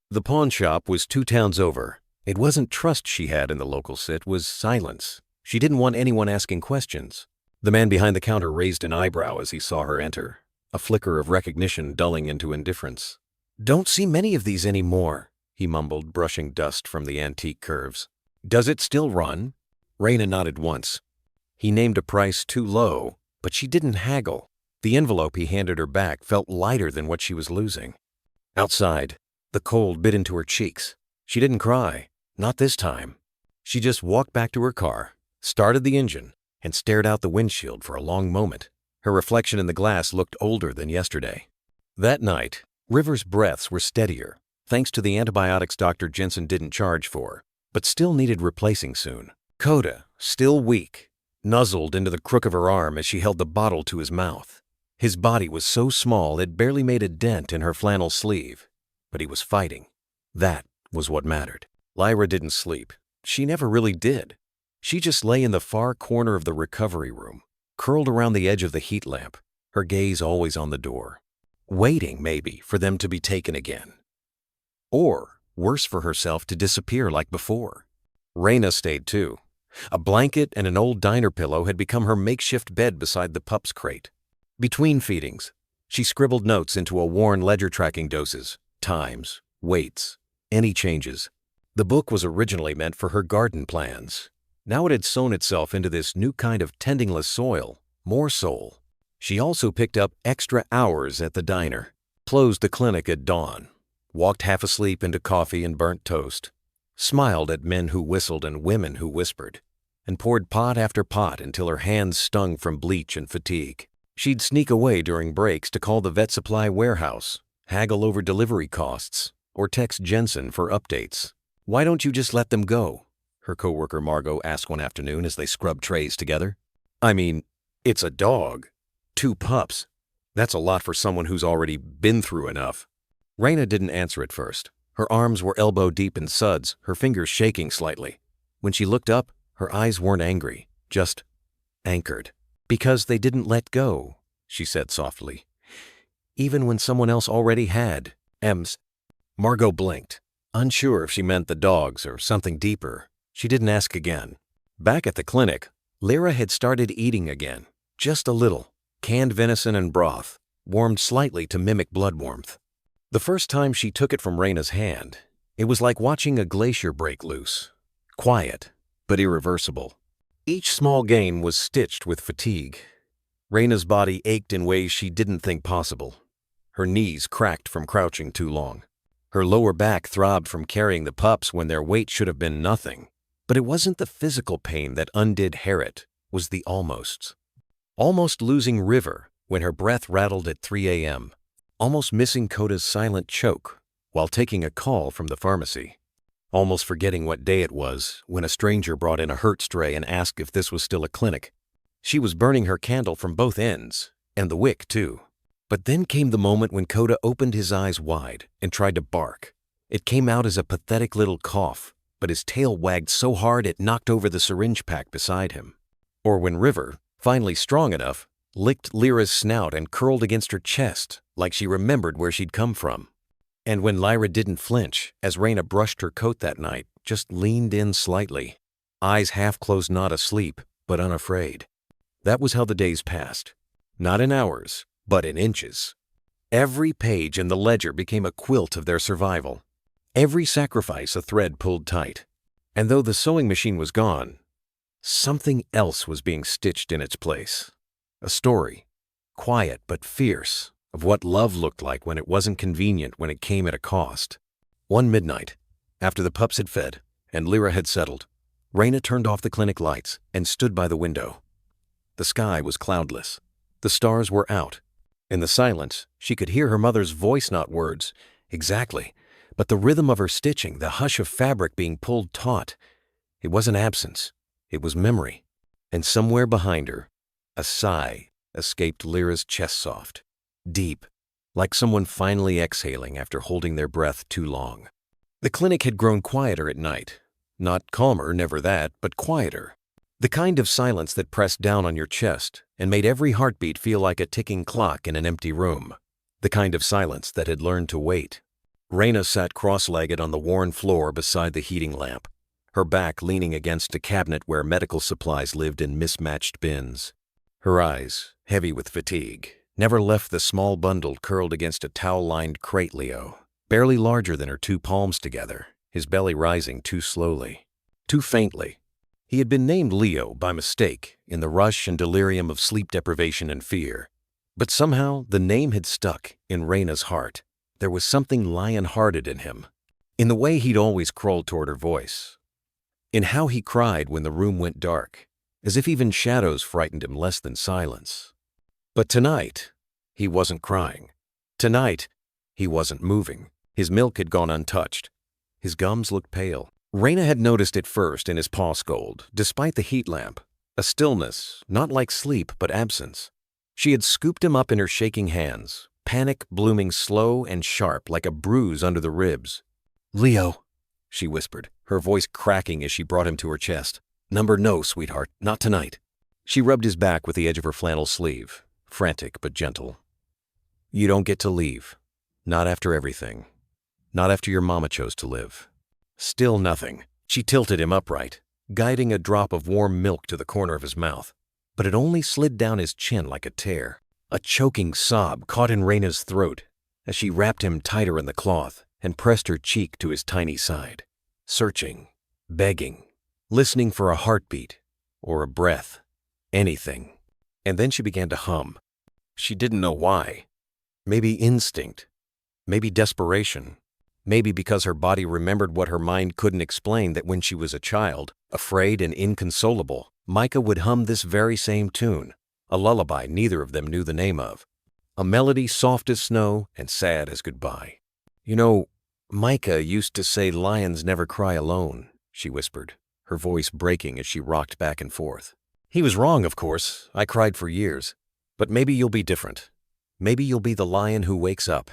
The pawn shop was 2 towns over. It wasn't trust she had in the locals, it was silence. She didn't want anyone asking questions. The man behind the counter raised an eyebrow as he saw her enter, a flicker of recognition dulling into indifference. "Don't see many of these anymore," he mumbled, brushing dust from the antique curves. "Does it still run?" Raina nodded once. He named a price too low, but she didn't haggle. The envelope he handed her back felt lighter than what she was losing. Outside, the cold bit into her cheeks. She didn't cry, not this time. She just walked back to her car, started the engine, and stared out the windshield for a long moment. Her reflection in the glass looked older than yesterday. That night, River's breaths were steadier, thanks to the antibiotics Dr. Jensen didn't charge for, but still needed replacing soon. Coda, still weak, nuzzled into the crook of her arm as she held the bottle to his mouth. His body was so small it barely made a dent in her flannel sleeve, but he was fighting. That was what mattered. Lyra didn't sleep. She never really did. She just lay in the far corner of the recovery room, curled around the edge of the heat lamp, her gaze always on the door, waiting, maybe, for them to be taken again. Or, worse, for herself to disappear like before. Raina stayed too. A blanket and an old diner pillow had become her makeshift bed beside the Pups crate. Between feedings, she scribbled notes into a worn ledger tracking doses, times, weights, any changes. The book was originally meant for her garden plans. Now it had sown itself into this new kind of tendingless soil, more soul. She also picked up extra hours at the diner, closed the clinic at dawn, walked half asleep into coffee and burnt toast, smiled at men who whistled and women who whispered, and poured pot after pot until her hands stung from bleach and fatigue. She'd sneak away during breaks to call the vet supply warehouse, haggle over delivery costs, or text Jensen for updates. "Why don't you just let them go?" her coworker Margot asked one afternoon as they scrubbed trays together. "I mean, it's a dog. 2 pups. That's a lot for someone who's already been through enough." Raina didn't answer at first. Her arms were elbow deep in suds, her fingers shaking slightly. When she looked up, her eyes weren't angry, just anchored. "Because they didn't let go," she said softly. even when someone else already had. M's. Margot blinked, unsure if she meant the dogs or something deeper. She didn't ask again. Back at the clinic, Lyra had started eating again, just a little, canned venison and broth, warmed slightly to mimic blood warmth. The first time she took it from Raina's hand, it was like watching a glacier break loose. Quiet, but irreversible. Each small gain was stitched with fatigue. Raina's body ached in ways she didn't think possible. Her knees cracked from crouching too long. Her lower back throbbed from carrying the pups when their weight should have been nothing. But it wasn't the physical pain that undid Harriet, was the almosts. Almost losing River when her breath rattled at 3 a.m. Almost missing Coda's silent choke while taking a call from the pharmacy. Almost forgetting what day it was when a stranger brought in a hurt stray and asked if this was still a clinic. She was burning her candle from both ends, and the wick too. But then came the moment when Coda opened his eyes wide and tried to bark. It came out as a pathetic little cough, but his tail wagged so hard it knocked over the syringe pack beside him. Or when River, finally strong enough, licked Lyra's snout and curled against her chest like she remembered where she'd come from. And when Lyra didn't flinch as Raina brushed her coat that night, just leaned in slightly, eyes half closed, not asleep, but unafraid. That was how the days passed. Not in hours, but in inches. Every page in the ledger became a quilt of their survival. Every sacrifice a thread pulled tight. And though the sewing machine was gone, something else was being stitched in its place. A story, quiet but fierce, of what love looked like when it wasn't convenient, when it came at a cost. One midnight, after the pups had fed and Lyra had settled, Raina turned off the clinic lights and stood by the window. The sky was cloudless. The stars were out. In the silence, she could hear her mother's voice, not words, exactly, but the rhythm of her stitching, the hush of fabric being pulled taut. It wasn't absence. It was memory. And somewhere behind her, a sigh escaped Lyra's chest soft, deep, like someone finally exhaling after holding their breath too long. The clinic had grown quieter at night. Not calmer, never that, but quieter. The kind of silence that pressed down on your chest and made every heartbeat feel like a ticking clock in an empty room. The kind of silence that had learned to wait. Raina sat cross-legged on the worn floor beside the heating lamp, her back leaning against a cabinet where medical supplies lived in mismatched bins. Her eyes, heavy with fatigue, never left the small bundle curled against a towel-lined crate. Leo, barely larger than her two palms together, his belly rising too slowly, too faintly. He had been named Leo by mistake in the rush and delirium of sleep deprivation and fear. But somehow the name had stuck in Raina's heart. There was something lion-hearted in him, in the way he'd always crawled toward her voice, in how he cried when the room went dark, as if even shadows frightened him less than silence. But tonight, he wasn't crying. Tonight, he wasn't moving. His milk had gone untouched. His gums looked pale. Raina had noticed it first in his paw scold, despite the heat lamp, a stillness, not like sleep but absence. She had scooped him up in her shaking hands, panic blooming slow and sharp like a bruise under the ribs. "Leo," she whispered, her voice cracking as she brought him to her chest. "Number no, sweetheart, not tonight." She rubbed his back with the edge of her flannel sleeve, frantic but gentle. "You don't get to leave. Not after everything. Not after your mama chose to live." Still nothing. She tilted him upright, guiding a drop of warm milk to the corner of his mouth. But it only slid down his chin like a tear. A choking sob caught in Raina's throat as she wrapped him tighter in the cloth and pressed her cheek to his tiny side, searching, begging, listening for a heartbeat or a breath, anything. And then she began to hum. She didn't know why. Maybe instinct, maybe desperation. Maybe because her body remembered what her mind couldn't explain, that when she was a child, afraid and inconsolable, Micah would hum this very same tune, a lullaby neither of them knew the name of, a melody soft as snow and sad as goodbye. "You know, Micah used to say lions never cry alone," she whispered, her voice breaking as she rocked back and forth. "He was wrong, of course. I cried for years. But maybe you'll be different. Maybe you'll be the lion who wakes up."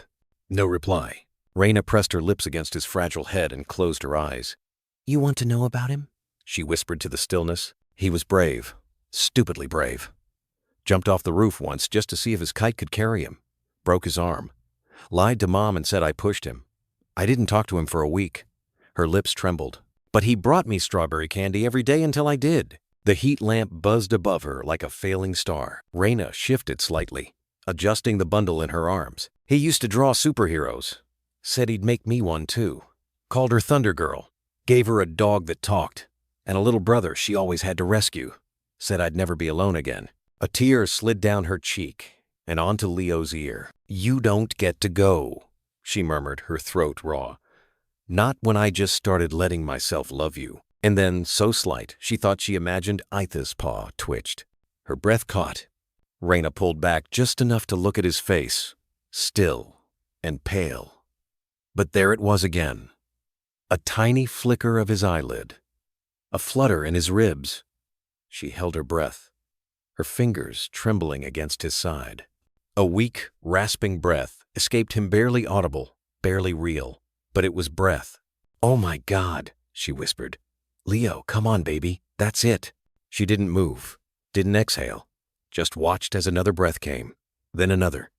No reply. Raina pressed her lips against his fragile head and closed her eyes. "You want to know about him?" she whispered to the stillness. "He was brave, stupidly brave. Jumped off the roof once just to see if his kite could carry him. broke his arm. Lied to Mom and said I pushed him. I didn't talk to him for a week. Her lips trembled. But he brought me strawberry candy every day until I did. The heat lamp buzzed above her like a failing star. Raina shifted slightly, adjusting the bundle in her arms. He used to draw superheroes. Said he'd make me one too. Called her Thunder Girl. Gave her a dog that talked. And a little brother she always had to rescue. Said I'd never be alone again. A tear slid down her cheek and onto Leo's ear. "You don't get to go," she murmured, her throat raw. "Not when I just started letting myself love you." And then, so slight, she thought she imagined Aitha's paw twitched. Her breath caught. Raina pulled back just enough to look at his face, still and pale. But there it was again. A tiny flicker of his eyelid. A flutter in his ribs. She held her breath, her fingers trembling against his side. A weak, rasping breath escaped him, barely audible, barely real, but it was breath. "Oh my God," she whispered. "Leo, come on, baby. That's it." She didn't move, didn't exhale, just watched as another breath came, then another,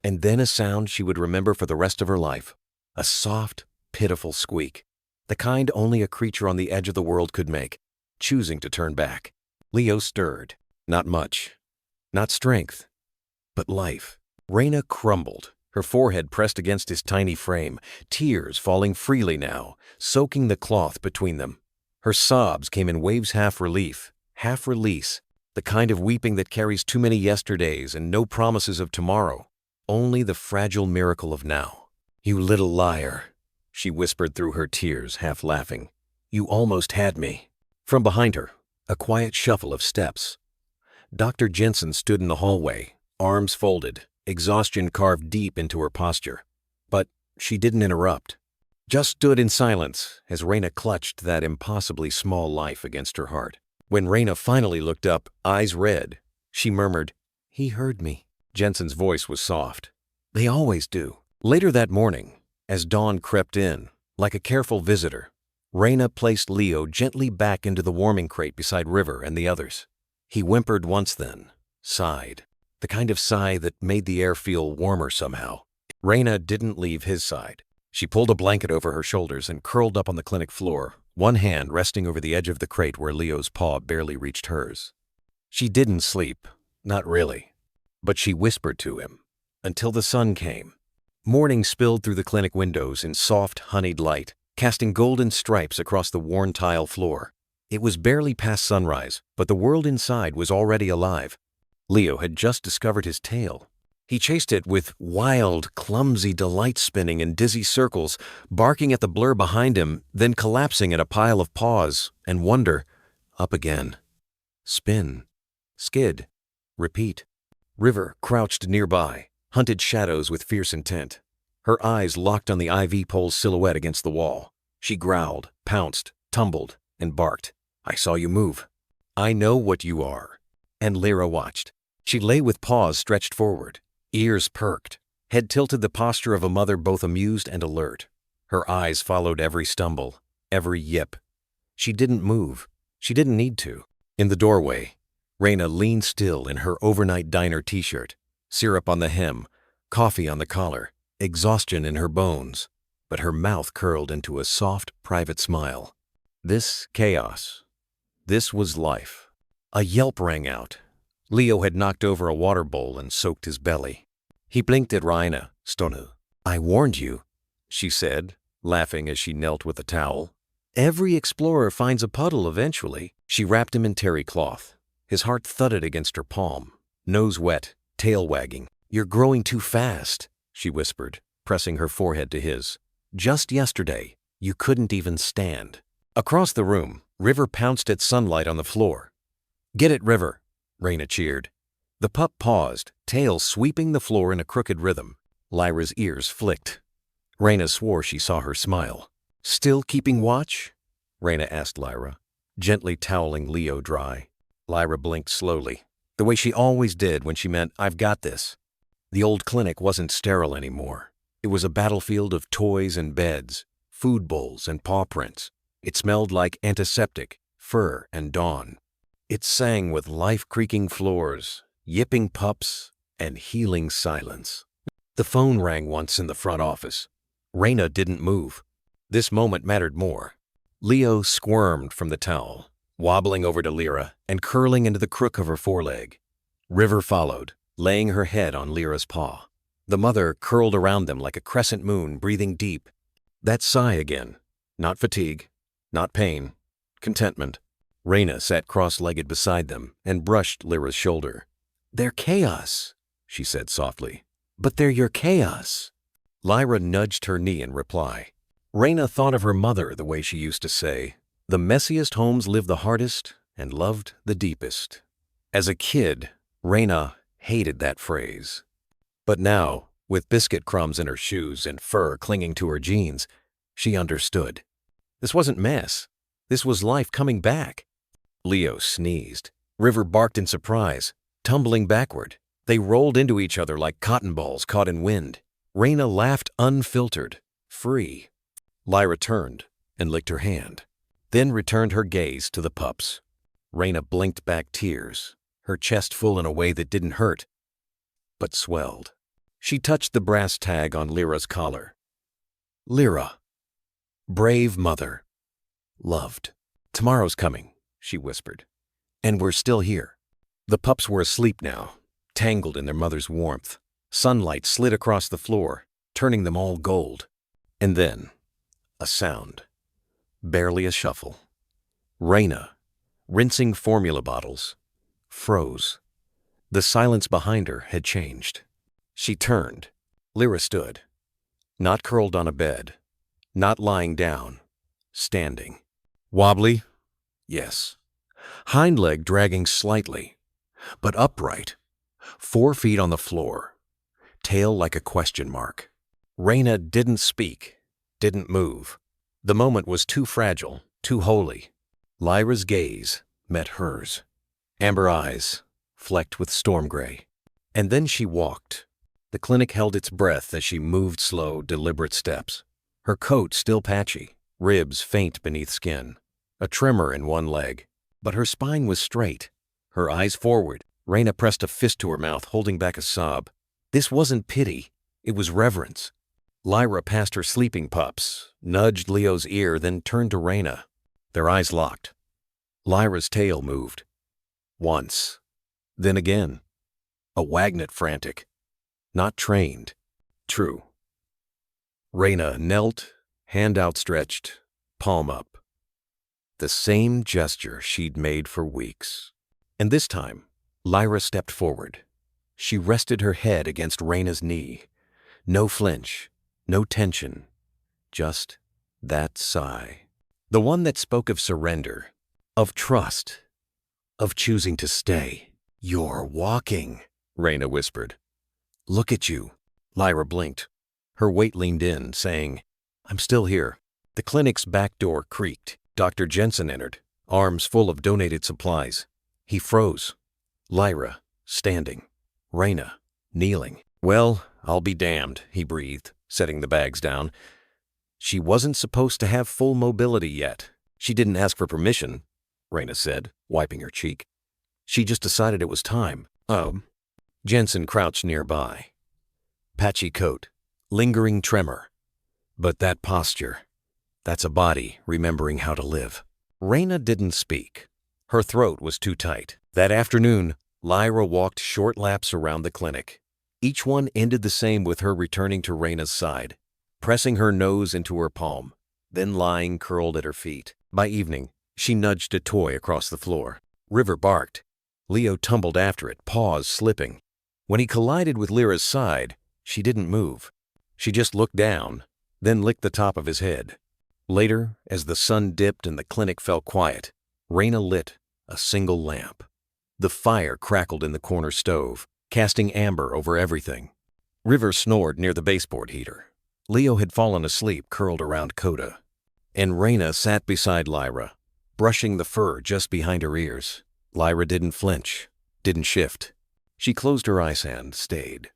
and then a sound she would remember for the rest of her life. A soft, pitiful squeak, the kind only a creature on the edge of the world could make, choosing to turn back. Leo stirred. Not much. Not strength. But life. Raina crumbled, her forehead pressed against his tiny frame, tears falling freely now, soaking the cloth between them. Her sobs came in waves, half relief, half release, the kind of weeping that carries too many yesterdays and no promises of tomorrow, only the fragile miracle of now. "You little liar," she whispered through her tears, half laughing. "You almost had me." From behind her, a quiet shuffle of steps. Dr. Jensen stood in the hallway, arms folded, exhaustion carved deep into her posture. But she didn't interrupt. Just stood in silence as Raina clutched that impossibly small life against her heart. When Raina finally looked up, eyes red, she murmured, "He heard me." Jensen's voice was soft. "They always do." Later that morning, as dawn crept in, like a careful visitor, Raina placed Leo gently back into the warming crate beside River and the others. He whimpered once, then sighed, the kind of sigh that made the air feel warmer somehow. Raina didn't leave his side. She pulled a blanket over her shoulders and curled up on the clinic floor, one hand resting over the edge of the crate where Leo's paw barely reached hers. She didn't sleep, not really, but she whispered to him, until the sun came. Morning spilled through the clinic windows in soft, honeyed light, casting golden stripes across the worn tile floor. It was barely past sunrise, but the world inside was already alive. Leo had just discovered his tail. He chased it with wild, clumsy delight, spinning in dizzy circles, barking at the blur behind him, then collapsing in a pile of paws and wonder. Up again. Spin. Skid. Repeat. River crouched nearby, hunted shadows with fierce intent. Her eyes locked on the IV pole's silhouette against the wall. She growled, pounced, tumbled, and barked. "I saw you move. I know what you are." And Lyra watched. She lay with paws stretched forward, ears perked, head tilted, the posture of a mother both amused and alert. Her eyes followed every stumble, every yip. She didn't move. She didn't need to. In the doorway, Raina leaned still in her overnight diner t-shirt, syrup on the hem, coffee on the collar, exhaustion in her bones, but her mouth curled into a soft, private smile. This chaos. This was life. A yelp rang out. Leo had knocked over a water bowl and soaked his belly. He blinked at Raina. "Stonu, I warned you," she said, laughing as she knelt with a towel. "Every explorer finds a puddle eventually." She wrapped him in terry cloth. His heart thudded against her palm, nose wet, tail wagging. "You're growing too fast," she whispered, pressing her forehead to his. "Just yesterday, you couldn't even stand." Across the room, River pounced at sunlight on the floor. "Get it, River," Raina cheered. The pup paused, tail sweeping the floor in a crooked rhythm. Lyra's ears flicked. Raina swore she saw her smile. "Still keeping watch?" Raina asked Lyra, gently toweling Leo dry. Lyra blinked slowly, the way she always did when she meant, "I've got this." The old clinic wasn't sterile anymore. It was a battlefield of toys and beds, food bowls and paw prints. It smelled like antiseptic, fur, and dawn. It sang with life-creaking floors, yipping pups, and healing silence. The phone rang once in the front office. Raina didn't move. This moment mattered more. Leo squirmed from the towel, wobbling over to Lyra and curling into the crook of her foreleg. River followed, laying her head on Lyra's paw. The mother curled around them like a crescent moon, breathing deep. That sigh again. Not fatigue, not pain, contentment. Raina sat cross-legged beside them and brushed Lyra's shoulder. "They're chaos," she said softly. "But they're your chaos." Lyra nudged her knee in reply. Raina thought of her mother the way she used to say, "The messiest homes live the hardest and loved the deepest." As a kid, Raina hated that phrase. But now, with biscuit crumbs in her shoes and fur clinging to her jeans, she understood. This wasn't mess. This was life coming back. Leo sneezed. River barked in surprise, tumbling backward. They rolled into each other like cotton balls caught in wind. Raina laughed unfiltered, free. Lyra turned and licked her hand, then returned her gaze to the pups. Raina blinked back tears, her chest full in a way that didn't hurt, but swelled. She touched the brass tag on Lyra's collar. Lyra. Brave mother. Loved. "Tomorrow's coming," she whispered. "And we're still here." The pups were asleep now, tangled in their mother's warmth. Sunlight slid across the floor, turning them all gold. And then, a sound. Barely a shuffle. Raina, rinsing formula bottles, froze. The silence behind her had changed. She turned. Lyra stood. Not curled on a bed. Not lying down. Standing. Wobbly? Yes. Hind leg dragging slightly, but upright. 4 feet on the floor. Tail like a question mark. Raina didn't speak, didn't move. The moment was too fragile, too holy. Lyra's gaze met hers. Amber eyes, flecked with storm gray. And then she walked. The clinic held its breath as she moved slow, deliberate steps. Her coat still patchy, ribs faint beneath skin. A tremor in one leg, but her spine was straight. Her eyes forward. Raina pressed a fist to her mouth, holding back a sob. This wasn't pity, it was reverence. Lyra passed her sleeping pups, nudged Leo's ear, then turned to Raina. Their eyes locked. Lyra's tail moved. Once. Then again. A wagnet frantic. Not trained. True. Raina knelt, hand outstretched, palm up. The same gesture she'd made for weeks. And this time, Lyra stepped forward. She rested her head against Raina's knee. No flinch, no tension, just that sigh. The one that spoke of surrender, of trust, of choosing to stay. "You're walking," Raina whispered. "Look at you." Lyra blinked. Her weight leaned in, saying, "I'm still here." The clinic's back door creaked. Dr. Jensen entered, arms full of donated supplies. He froze. Lyra, standing. Raina, kneeling. "Well, I'll be damned," he breathed, setting the bags down. She wasn't supposed to have full mobility yet. She didn't ask for permission, Raina said, wiping her cheek. She just decided it was time. Jensen crouched nearby. Patchy coat, lingering tremor. But that posture, that's a body remembering how to live. Raina didn't speak. Her throat was too tight. That afternoon, Lyra walked short laps around the clinic. Each one ended the same with her returning to Raina's side, pressing her nose into her palm, then lying curled at her feet. By evening, she nudged a toy across the floor. River barked. Leo tumbled after it, paws slipping. When he collided with Lyra's side, she didn't move. She just looked down, then licked the top of his head. Later, as the sun dipped and the clinic fell quiet, Raina lit a single lamp. The fire crackled in the corner stove, casting amber over everything. River snored near the baseboard heater. Leo had fallen asleep curled around Coda. And Raina sat beside Lyra, brushing the fur just behind her ears. Lyra didn't flinch, didn't shift. She closed her eyes and stayed.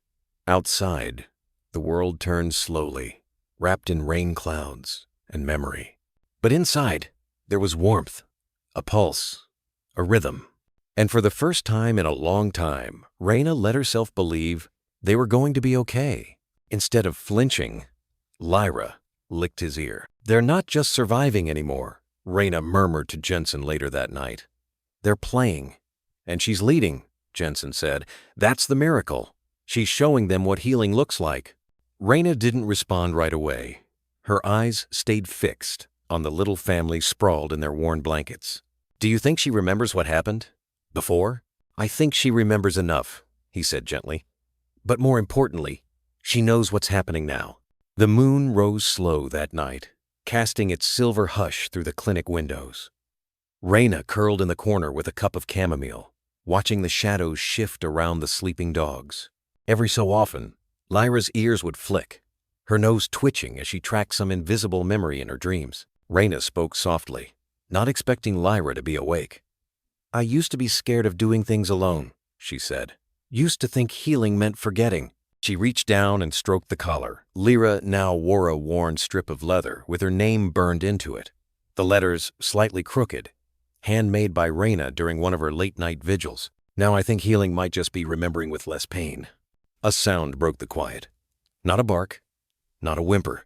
Outside, the world turned slowly, wrapped in rain clouds and memory. But inside, there was warmth, a pulse, a rhythm. And for the first time in a long time, Raina let herself believe they were going to be okay. Instead of flinching, Lyra licked his ear. "They're not just surviving anymore," Raina murmured to Jensen later that night. "They're playing. And she's leading," Jensen said. "That's the miracle. She's showing them what healing looks like." Raina didn't respond right away. Her eyes stayed fixed on the little family sprawled in their worn blankets. "Do you think she remembers what happened before?" "I think she remembers enough," he said gently. "But more importantly, she knows what's happening now." The moon rose slow that night, casting its silver hush through the clinic windows. Raina curled in the corner with a cup of chamomile, watching the shadows shift around the sleeping dogs. Every so often, Lyra's ears would flick, her nose twitching as she tracked some invisible memory in her dreams. Raina spoke softly, not expecting Lyra to be awake. "I used to be scared of doing things alone," she said. "Used to think healing meant forgetting." She reached down and stroked the collar. Lyra now wore a worn strip of leather with her name burned into it, the letters slightly crooked, handmade by Raina during one of her late-night vigils. "Now I think healing might just be remembering with less pain." A sound broke the quiet. Not a bark, not a whimper,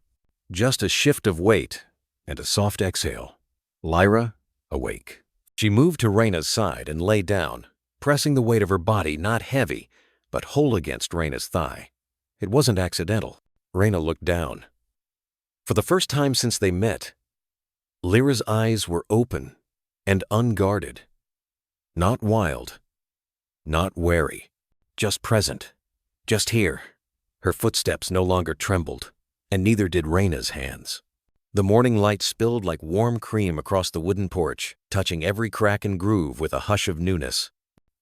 just a shift of weight and a soft exhale. Lyra, awake. She moved to Raina's side and lay down, pressing the weight of her body not heavy, but whole against Raina's thigh. It wasn't accidental. Raina looked down. For the first time since they met, Lyra's eyes were open and unguarded. Not wild, not wary, just present, just here. Her footsteps no longer trembled, and neither did Raina's hands. The morning light spilled like warm cream across the wooden porch, touching every crack and groove with a hush of newness.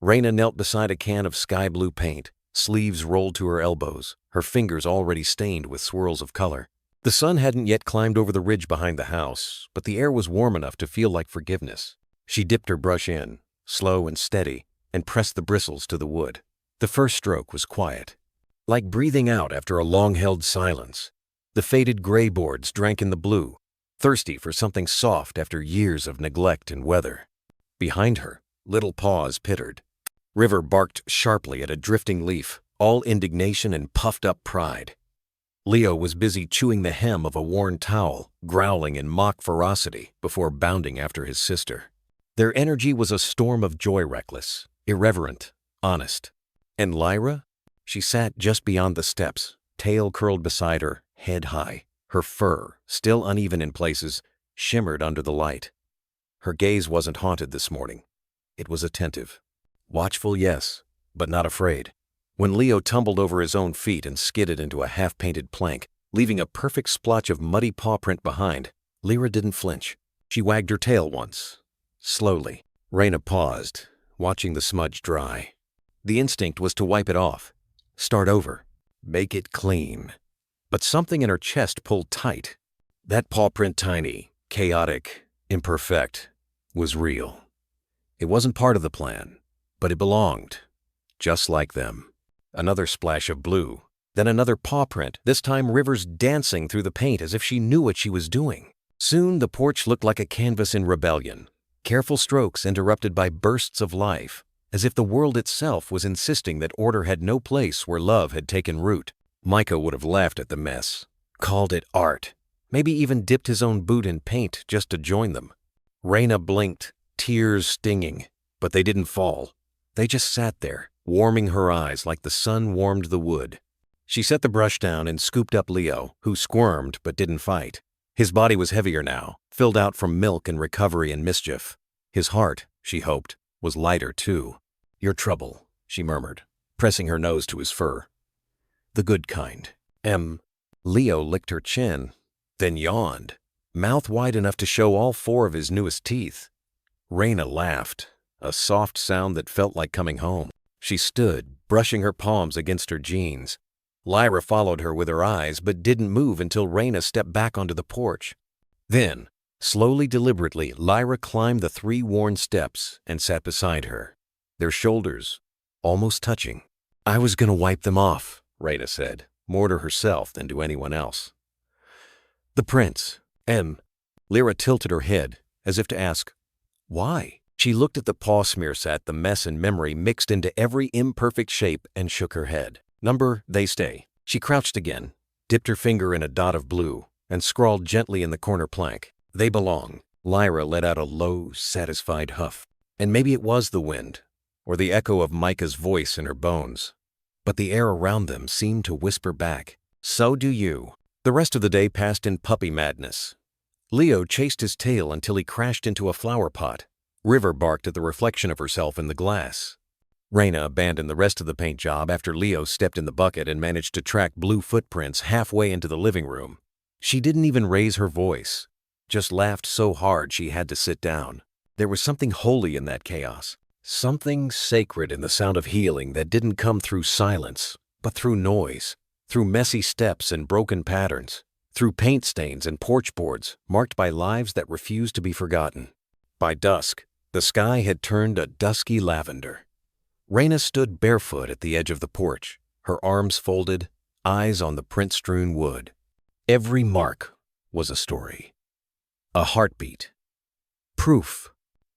Raina knelt beside a can of sky blue paint, sleeves rolled to her elbows, her fingers already stained with swirls of color. The sun hadn't yet climbed over the ridge behind the house, but the air was warm enough to feel like forgiveness. She dipped her brush in, slow and steady, and pressed the bristles to the wood. The first stroke was quiet, like breathing out after a long-held silence. The faded gray boards drank in the blue, thirsty for something soft after years of neglect and weather. Behind her, little paws pittered. River barked sharply at a drifting leaf, all indignation and puffed-up pride. Leo was busy chewing the hem of a worn towel, growling in mock ferocity before bounding after his sister. Their energy was a storm of joy, reckless, irreverent, honest. And Lyra? She sat just beyond the steps, tail curled beside her, head high. Her fur, still uneven in places, shimmered under the light. Her gaze wasn't haunted this morning. It was attentive. Watchful, yes, but not afraid. When Leo tumbled over his own feet and skidded into a half-painted plank, leaving a perfect splotch of muddy paw print behind, Lyra didn't flinch. She wagged her tail once, slowly. Raina paused, watching the smudge dry. The instinct was to wipe it off, start over, make it clean. But something in her chest pulled tight. That paw print, tiny, chaotic, imperfect, was real. It wasn't part of the plan, but it belonged, just like them. Another splash of blue, then another paw print, this time Rivers dancing through the paint as if she knew what she was doing. Soon the porch looked like a canvas in rebellion, careful strokes interrupted by bursts of life, as if the world itself was insisting that order had no place where love had taken root. Micah would have laughed at the mess, called it art, maybe even dipped his own boot in paint just to join them. Raina blinked, tears stinging, but they didn't fall. They just sat there, warming her eyes like the sun warmed the wood. She set the brush down and scooped up Leo, who squirmed but didn't fight. His body was heavier now, filled out from milk and recovery and mischief. His heart, she hoped, was lighter too. "Your trouble," she murmured, pressing her nose to his fur. "The good kind." Leo licked her chin, then yawned, mouth wide enough to show all four of his newest teeth. Raina laughed, a soft sound that felt like coming home. She stood, brushing her palms against her jeans. Lyra followed her with her eyes, but didn't move until Raina stepped back onto the porch. Then, slowly, deliberately, Lyra climbed the 3 worn steps and sat beside her, their shoulders almost touching. "I was gonna wipe them off," Raina said, more to herself than to anyone else. "The prince." Lyra tilted her head, as if to ask, why? She looked at the paw smear set, the mess and memory mixed into every imperfect shape, and shook her head. "Number, they stay." She crouched again, dipped her finger in a dot of blue, and scrawled gently in the corner plank, "They belong." Lyra let out a low, satisfied huff. And maybe it was the wind, or the echo of Micah's voice in her bones. But the air around them seemed to whisper back, "So do you." The rest of the day passed in puppy madness. Leo chased his tail until he crashed into a flower pot. River barked at the reflection of herself in the glass. Raina abandoned the rest of the paint job after Leo stepped in the bucket and managed to track blue footprints halfway into the living room. She didn't even raise her voice, just laughed so hard she had to sit down. There was something holy in that chaos, something sacred in the sound of healing that didn't come through silence, but through noise, through messy steps and broken patterns, through paint stains and porch boards marked by lives that refused to be forgotten. By dusk, the sky had turned a dusky lavender. Raina stood barefoot at the edge of the porch, her arms folded, eyes on the print-strewn wood. Every mark was a story, a heartbeat, proof.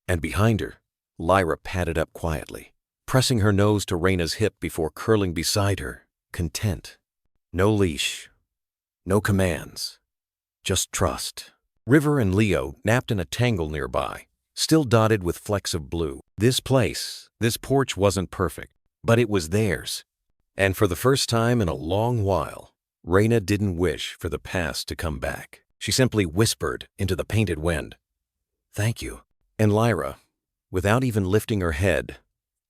And behind her, Lyra padded up quietly, pressing her nose to Raina's hip before curling beside her, content. No leash, no commands, just trust. River and Leo napped in a tangle nearby, still dotted with flecks of blue. This porch wasn't perfect, but it was theirs. And for the first time in a long while, Raina didn't wish for the past to come back. She simply whispered into the painted wind, "Thank you." And Lyra, without even lifting her head,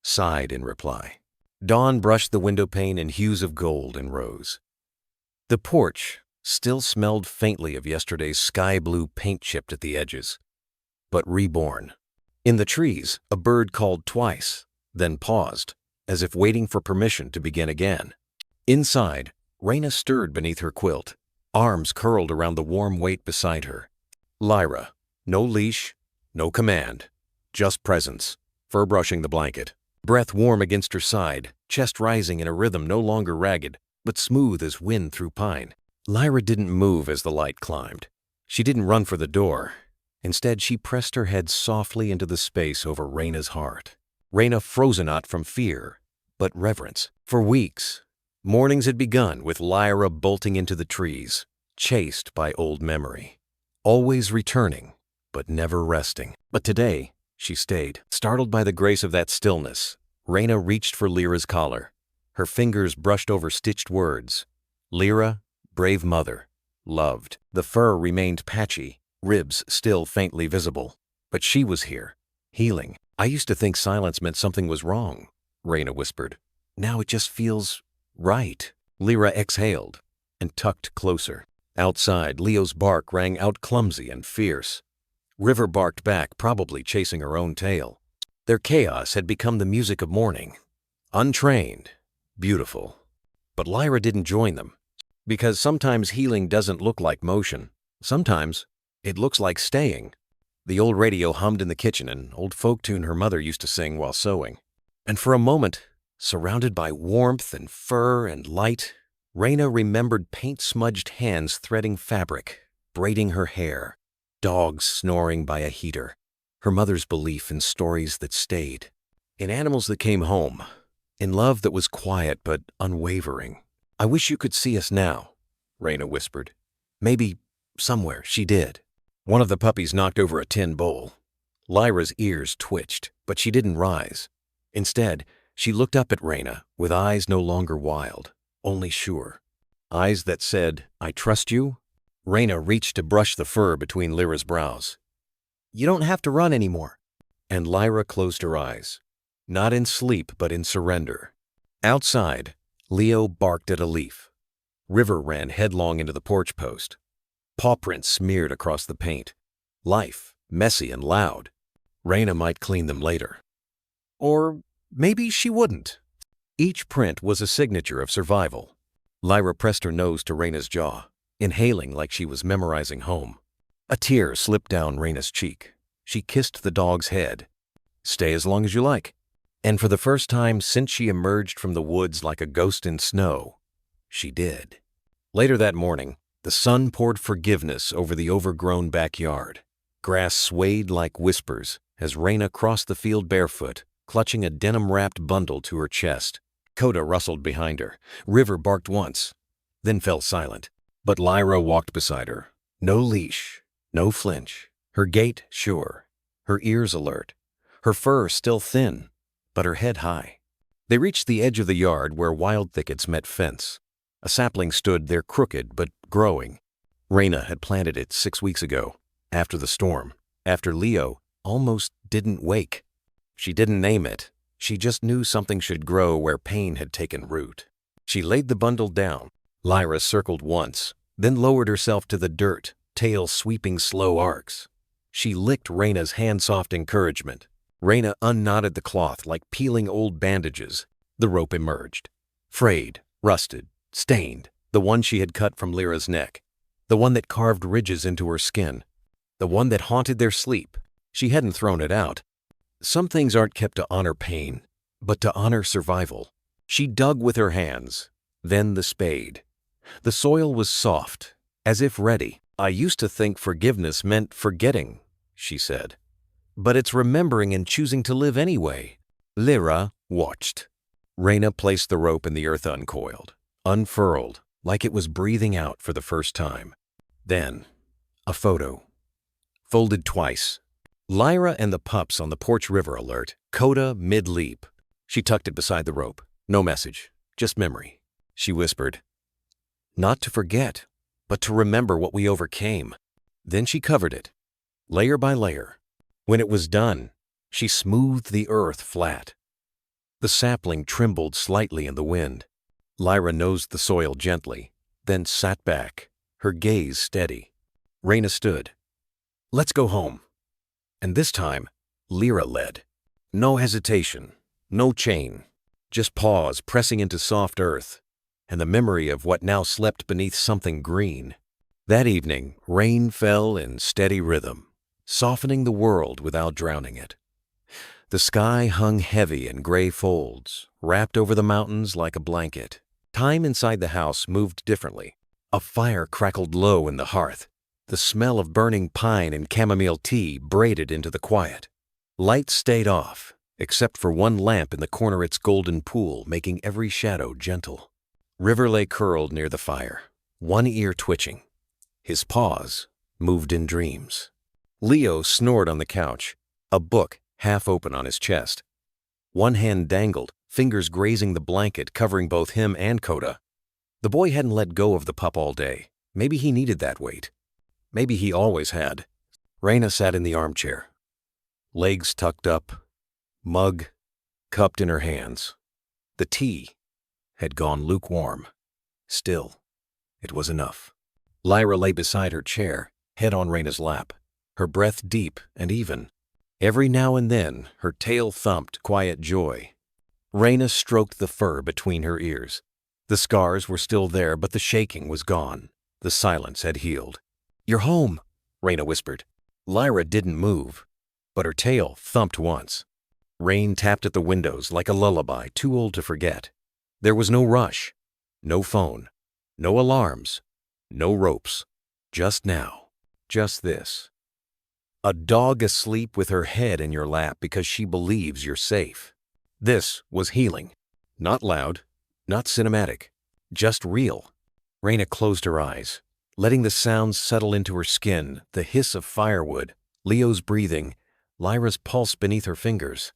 sighed in reply. Dawn brushed the window pane in hues of gold and rose. The porch still smelled faintly of yesterday's sky blue paint chipped at the edges, but reborn. In the trees, a bird called twice, then paused, as if waiting for permission to begin again. Inside, Raina stirred beneath her quilt, arms curled around the warm weight beside her. Lyra, no leash, no command, just presence, fur brushing the blanket, breath warm against her side, chest rising in a rhythm no longer ragged, but smooth as wind through pine. Lyra didn't move as the light climbed. She didn't run for the door. Instead, she pressed her head softly into the space over Raina's heart. Raina froze not from fear, but reverence. For weeks, mornings had begun with Lyra bolting into the trees, chased by old memory, always returning, but never resting. But today, she stayed. Startled by the grace of that stillness, Raina reached for Lyra's collar. Her fingers brushed over stitched words. Lyra, brave mother, loved. The fur remained patchy, ribs still faintly visible. But she was here, healing. "I used to think silence meant something was wrong," Raina whispered. "Now it just feels right." Lyra exhaled and tucked closer. Outside, Leo's bark rang out clumsy and fierce. River barked back, probably chasing her own tail. Their chaos had become the music of morning. Untrained, beautiful. But Lyra didn't join them. Because sometimes healing doesn't look like motion. Sometimes it looks like staying. The old radio hummed in the kitchen, an old folk tune her mother used to sing while sewing. And for a moment, surrounded by warmth and fur and light, Raina remembered paint-smudged hands threading fabric, braiding her hair, dogs snoring by a heater, her mother's belief in stories that stayed, in animals that came home, in love that was quiet but unwavering. "I wish you could see us now," Raina whispered. Maybe somewhere she did. One of the puppies knocked over a tin bowl. Lyra's ears twitched, but she didn't rise. Instead, she looked up at Raina with eyes no longer wild, only sure. Eyes that said, "I trust you." Raina reached to brush the fur between Lyra's brows. "You don't have to run anymore." And Lyra closed her eyes, not in sleep but in surrender. Outside, Leo barked at a leaf. River ran headlong into the porch post. Paw prints smeared across the paint. Life, messy and loud. Raina might clean them later. Or maybe she wouldn't. Each print was a signature of survival. Lyra pressed her nose to Raina's jaw, inhaling like she was memorizing home. A tear slipped down Raina's cheek. She kissed the dog's head. "Stay as long as you like." And for the first time since she emerged from the woods like a ghost in snow, she did. Later that morning, the sun poured forgiveness over the overgrown backyard. Grass swayed like whispers as Raina crossed the field barefoot, clutching a denim-wrapped bundle to her chest. Coda rustled behind her. River barked once, then fell silent. But Lyra walked beside her. No leash, no flinch. Her gait sure, her ears alert, her fur still thin, but her head high. They reached the edge of the yard where wild thickets met fence. A sapling stood there crooked but growing. Raina had planted it 6 weeks ago, after the storm, after Leo almost didn't wake. She didn't name it. She just knew something should grow where pain had taken root. She laid the bundle down. Lyra circled once, then lowered herself to the dirt, tail sweeping slow arcs. She licked Raina's hand-soft encouragement. Raina unknotted the cloth like peeling old bandages. The rope emerged. Frayed, rusted, stained, the one she had cut from Lyra's neck. The one that carved ridges into her skin. The one that haunted their sleep. She hadn't thrown it out. Some things aren't kept to honor pain, but to honor survival. She dug with her hands, then the spade. The soil was soft, as if ready. "I used to think forgiveness meant forgetting," she said. "But it's remembering and choosing to live anyway." Lyra watched. Raina placed the rope in the earth uncoiled, unfurled, like it was breathing out for the first time. Then, a photo. Folded twice. Lyra and the pups on the porch river alert. Coda mid-leap. She tucked it beside the rope. No message, just memory. She whispered, "Not to forget, but to remember what we overcame." Then she covered it, layer by layer. When it was done, she smoothed the earth flat. The sapling trembled slightly in the wind. Lyra nosed the soil gently, then sat back, her gaze steady. Raina stood. "Let's go home." And this time, Lyra led. No hesitation, no chain, just paws pressing into soft earth, and the memory of what now slept beneath something green. That evening, rain fell in steady rhythm, softening the world without drowning it. The sky hung heavy in gray folds, wrapped over the mountains like a blanket. Time inside the house moved differently. A fire crackled low in the hearth. The smell of burning pine and chamomile tea braided into the quiet. Lights stayed off, except for one lamp in the corner, its golden pool making every shadow gentle. River lay curled near the fire, one ear twitching. His paws moved in dreams. Leo snored on the couch, a book half open on his chest. One hand dangled, fingers grazing the blanket covering both him and Coda. The boy hadn't let go of the pup all day. Maybe he needed that weight. Maybe he always had. Raina sat in the armchair, legs tucked up, mug cupped in her hands. The tea had gone lukewarm. Still, it was enough. Lyra lay beside her chair, head on Raina's lap, her breath deep and even. Every now and then, her tail thumped quiet joy. Raina stroked the fur between her ears. The scars were still there, but the shaking was gone. The silence had healed. "You're home," Raina whispered. Lyra didn't move, but her tail thumped once. Rain tapped at the windows like a lullaby too old to forget. There was no rush, no phone, no alarms, no ropes. Just now, just this. A dog asleep with her head in your lap because she believes you're safe. This was healing. Not loud, not cinematic, just real. Raina closed her eyes, letting the sounds settle into her skin, the hiss of firewood, Leo's breathing, Lyra's pulse beneath her fingers.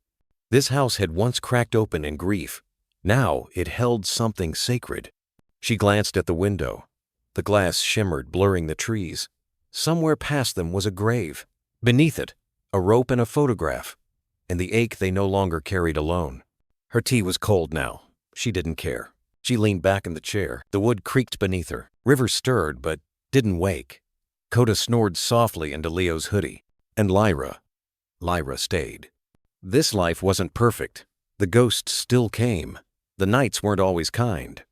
This house had once cracked open in grief. Now it held something sacred. She glanced at the window. The glass shimmered, blurring the trees. Somewhere past them was a grave. Beneath it, a rope and a photograph, and the ache they no longer carried alone. Her tea was cold now. She didn't care. She leaned back in the chair. The wood creaked beneath her. River stirred, but didn't wake. Coda snored softly into Leo's hoodie. And Lyra stayed. This life wasn't perfect. The ghosts still came. The nights weren't always kind.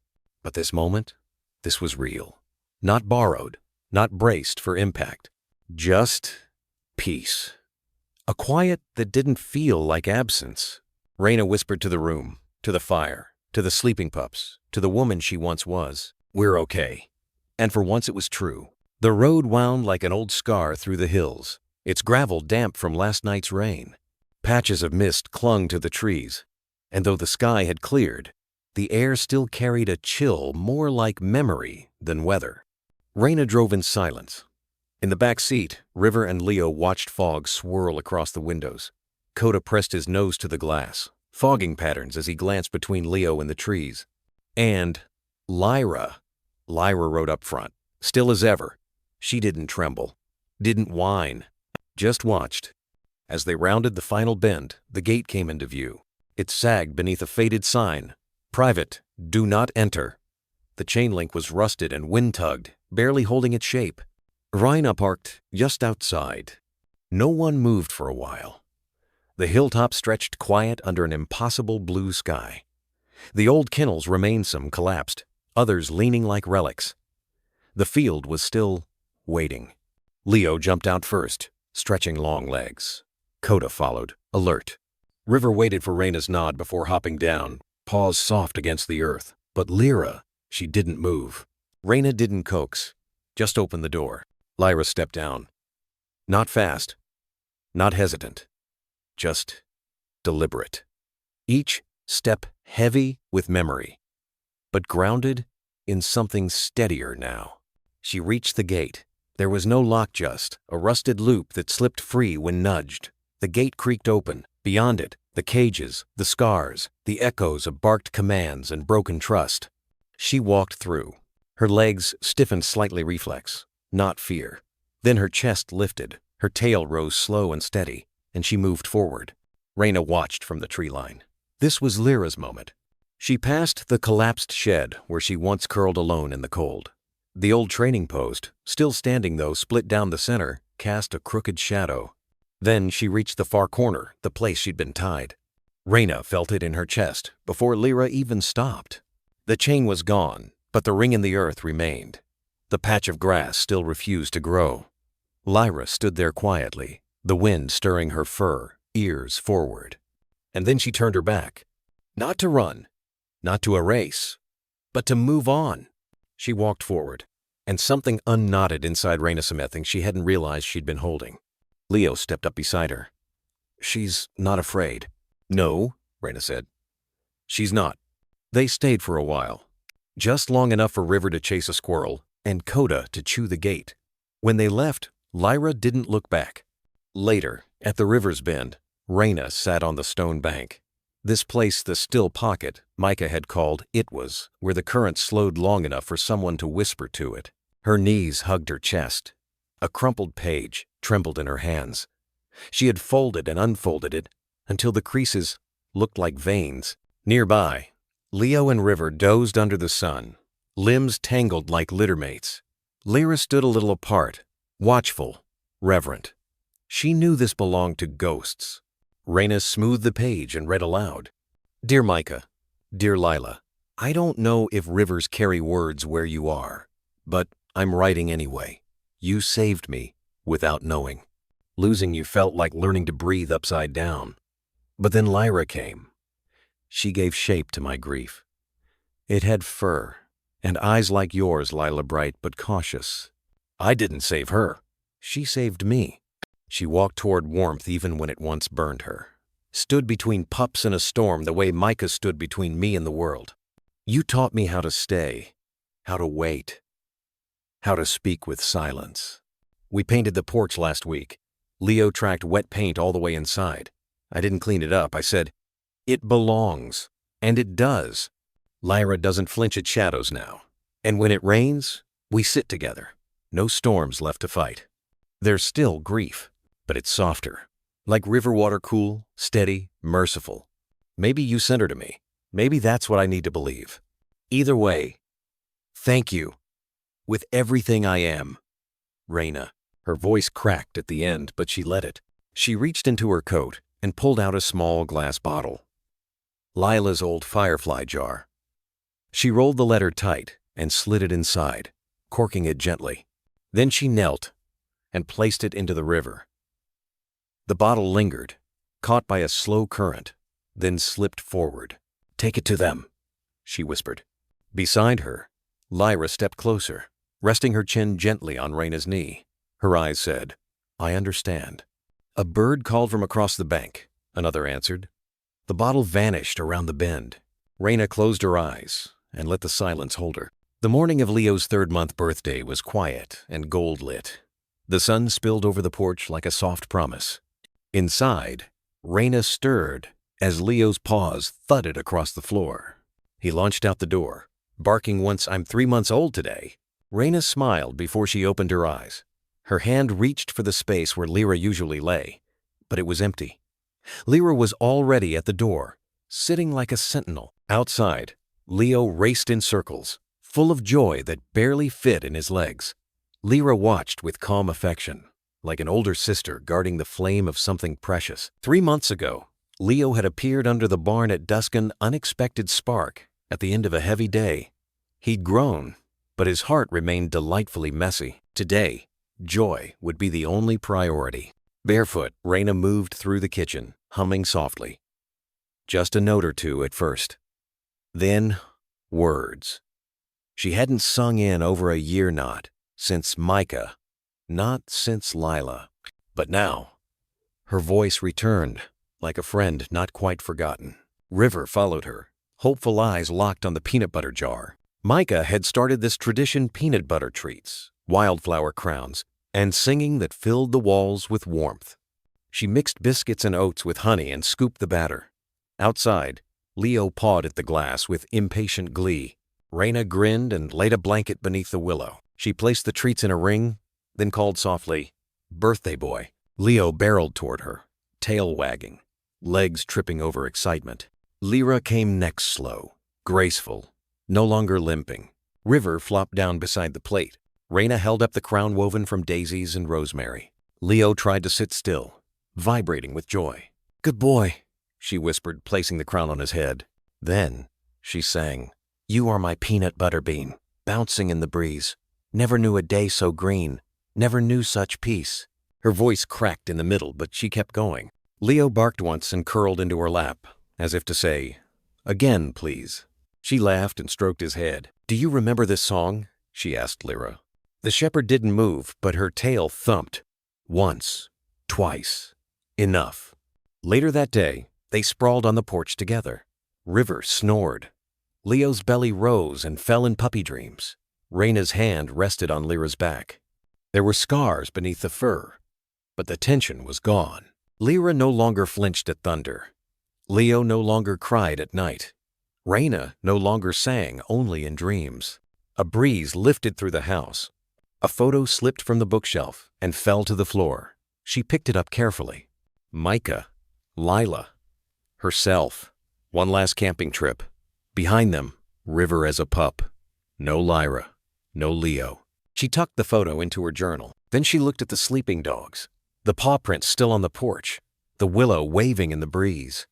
But this moment, this was real. Not borrowed, not braced for impact. Just peace. A quiet that didn't feel like absence. Raina whispered to the room, to the fire, to the sleeping pups, to the woman she once was. "We're okay." And for once it was true. The road wound like an old scar through the hills, its gravel damp from last night's rain. Patches of mist clung to the trees, and though the sky had cleared, The air still carried a chill more like memory than weather. Raina drove in silence. In the back seat, River and Leo watched fog swirl across the windows. Coda pressed his nose to the glass, fogging patterns as he glanced between Leo and the trees. And Lyra. Lyra rode up front, still as ever. She didn't tremble, didn't whine, just watched. As they rounded the final bend, the gate came into view. It sagged beneath a faded sign, "Private, do not enter." The chain link was rusted and wind-tugged, barely holding its shape. Raina parked just outside. No one moved for a while. The hilltop stretched quiet under an impossible blue sky. The old kennels remained, some collapsed, others leaning like relics. The field was still waiting. Leo jumped out first, stretching long legs. Coda followed, alert. River waited for Raina's nod before hopping down, paws soft against the earth. But Lyra, she didn't move. Raina didn't coax, just opened the door. Lyra stepped down. Not fast, not hesitant, just deliberate. Each step heavy with memory, but grounded in something steadier now. She reached the gate. There was no lock, just a rusted loop that slipped free when nudged. The gate creaked open. Beyond it, the cages, the scars, the echoes of barked commands and broken trust. She walked through. Her legs stiffened slightly, reflex, not fear. Then her chest lifted, her tail rose slow and steady, and she moved forward. Raina watched from the tree line. This was Lyra's moment. She passed the collapsed shed where she once curled alone in the cold. The old training post, still standing though split down the center, cast a crooked shadow. Then she reached the far corner, the place she'd been tied. Raina felt it in her chest before Lyra even stopped. The chain was gone, but the ring in the earth remained. The patch of grass still refused to grow. Lyra stood there quietly, the wind stirring her fur, ears forward. And then she turned her back. Not to run, not to erase, but to move on. She walked forward, and something unknotted inside Raina, something she hadn't realized she'd been holding. Leo stepped up beside her. She's not afraid. No, Raina said. She's not. They stayed for a while, just long enough for River to chase a squirrel and Coda to chew the gate. When they left, Lyra didn't look back. Later, at the river's bend, Raina sat on the stone bank. This place, the still pocket, Micah had called It Was, where the current slowed long enough for someone to whisper to it. Her knees hugged her chest. A crumpled page trembled in her hands. She had folded and unfolded it until the creases looked like veins. Nearby, Leo and River dozed under the sun, limbs tangled like littermates. Lyra stood a little apart, watchful, reverent. She knew this belonged to ghosts. Raina smoothed the page and read aloud. Dear Micah, dear Lila, I don't know if rivers carry words where you are, but I'm writing anyway. You saved me without knowing. Losing you felt like learning to breathe upside down. But then Lyra came. She gave shape to my grief. It had fur and eyes like yours, Lila, bright but cautious. I didn't save her. She saved me. She walked toward warmth even when it once burned her. Stood between Pups and a storm the way Micah stood between me and the world. You taught me how to stay, how to wait, how to speak with silence. We painted the porch last week. Leo tracked wet paint all the way inside. I didn't clean it up. I said, it belongs. And it does. Lyra doesn't flinch at shadows now. And when it rains, we sit together. No storms left to fight. There's still grief, but it's softer. Like river water, cool, steady, merciful. Maybe you sent her to me. Maybe that's what I need to believe. Either way, thank you. With everything I am. Raina. Her voice cracked at the end, but she let it. She reached into her coat and pulled out a small glass bottle. Lila's old firefly jar. She rolled the letter tight and slid it inside, corking it gently. Then she knelt and placed it into the river. The bottle lingered, caught by a slow current, then slipped forward. Take it to them, she whispered. Beside her, Lyra stepped closer, resting her chin gently on Raina's knee. Her eyes said, I understand. A bird called from across the bank, another answered. The bottle vanished around the bend. Raina closed her eyes and let the silence hold her. The morning of Leo's third-month birthday was quiet and gold-lit. The sun spilled over the porch like a soft promise. Inside, Raina stirred as Leo's paws thudded across the floor. He launched out the door, barking once, "I'm 3 months old today." Raina smiled before she opened her eyes. Her hand reached for the space where Lyra usually lay, but it was empty. Lyra was already at the door, sitting like a sentinel. Outside, Leo raced in circles, full of joy that barely fit in his legs. Lyra watched with calm affection, like an older sister guarding the flame of something precious. 3 months ago, Leo had appeared under the barn at dusk, an unexpected spark at the end of a heavy day. He'd grown, but his heart remained delightfully messy. Today, joy would be the only priority. Barefoot, Raina moved through the kitchen, humming softly. Just a note or two at first. Then, words. She hadn't sung in over a year, not since Micah, not since Lila. But now, her voice returned, like a friend not quite forgotten. River followed her, hopeful eyes locked on the peanut butter jar. Micah had started this tradition: peanut butter treats, wildflower crowns, and singing that filled the walls with warmth. She mixed biscuits and oats with honey and scooped the batter. Outside, Leo pawed at the glass with impatient glee. Raina grinned and laid a blanket beneath the willow. She placed the treats in a ring, then called softly, "Birthday boy." Leo barreled toward her, tail wagging, legs tripping over excitement. Lyra came next, slow, graceful, no longer limping. River flopped down beside the plate. Raina held up the crown woven from daisies and rosemary. Leo tried to sit still, vibrating with joy. "Good boy," she whispered, placing the crown on his head. Then she sang, "You are my peanut butter bean, bouncing in the breeze. Never knew a day so green, never knew such peace." Her voice cracked in the middle, but she kept going. Leo barked once and curled into her lap, as if to say, "Again, please." She laughed and stroked his head. "Do you remember this song?" she asked Lyra. The shepherd didn't move, but her tail thumped. Once, twice, enough. Later that day, they sprawled on the porch together. River snored. Leo's belly rose and fell in puppy dreams. Raina's hand rested on Lyra's back. There were scars beneath the fur, but the tension was gone. Lyra no longer flinched at thunder. Leo no longer cried at night. Raina no longer sang only in dreams. A breeze lifted through the house. A photo slipped from the bookshelf and fell to the floor. She picked it up carefully. Micah, Lila, herself, one last camping trip. Behind them, River as a pup. No Lyra, no Leo. She tucked the photo into her journal. Then she looked at the sleeping dogs, the paw prints still on the porch, the willow waving in the breeze.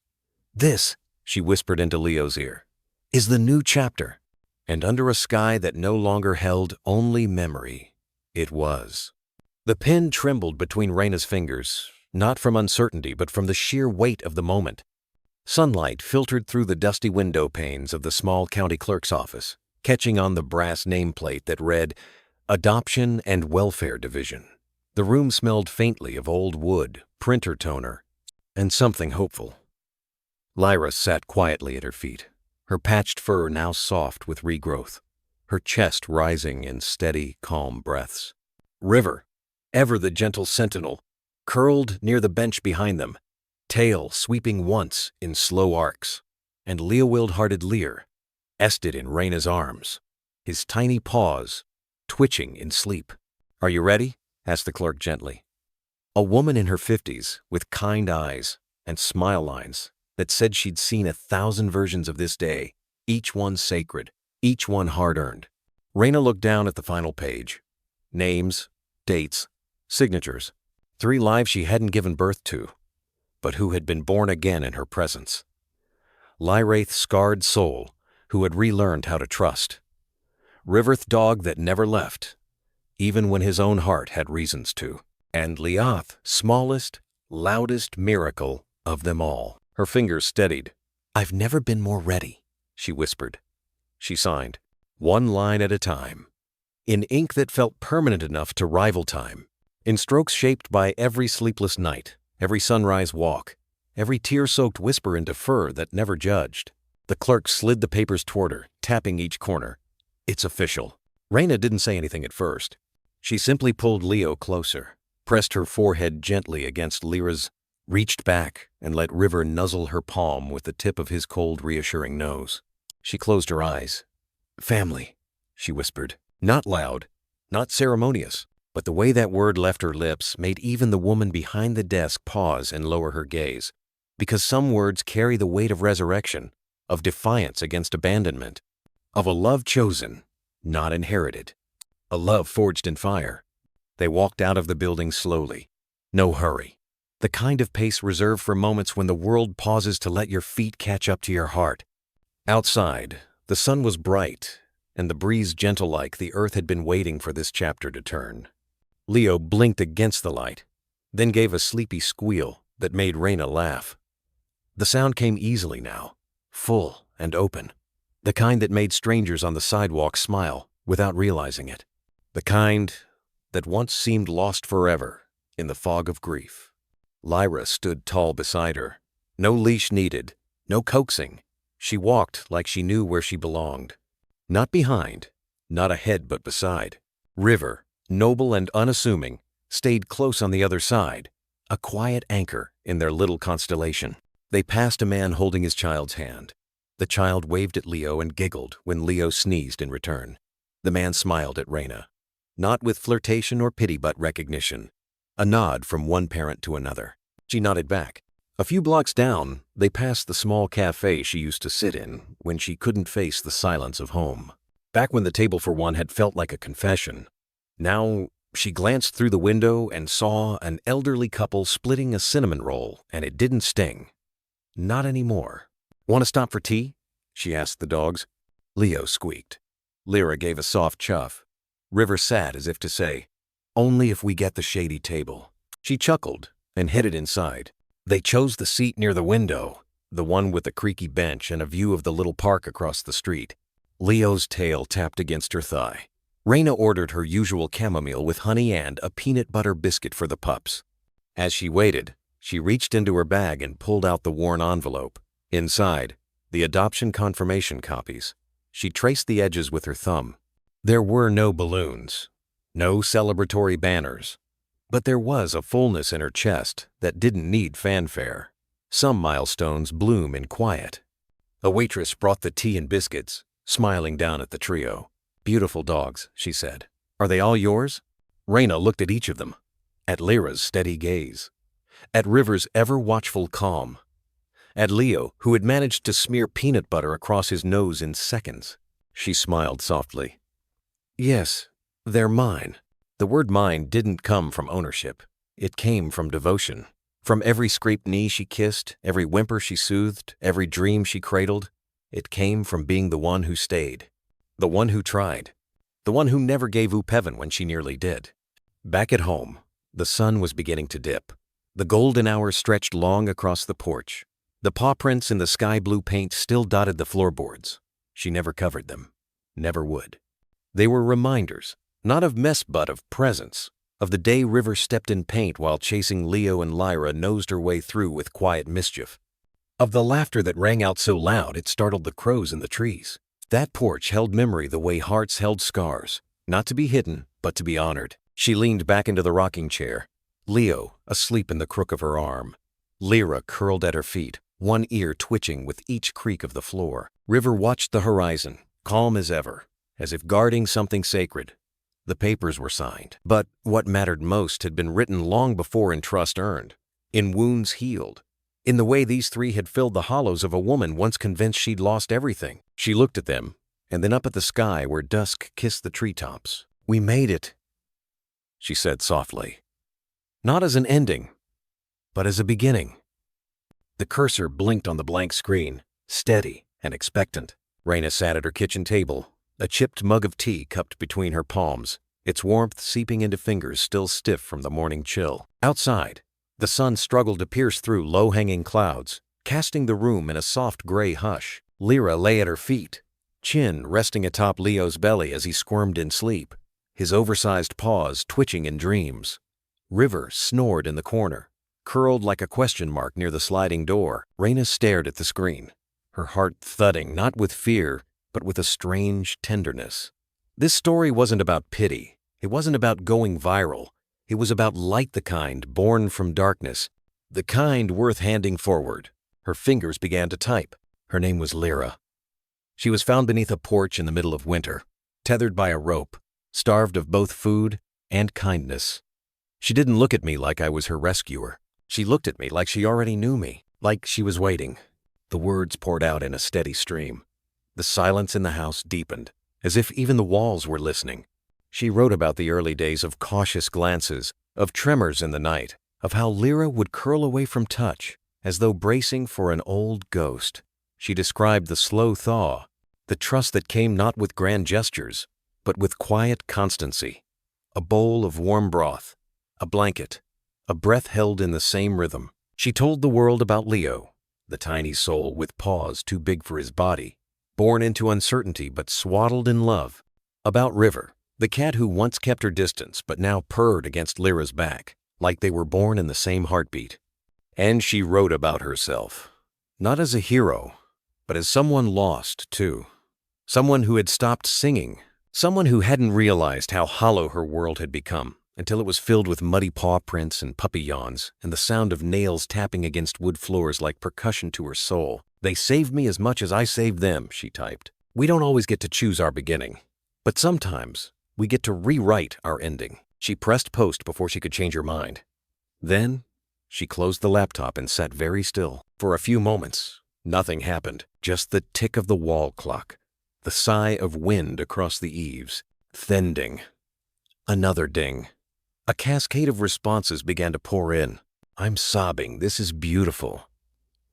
"This," she whispered into Leo's ear, "is the new chapter." And under a sky that no longer held only memory, it was. The pen trembled between Raina's fingers, not from uncertainty, but from the sheer weight of the moment. Sunlight filtered through the dusty window panes of the small county clerk's office, catching on the brass nameplate that read, "Adoption and Welfare Division." The room smelled faintly of old wood, printer toner, and something hopeful. Lyra sat quietly at her feet, her patched fur now soft with regrowth, her chest rising in steady, calm breaths. River, ever the gentle sentinel, curled near the bench behind them, tail sweeping once in slow arcs, and Leowild-hearted Lear ested in Raina's arms, his tiny paws twitching in sleep. "Are you ready?" asked the clerk gently. A woman in her 50s, with kind eyes and smile lines that said she'd seen 1,000 versions of this day, each one sacred, each one hard-earned. Raina looked down at the final page. Names, dates, signatures. 3 lives she hadn't given birth to, but who had been born again in her presence. Lyraith's scarred soul, who had relearned how to trust. Riverth dog that never left, even when his own heart had reasons to. And Leoth, smallest, loudest miracle of them all. Her fingers steadied. "I've never been more ready," she whispered. She signed, one line at a time, in ink that felt permanent enough to rival time, in strokes shaped by every sleepless night, every sunrise walk, every tear-soaked whisper into fur that never judged. The clerk slid the papers toward her, tapping each corner. It's official. Raina didn't say anything at first. She simply pulled Leo closer, pressed her forehead gently against Lyra's, reached back, and let River nuzzle her palm with the tip of his cold, reassuring nose. She closed her eyes. Family, she whispered. Not loud, not ceremonious, but the way that word left her lips made even the woman behind the desk pause and lower her gaze, because some words carry the weight of resurrection, of defiance against abandonment, of a love chosen, not inherited, a love forged in fire. They walked out of the building slowly. No hurry. The kind of pace reserved for moments when the world pauses to let your feet catch up to your heart. Outside, the sun was bright, and the breeze gentle like the earth had been waiting for this chapter to turn. Leo blinked against the light, then gave a sleepy squeal that made Raina laugh. The sound came easily now, full and open, the kind that made strangers on the sidewalk smile without realizing it, the kind that once seemed lost forever in the fog of grief. Lyra stood tall beside her. No leash needed, no coaxing. She walked like she knew where she belonged. Not behind, not ahead but beside. River, noble and unassuming, stayed close on the other side, a quiet anchor in their little constellation. They passed a man holding his child's hand. The child waved at Leo and giggled when Leo sneezed in return. The man smiled at Raina, not with flirtation or pity but recognition. A nod from one parent to another. She nodded back. A few blocks down, they passed the small cafe she used to sit in when she couldn't face the silence of home. Back when the table for one had felt like a confession. Now, she glanced through the window and saw an elderly couple splitting a cinnamon roll, and it didn't sting. Not anymore. Want to stop for tea? She asked the dogs. Leo squeaked. Lyra gave a soft chuff. River sat as if to say, only if we get the shady table. She chuckled and headed inside. They chose the seat near the window, the one with the creaky bench and a view of the little park across the street. Leo's tail tapped against her thigh. Raina ordered her usual chamomile with honey and a peanut butter biscuit for the pups. As she waited, she reached into her bag and pulled out the worn envelope. Inside, the adoption confirmation copies. She traced the edges with her thumb. There were no balloons, no celebratory banners, but there was a fullness in her chest that didn't need fanfare. Some milestones bloom in quiet. A waitress brought the tea and biscuits, smiling down at the trio. Beautiful dogs, she said. Are they all yours? Raina looked at each of them, at Lyra's steady gaze, at River's ever-watchful calm, at Leo, who had managed to smear peanut butter across his nose in seconds. She smiled softly. Yes, they're mine. The word mine didn't come from ownership. It came from devotion. From every scraped knee she kissed, every whimper she soothed, every dream she cradled, it came from being the one who stayed, the one who tried, the one who never gave oop heaven when she nearly did. Back at home, the sun was beginning to dip. The golden hour stretched long across the porch. The paw prints in the sky blue paint still dotted the floorboards. She never covered them, never would. They were reminders, not of mess but of presence, of the day River stepped in paint while chasing Leo and Lyra nosed her way through with quiet mischief, of the laughter that rang out so loud it startled the crows in the trees. That porch held memory the way hearts held scars, not to be hidden, but to be honored. She leaned back into the rocking chair, Leo asleep in the crook of her arm. Lyra curled at her feet, one ear twitching with each creak of the floor. River watched the horizon, calm as ever, as if guarding something sacred. The papers were signed, but what mattered most had been written long before in trust earned, in wounds healed, in the way these three had filled the hollows of a woman once convinced she'd lost everything. She looked at them, and then up at the sky where dusk kissed the treetops. We made it, she said softly. Not as an ending, but as a beginning. The cursor blinked on the blank screen, steady and expectant. Raina sat at her kitchen table, a chipped mug of tea cupped between her palms, its warmth seeping into fingers still stiff from the morning chill. Outside, the sun struggled to pierce through low-hanging clouds, casting the room in a soft gray hush. Lyra lay at her feet, chin resting atop Leo's belly as he squirmed in sleep, his oversized paws twitching in dreams. River snored in the corner, curled like a question mark near the sliding door. Raina stared at the screen. her heart thudding not with fear, but with a strange tenderness. This story wasn't about pity. It wasn't about going viral. It was about light, the kind born from darkness, the kind worth handing forward. Her fingers began to type. Her name was Lyra. She was found beneath a porch in the middle of winter, tethered by a rope, starved of both food and kindness. She didn't look at me like I was her rescuer. She looked at me like she already knew me, like she was waiting. The words poured out in a steady stream. The silence in the house deepened, as if even the walls were listening. She wrote about the early days of cautious glances, of tremors in the night, of how Lyra would curl away from touch, as though bracing for an old ghost. She described the slow thaw, the trust that came not with grand gestures, but with quiet constancy. A bowl of warm broth, a blanket, a breath held in the same rhythm. She told the world about Leo, the tiny soul with paws too big for his body, born into uncertainty but swaddled in love. About River, the cat who once kept her distance but now purred against Lyra's back, like they were born in the same heartbeat. And she wrote about herself, not as a hero, but as someone lost, too. Someone who had stopped singing, someone who hadn't realized how hollow her world had become until it was filled with muddy paw prints and puppy yawns and the sound of nails tapping against wood floors like percussion to her soul. They saved me as much as I saved them, she typed. We don't always get to choose our beginning, but sometimes we get to rewrite our ending. She pressed post before she could change her mind. Then she closed the laptop and sat very still. For a few moments, nothing happened, just the tick of the wall clock, the sigh of wind across the eaves. Then ding. Another ding. A cascade of responses began to pour in. I'm sobbing. This is beautiful.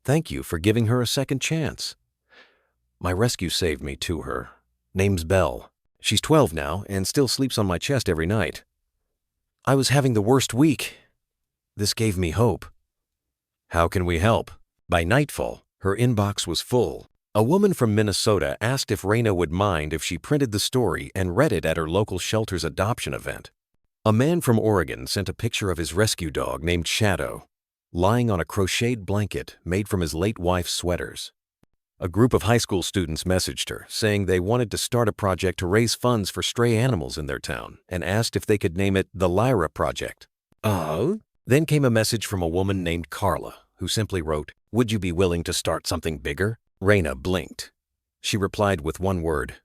Thank you for giving her a second chance. My rescue saved me to her. Name's Belle. She's 12 now and still sleeps on my chest every night. I was having the worst week. This gave me hope. How can we help? By nightfall, her inbox was full. A woman from Minnesota asked if Raina would mind if she printed the story and read it at her local shelter's adoption event. A man from Oregon sent a picture of his rescue dog named Shadow, lying on a crocheted blanket made from his late wife's sweaters. A group of high school students messaged her, saying they wanted to start a project to raise funds for stray animals in their town, and asked if they could name it the Lyra Project. Oh? Then came a message from a woman named Carla, who simply wrote, "Would you be willing to start something bigger?" Raina blinked. She replied with one word,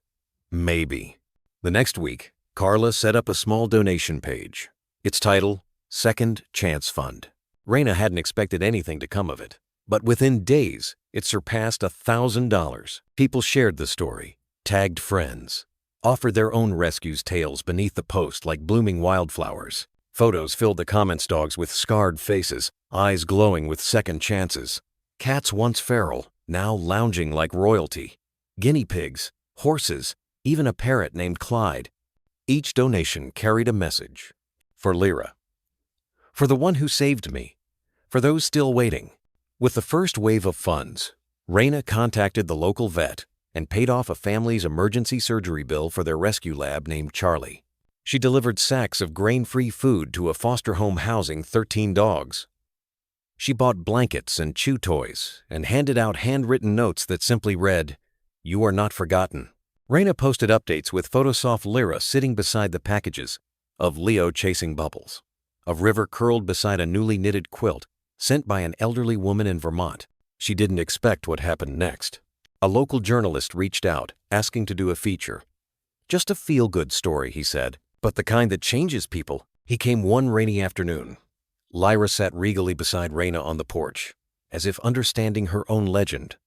maybe. The next week, Carla set up a small donation page. Its title, Second Chance Fund. Raina hadn't expected anything to come of it, but within days, it surpassed $1,000. People shared the story, tagged friends, offered their own rescues tales beneath the post like blooming wildflowers. Photos filled the comments dogs with scarred faces, eyes glowing with second chances. Cats once feral, now lounging like royalty. Guinea pigs, horses, even a parrot named Clyde. Each donation carried a message. For Lyra. For the one who saved me. For those still waiting. With the first wave of funds, Raina contacted the local vet and paid off a family's emergency surgery bill for their rescue lab named Charlie. She delivered sacks of grain-free food to a foster home housing 13 dogs. She bought blankets and chew toys and handed out handwritten notes that simply read, "You are not forgotten." Raina posted updates with Photosoft Lyra sitting beside the packages, of Leo chasing bubbles, of River curled beside a newly knitted quilt sent by an elderly woman in Vermont. She didn't expect what happened next. A local journalist reached out, asking to do a feature. Just a feel-good story, he said, but the kind that changes people. He came one rainy afternoon. Lyra sat regally beside Raina on the porch, as if understanding her own legend.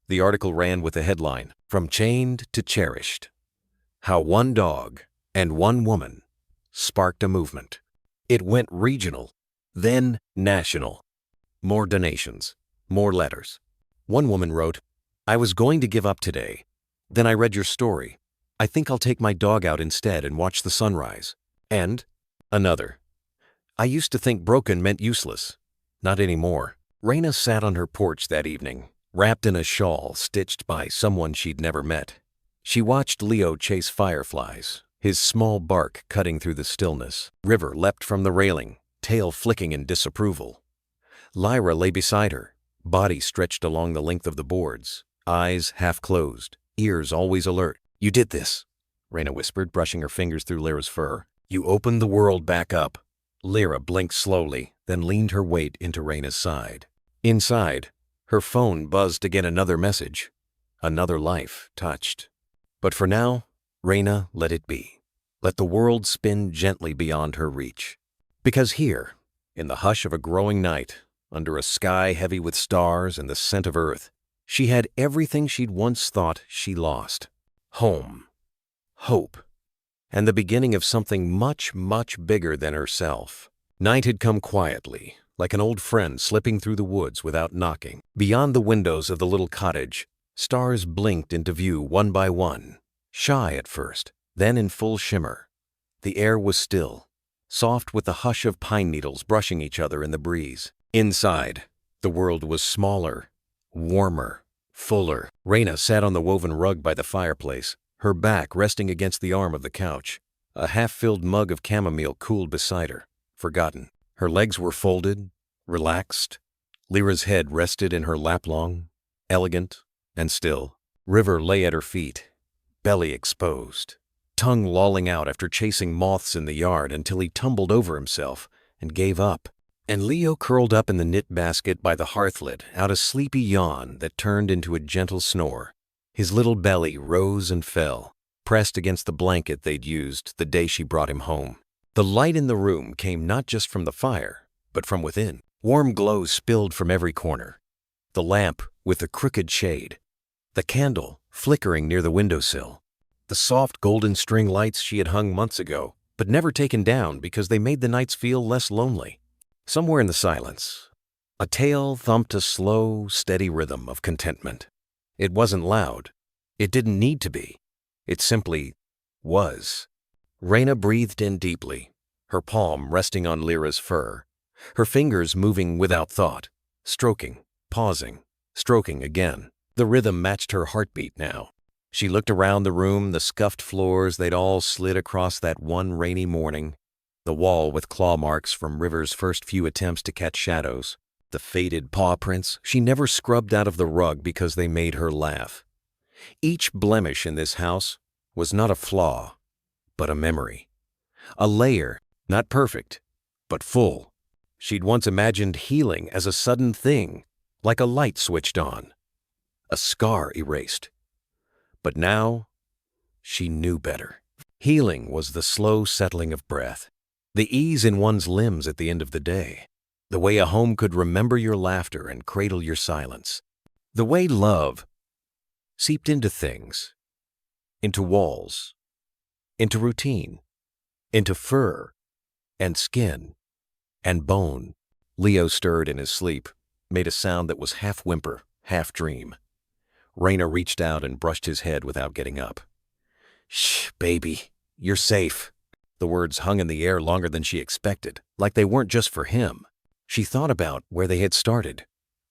The article ran with the headline, "From Chained to Cherished. How one dog and one woman sparked a movement." It went regional, then national. More donations, more letters. One woman wrote, "I was going to give up today. Then I read your story. I think I'll take my dog out instead and watch the sunrise." And another, "I used to think broken meant useless. Not anymore." Raina sat on her porch that evening, wrapped in a shawl stitched by someone she'd never met. She watched Leo chase fireflies, his small bark cutting through the stillness. River leapt from the railing, tail flicking in disapproval. Lyra lay beside her, body stretched along the length of the boards, eyes half closed, ears always alert. "You did this," Reyna whispered, brushing her fingers through Lyra's fur. "You opened the world back up." Lyra blinked slowly, then leaned her weight into Reyna's side. Inside, her phone buzzed to get another message. Another life touched. But for now, Reyna let it be. Let the world spin gently beyond her reach. Because here, in the hush of a growing night, under a sky heavy with stars and the scent of earth, she had everything she'd once thought she lost. Home, hope, and the beginning of something much, much bigger than herself. Night had come quietly, like an old friend slipping through the woods without knocking. Beyond the windows of the little cottage, stars blinked into view one by one, shy at first, then in full shimmer. The air was still, soft with the hush of pine needles brushing each other in the breeze. Inside, the world was smaller, warmer, fuller. Reyna sat on the woven rug by the fireplace, her back resting against the arm of the couch. A half-filled mug of chamomile cooled beside her, forgotten. Her legs were folded, relaxed. Lyra's head rested in her lap long, elegant, and still. River lay at her feet, belly exposed, tongue lolling out after chasing moths in the yard until he tumbled over himself and gave up. And Leo curled up in the knit basket by the hearthlid out a sleepy yawn that turned into a gentle snore. His little belly rose and fell, pressed against the blanket they'd used the day she brought him home. The light in the room came not just from the fire, but from within. Warm glow spilled from every corner. The lamp with the crooked shade, the candle flickering near the windowsill, the soft golden string lights she had hung months ago, but never taken down because they made the nights feel less lonely. Somewhere in the silence, a tail thumped a slow, steady rhythm of contentment. It wasn't loud. It didn't need to be. It simply was. Reyna breathed in deeply, her palm resting on Lyra's fur, her fingers moving without thought, stroking, pausing, stroking again. The rhythm matched her heartbeat now. She looked around the room, the scuffed floors they'd all slid across that one rainy morning, the wall with claw marks from River's first few attempts to catch shadows, the faded paw prints she never scrubbed out of the rug because they made her laugh. Each blemish in this house was not a flaw, but a memory. A layer, not perfect, but full. She'd once imagined healing as a sudden thing, like a light switched on, a scar erased. But now, she knew better. Healing was the slow settling of breath, the ease in one's limbs at the end of the day, the way a home could remember your laughter and cradle your silence, the way love seeped into things, into walls, into routine, into fur and skin and bone. Leo stirred in his sleep, made a sound that was half whimper, half dream. Reyna reached out and brushed his head without getting up. "Shh, baby, you're safe." The words hung in the air longer than she expected, like they weren't just for him. She thought about where they had started,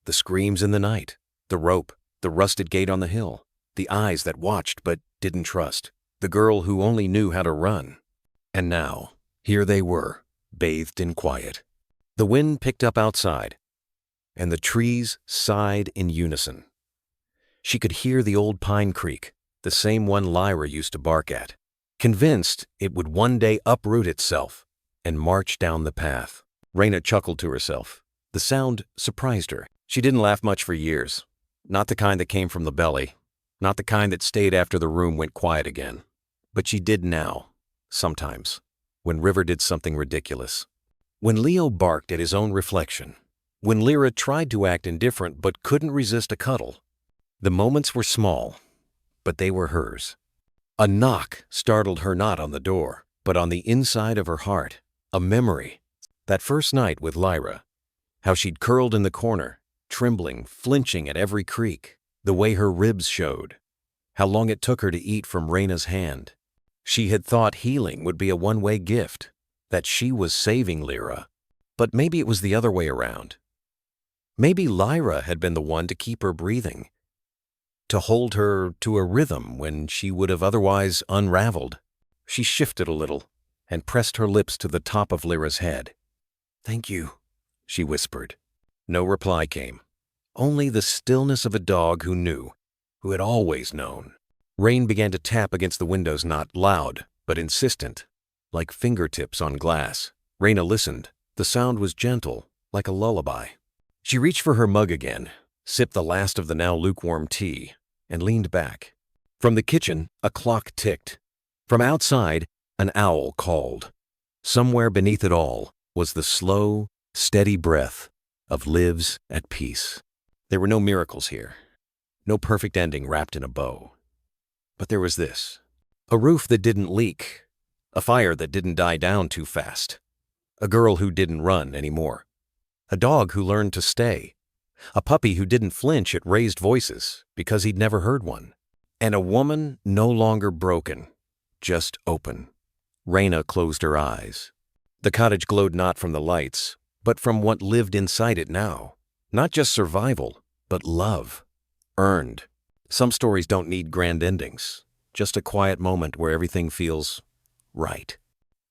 the screams in the night, the rope, the rusted gate on the hill, the eyes that watched but didn't trust, the girl who only knew how to run. And now, here they were, bathed in quiet. The wind picked up outside, and the trees sighed in unison. She could hear the old pine creak, the same one Lyra used to bark at, convinced it would one day uproot itself and march down the path. Reyna chuckled to herself. The sound surprised her. She didn't laugh much for years. Not the kind that came from the belly, not the kind that stayed after the room went quiet again. But she did now, sometimes, when River did something ridiculous. When Leo barked at his own reflection. When Lyra tried to act indifferent but couldn't resist a cuddle. The moments were small, but they were hers. A knock startled her not on the door, but on the inside of her heart. A memory. That first night with Lyra. How she'd curled in the corner, trembling, flinching at every creak. The way her ribs showed. How long it took her to eat from Reyna's hand. She had thought healing would be a one-way gift, that she was saving Lyra. But maybe it was the other way around. Maybe Lyra had been the one to keep her breathing, to hold her to a rhythm when she would have otherwise unraveled. She shifted a little and pressed her lips to the top of Lyra's head. "Thank you," she whispered. No reply came, only the stillness of a dog who knew. who had always known. Rain began to tap against the windows, not loud, but insistent, like fingertips on glass. Raina listened. The sound was gentle, like a lullaby. She reached for her mug again, sipped the last of the now lukewarm tea, and leaned back. From the kitchen, a clock ticked. From outside, an owl called. Somewhere beneath it all was the slow, steady breath of lives at peace. There were no miracles here, no perfect ending wrapped in a bow. But there was this: a roof that didn't leak, a fire that didn't die down too fast, a girl who didn't run anymore, a dog who learned to stay, a puppy who didn't flinch at raised voices because he'd never heard one, and a woman no longer broken, just open. Raina closed her eyes. The cottage glowed not from the lights, but from what lived inside it now. Not just survival, but love. Earned. Some stories don't need grand endings, just a quiet moment where everything feels right.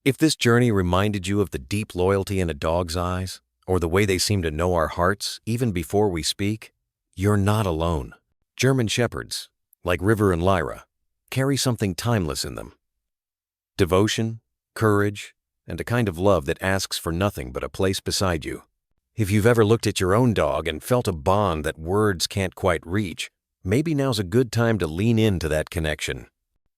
If this journey reminded you of the deep loyalty in a dog's eyes, or the way they seem to know our hearts even before we speak, you're not alone. German shepherds, like River and Lyra, carry something timeless in them. Devotion, courage, and a kind of love that asks for nothing but a place beside you. If you've ever looked at your own dog and felt a bond that words can't quite reach, maybe now's a good time to lean into that connection.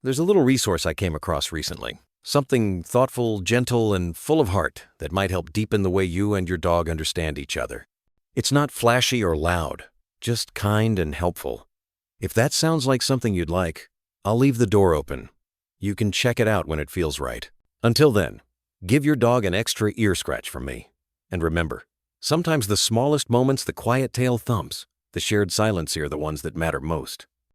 There's a little resource I came across recently. Something thoughtful, gentle, and full of heart that might help deepen the way you and your dog understand each other. It's not flashy or loud, just kind and helpful. If that sounds like something you'd like, I'll leave the door open. You can check it out when it feels right. Until then, give your dog an extra ear scratch from me. And remember, sometimes the smallest moments, the quiet tail thumps, the shared silence are the ones that matter most.